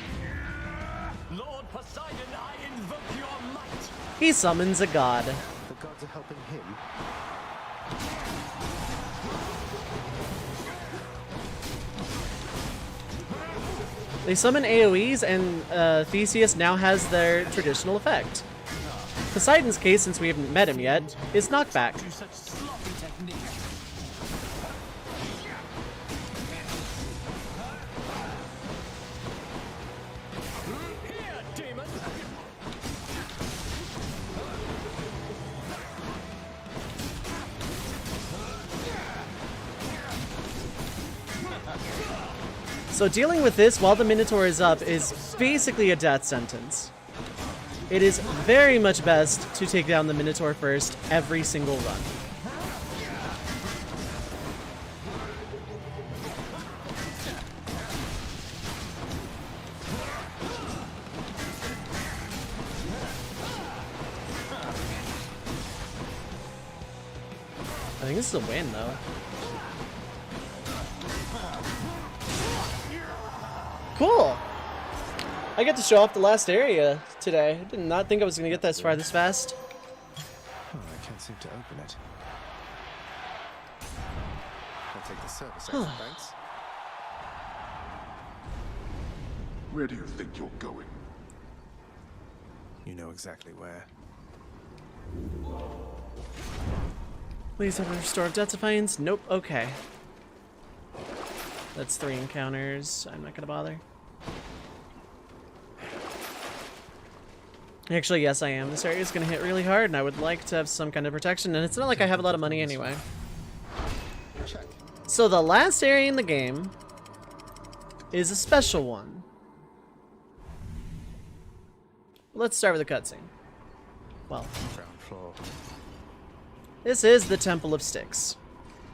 Lord Poseidon, I invoke your might! He summons a god. The gods are helping him. They summon AoEs, and Theseus now has their traditional effect. Poseidon's case, since we haven't met him yet, is knockback. Such sloppy technique. Here, demon! So dealing with this while the Minotaur is up is basically a death sentence. It is very much best to take down the Minotaur first every single run. I think this is a win, though. Cool! I get to show off the last area today. I did not think I was going to get this far this fast. Oh, I can't seem to open it. I'll take the service exit, thanks. Where do you think you're going? You know exactly where. Please have a restore of Death Defiance. Nope, okay. That's 3 encounters. I'm not going to bother. Actually, yes, I am. This area is going to hit really hard, and I would like to have some kind of protection, and it's not like I have a lot of money anyway. Check. So the last area in the game is a special one. Let's start with a cutscene. Well, Ground floor. this is the Temple of Styx.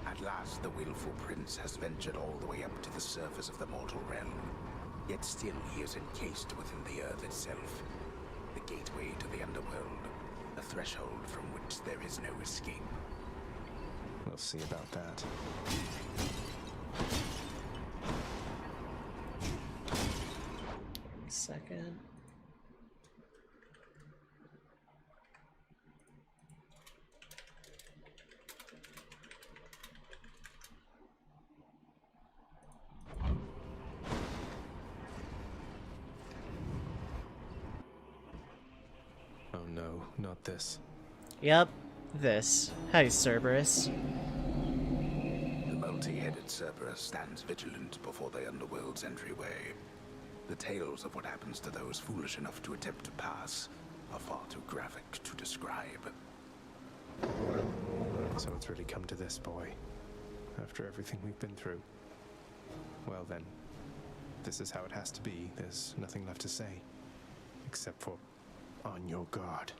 At last, the willful prince has ventured all the way up to the surface of the mortal realm. Yet still he is encased within the earth itself. The gateway to the underworld. A threshold from which there is no escape. We'll see about that. Second. Oh no, not this. Yep, this. Hi, Cerberus. The multi-headed Cerberus stands vigilant before the underworld's entryway. The tales of what happens to those foolish enough to attempt to pass are far too graphic to describe. So it's really come to this, boy. After everything we've been through. Well then, this is how it has to be. There's nothing left to say. Except for, on your guard.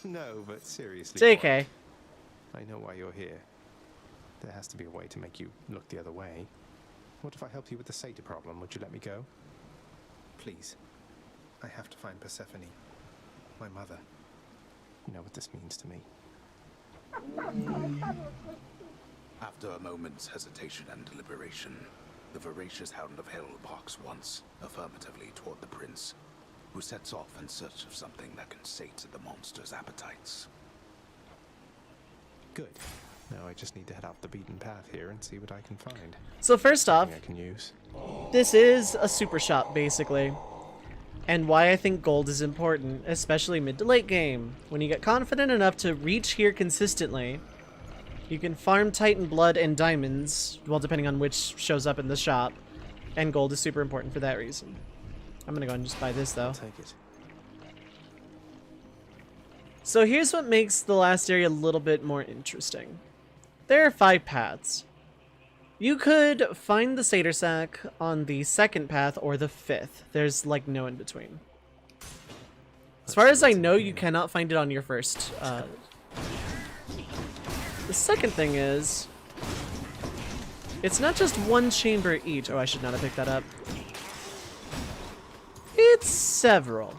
No, but seriously. JK. boy, I know why you're here. There has to be a way to make you look the other way. What if I help you with the satyr problem? Would you let me go? Please. I have to find Persephone. My mother. You know what this means to me. After a moment's hesitation and deliberation, the voracious Hound of Hell barks once, affirmatively toward the prince, who sets off in search of something that can sate the monster's appetites. Good. Now I just need to head off the beaten path here and see what I can find. So first off, Something I can use. this is a super shop, basically. And why I think gold is important, especially mid to late game. When you get confident enough to reach here consistently, you can farm Titan blood and diamonds, well, depending on which shows up in the shop. And gold is super important for that reason. I'm gonna go and just buy this, though. I'll take it. So here's what makes the last area a little bit more interesting. There are 5 paths. You could find the Satyr Sack on the 2nd path or the 5th. There's like no in between. As far as I know, you cannot find it on your first. The second thing is, it's not just one chamber each. Oh, I should not have picked that up. It's several.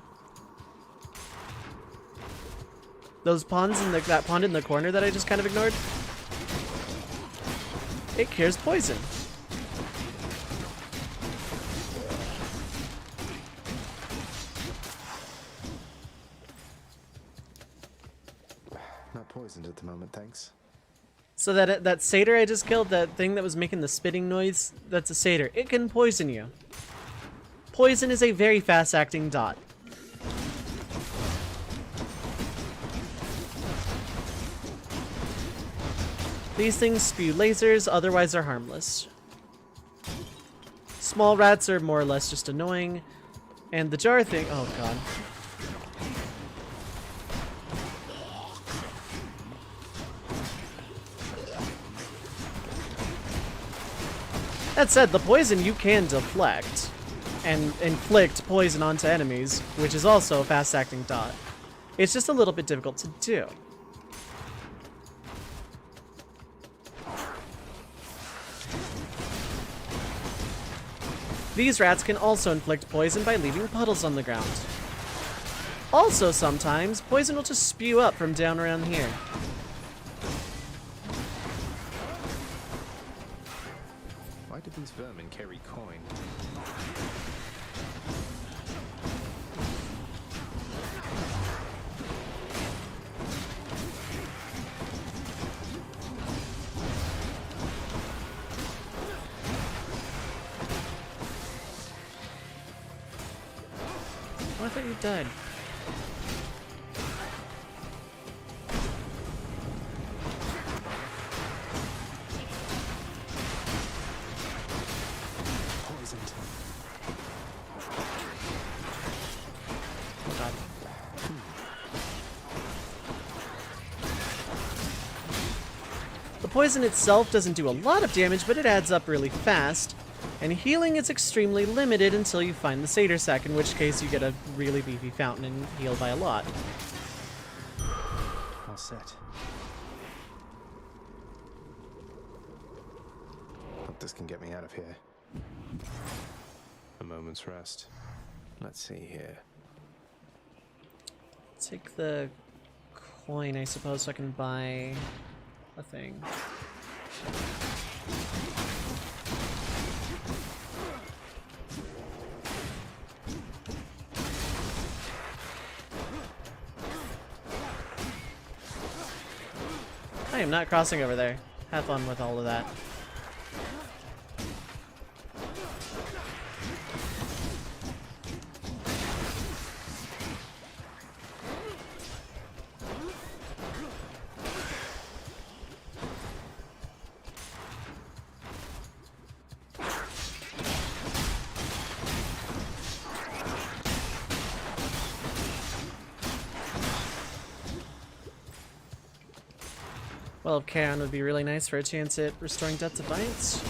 Those pawns in that pond in the corner that I just kind of ignored. It cures poison. Not poisoned at the moment, thanks. So that satyr I just killed, that thing that was making the spitting noise, that's a satyr. It can poison you. Poison is a very fast-acting dot. These things spew lasers, otherwise are harmless. Small rats are more or less just annoying. And the jar thing, oh god. That said, the poison you can deflect and inflict poison onto enemies, which is also a fast-acting dot. It's just a little bit difficult to do. These rats can also inflict poison by leaving puddles on the ground. Also, sometimes, poison will just spew up from down around here. Why do these vermin carry coin? Oh, I thought you died. Poisoned. Oh god. The poison itself doesn't do a lot of damage, but it adds up really fast. And healing is extremely limited until you find the satyr sack, in which case you get a really beefy fountain and heal by a lot. All set. Hope this can get me out of here. A moment's rest. Let's see here. Take the coin, I suppose, so I can buy a thing. I am not crossing over there. Have fun with all of that. Well, Charon would be really nice for a chance at restoring Death Defiance.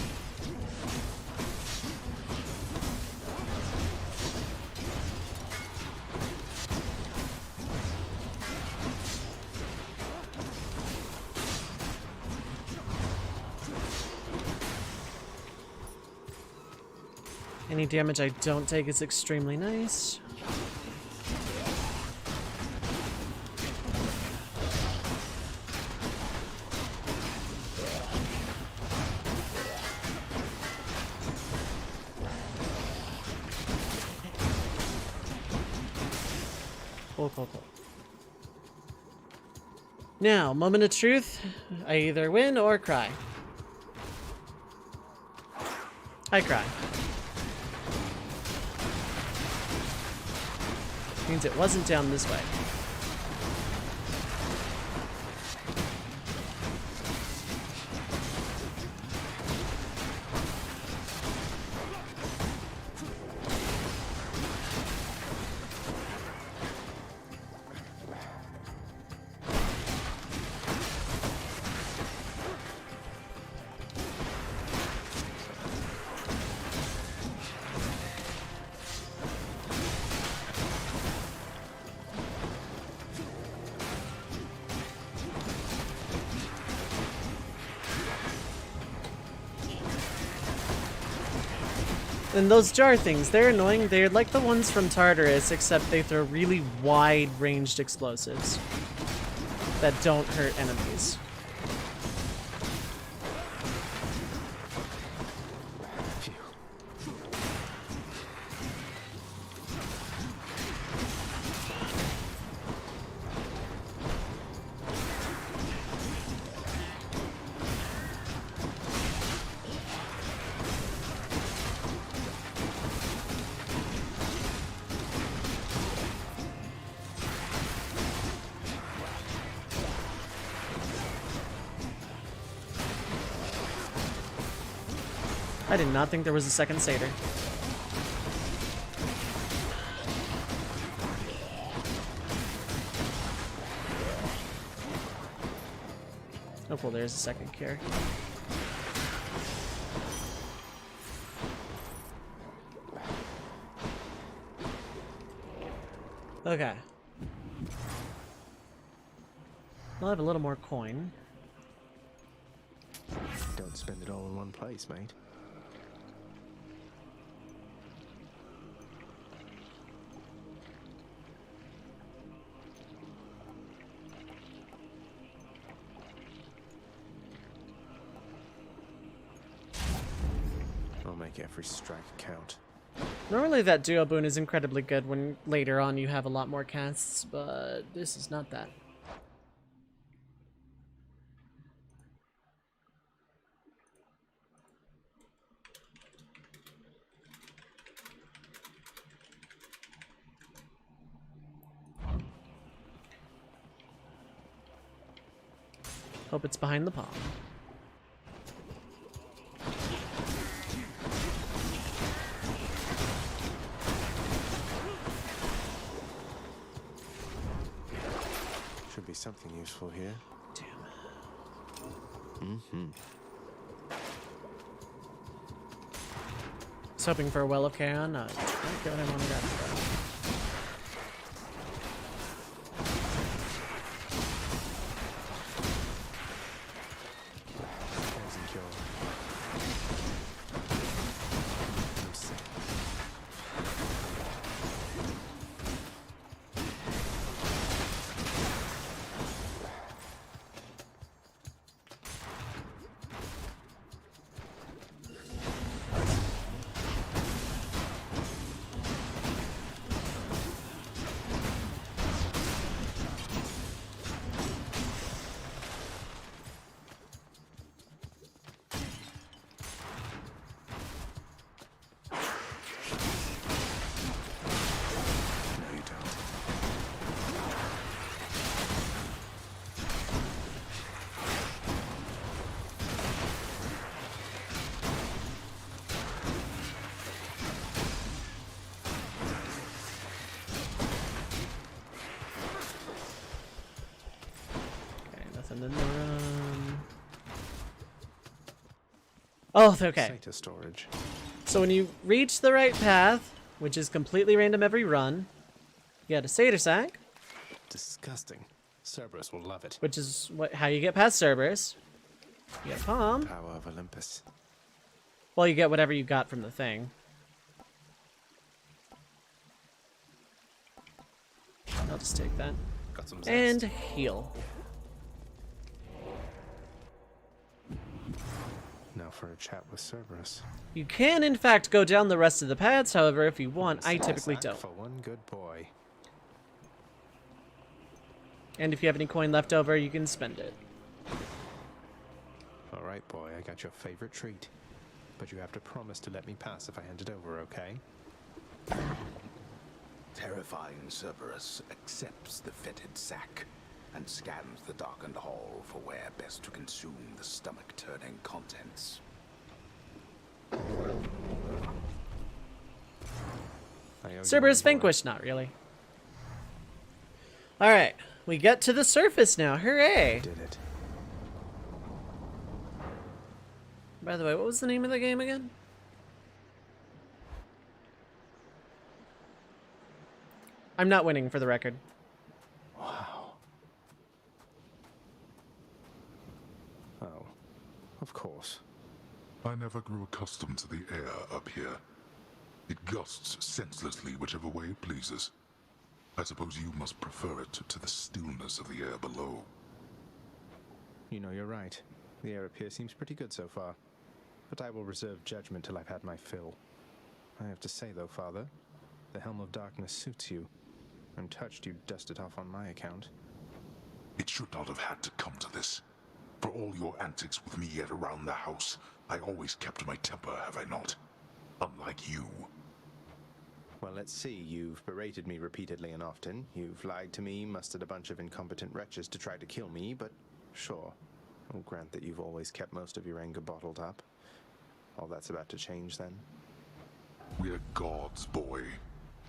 Any damage I don't take is extremely nice. Cool. Now, moment of truth. I either win or cry. I cry. Means it wasn't down this way. And those jar things, they're annoying. They're like the ones from Tartarus, except they throw really wide-ranged explosives that don't hurt enemies. I did not think there was a second satyr. Oh cool, there's a second cure. Okay. I'll have a little more coin. Don't spend it all in one place, mate. I'll make every strike count. Normally that duo boon is incredibly good when later on you have a lot more casts, but this is not that. Hope it's behind the palm. Should be something useful here. Damn. Mm-hmm. I was hoping for a Well of Chaos. No, I don't get what I want to grab for. And then the run. Oh, okay. Satyr storage. So when you reach the right path, which is completely random every run, you get a satyr sack. Disgusting. Cerberus will love it. Which is how you get past Cerberus. You get Palm. Power of Olympus. Well, you get whatever you got from the thing. I'll just take that. Got some zest. And heal. Now for a chat with Cerberus. You can, in fact, go down the rest of the paths, however, if you want. I typically don't. For one good boy. And if you have any coin left over, you can spend it. All right, boy, I got your favorite treat. But you have to promise to let me pass if I hand it over, okay? Terrifying Cerberus accepts the fetid sack and scans the darkened hall for where best to consume the stomach-turning contents. Cerberus vanquished, not really. Alright, we get to the surface now, hooray! Did it. By the way, what was the name of the game again? I'm not winning, for the record. Wow. Oh, of course. I never grew accustomed to the air up here. It gusts senselessly whichever way it pleases. I suppose you must prefer it to the stillness of the air below. You know, you're right. The air up here seems pretty good so far. But I will reserve judgment till I've had my fill. I have to say, though, Father, the Helm of Darkness suits you. I'm touched you dust it off on my account. It should not have had to come to this. For all your antics with me yet around the house, I always kept my temper, have I not? Unlike you. Well, let's see. You've berated me repeatedly and often. You've lied to me, mustered a bunch of incompetent wretches to try to kill me, but sure. I'll grant that you've always kept most of your anger bottled up. all that's about to change then? We're gods, boy.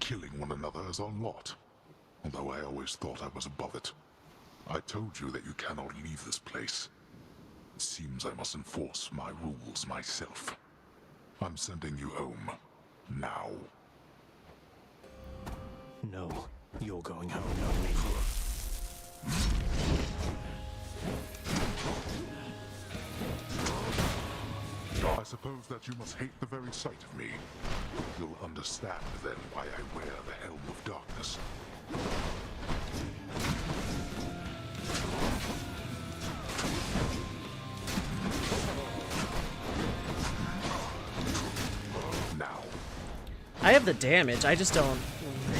Killing one another is our lot. Although I always thought I was above it. I told you that you cannot leave this place. It seems I must enforce my rules myself. I'm sending you home. Now. No, you're going home, not me. I suppose that you must hate the very sight of me. You'll understand then why I wear the Helm of Darkness. Now. I have the damage, I just don't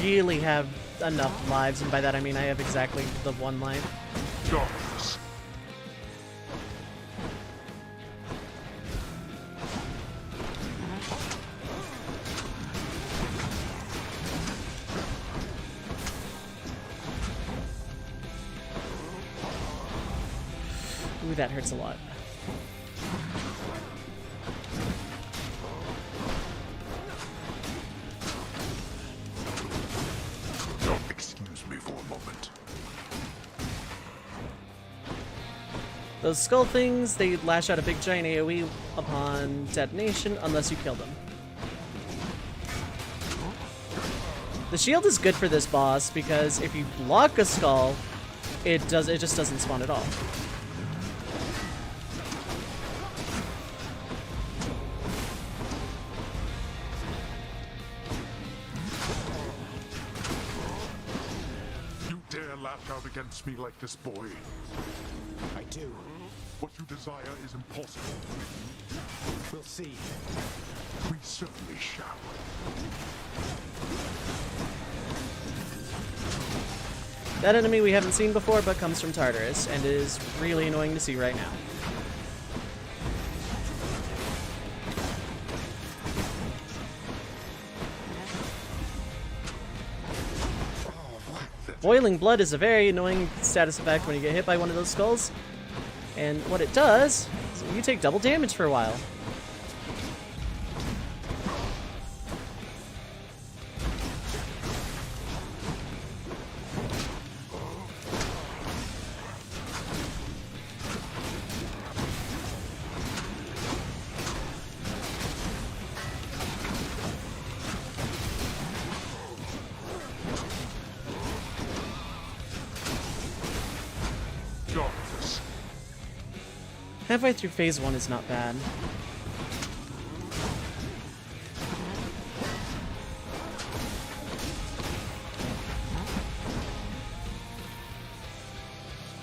really have enough lives, and by that I mean I have exactly the 1 life. Darkness. Ooh, that hurts a lot. Excuse me for a moment. Those skull things, they lash out a big giant AoE upon detonation unless you kill them. The shield is good for this boss because if you block a skull, it just doesn't spawn at all. You dare lash out against me like this, boy? I do. What you desire is impossible. We'll see. We certainly shall. That enemy we haven't seen before but comes from Tartarus and is really annoying to see right now. Boiling blood is a very annoying status effect when you get hit by one of those skulls. And what it does is you take double damage for a while. Darkness. Halfway through phase 1 is not bad.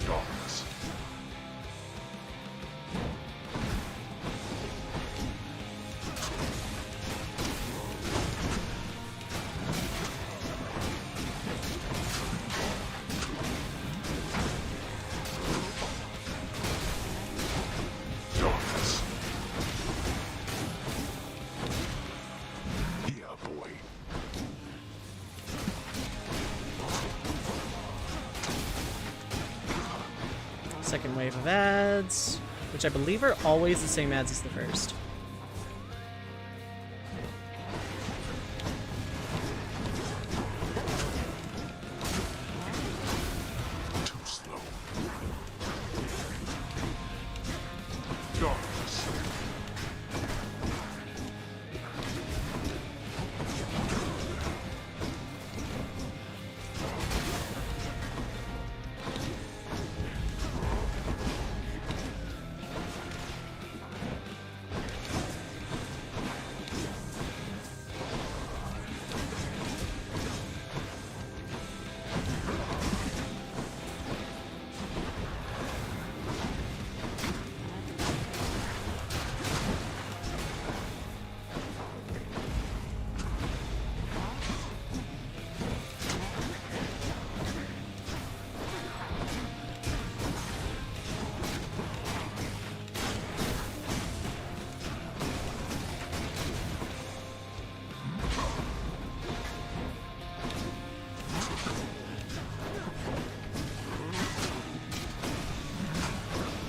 Darkness. Darkness. Here, boy. Second wave of ads, which I believe are always the same ads as the first. Too slow. Darkness.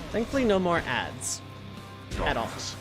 Thankfully, no more ads. At all. Darkness.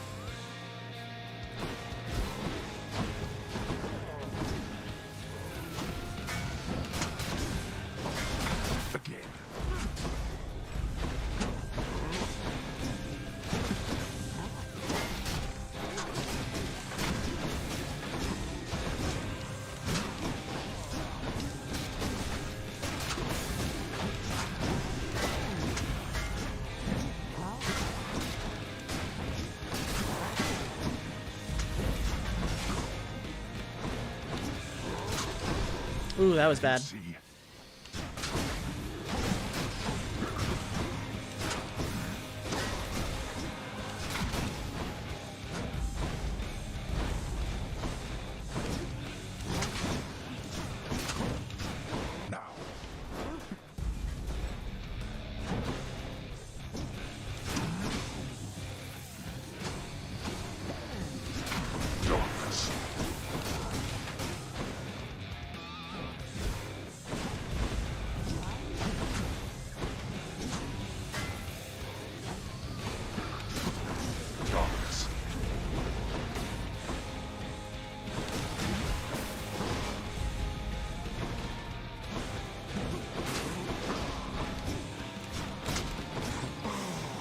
Ooh, that was bad.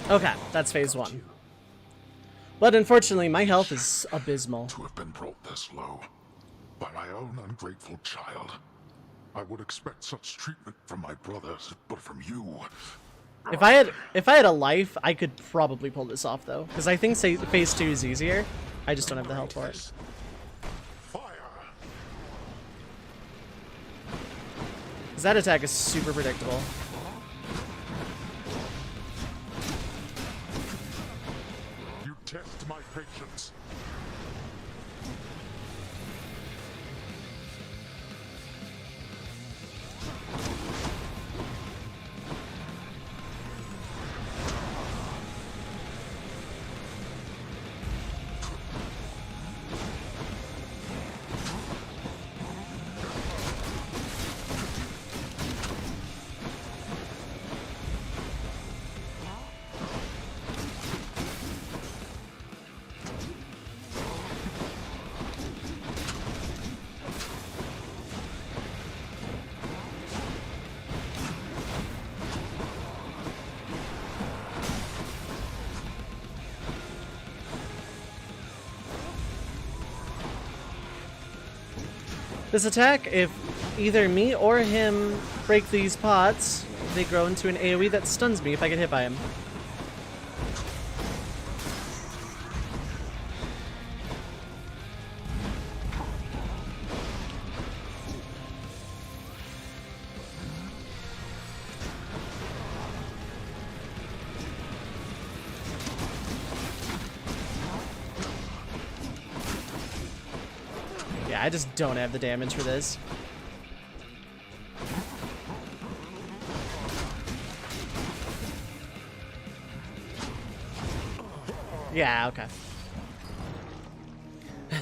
Okay, that's phase 1. But unfortunately, my health is abysmal. To have been brought this low by my own ungrateful child. I would expect such treatment from my brothers, but from you. If I had a life, I could probably pull this off though, because I think phase 2 is easier. I just don't have the health for it. Because that attack is super predictable. You test my patience. This attack, if either me or him break these pots, they grow into an AoE that stuns me if I get hit by him. I just don't have the damage for this. Yeah, okay.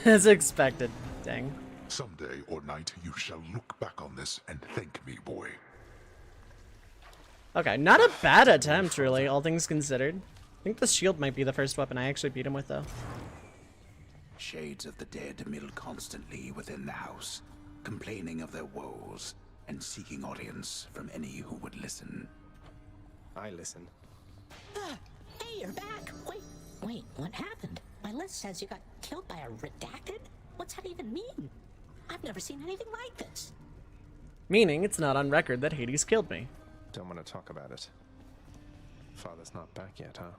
As expected. Dang. Someday or night you shall look back on this and thank me, boy. Okay, not a bad attempt, really, all things considered. I think the shield might be the first weapon I actually beat him with, though. Shades of the dead mill constantly within the house, complaining of their woes and seeking audience from any who would listen. I listen. Hey, you're back! Wait, what happened? My list says you got killed by a redacted? What's that even mean? I've never seen anything like this. Meaning it's not on record that Hades killed me. Don't want to talk about it. Father's not back yet, huh?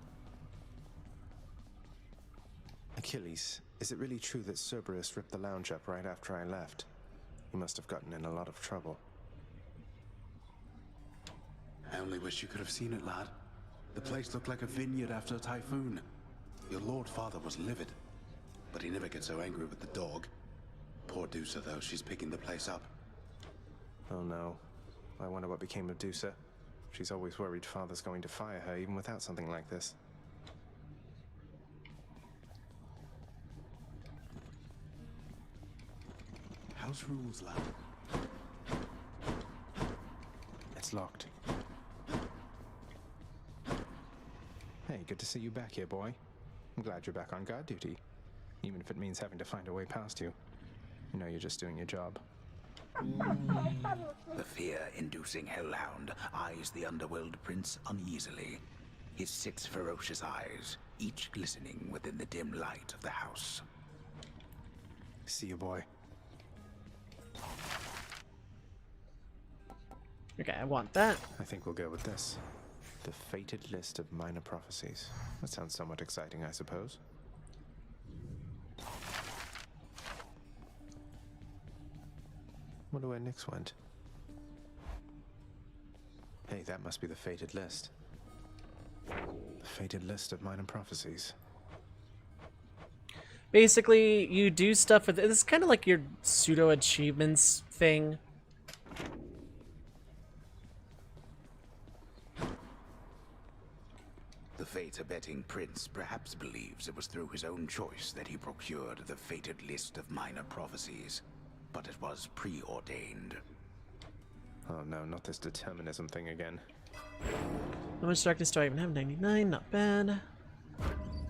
Achilles, is it really true that Cerberus ripped the lounge up right after I left? He must have gotten in a lot of trouble. I only wish you could have seen it, lad. The place looked like a vineyard after a typhoon. Your lord father was livid, but he never gets so angry with the dog. Poor Dusa, though, she's picking the place up. Oh no. I wonder what became of Dusa. She's always worried father's going to fire her even without something like this. How's rules, lad? It's locked. Hey, good to see you back here, boy. I'm glad you're back on guard duty. Even if it means having to find a way past you. You know you're just doing your job. The fear-inducing hellhound eyes the underworld prince uneasily. His 6 ferocious eyes, each glistening within the dim light of the house. See you, boy. Okay, I want that. I think we'll go with this. The fated list of minor prophecies. That sounds somewhat exciting, I suppose. Wonder where Nyx went. Hey, that must be the fated list. The fated list of minor prophecies. Basically, you do stuff with it. It's kind of like your pseudo achievements thing. The fate-abetting prince perhaps believes it was through his own choice that he procured the fated list of minor prophecies, but it was preordained. Oh no, not this determinism thing again. How much darkness do I even have? 99, not bad.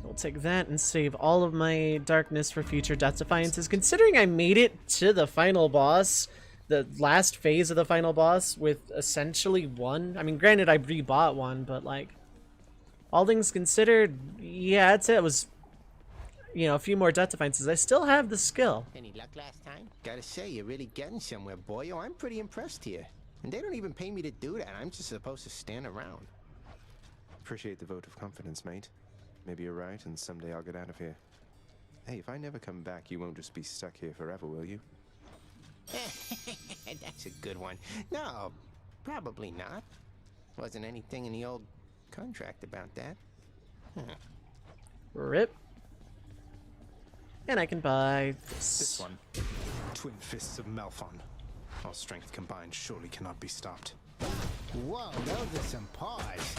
I'll take that and save all of my darkness for future Death Defiances. Considering I made it to the final boss, the last phase of the final boss, with essentially one. I mean, granted, I rebought one, but like, all things considered, yeah, I'd say it was, you know, a few more Death Defiances. I still have the skill. Any luck last time? Gotta say, you're really getting somewhere, boyo. I'm pretty impressed here. And they don't even pay me to do that. I'm just supposed to stand around. Appreciate the vote of confidence, mate. Maybe you're right, and someday I'll get out of here. Hey, if I never come back, you won't just be stuck here forever, will you? That's a good one. No, probably not. Wasn't anything in the old contract about that. Rip. And I can buy this. This one. Twin Fists of Malphon. Our strength combined surely cannot be stopped. Whoa, those are some paws.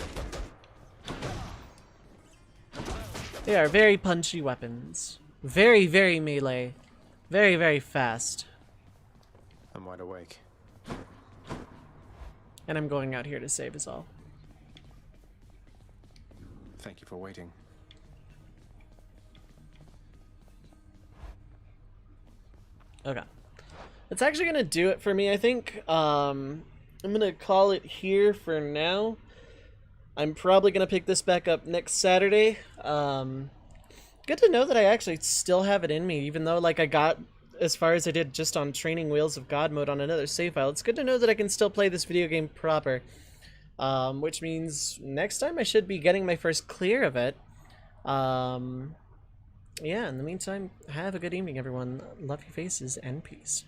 They are very punchy weapons. Very, very melee. Very, very fast. I'm wide awake. And I'm going out here to save us all. Thank you for waiting. Okay. That's actually going to do it for me, I think. I'm going to call it here for now. I'm probably going to pick this back up next Saturday. Good to know that I actually still have it in me, even though like I got as far as I did just on Training Wheels of God mode on another save file. It's good to know that I can still play this video game proper. Which means next time I should be getting my first clear of it. Yeah, in the meantime, have a good evening, everyone. Love your faces and peace.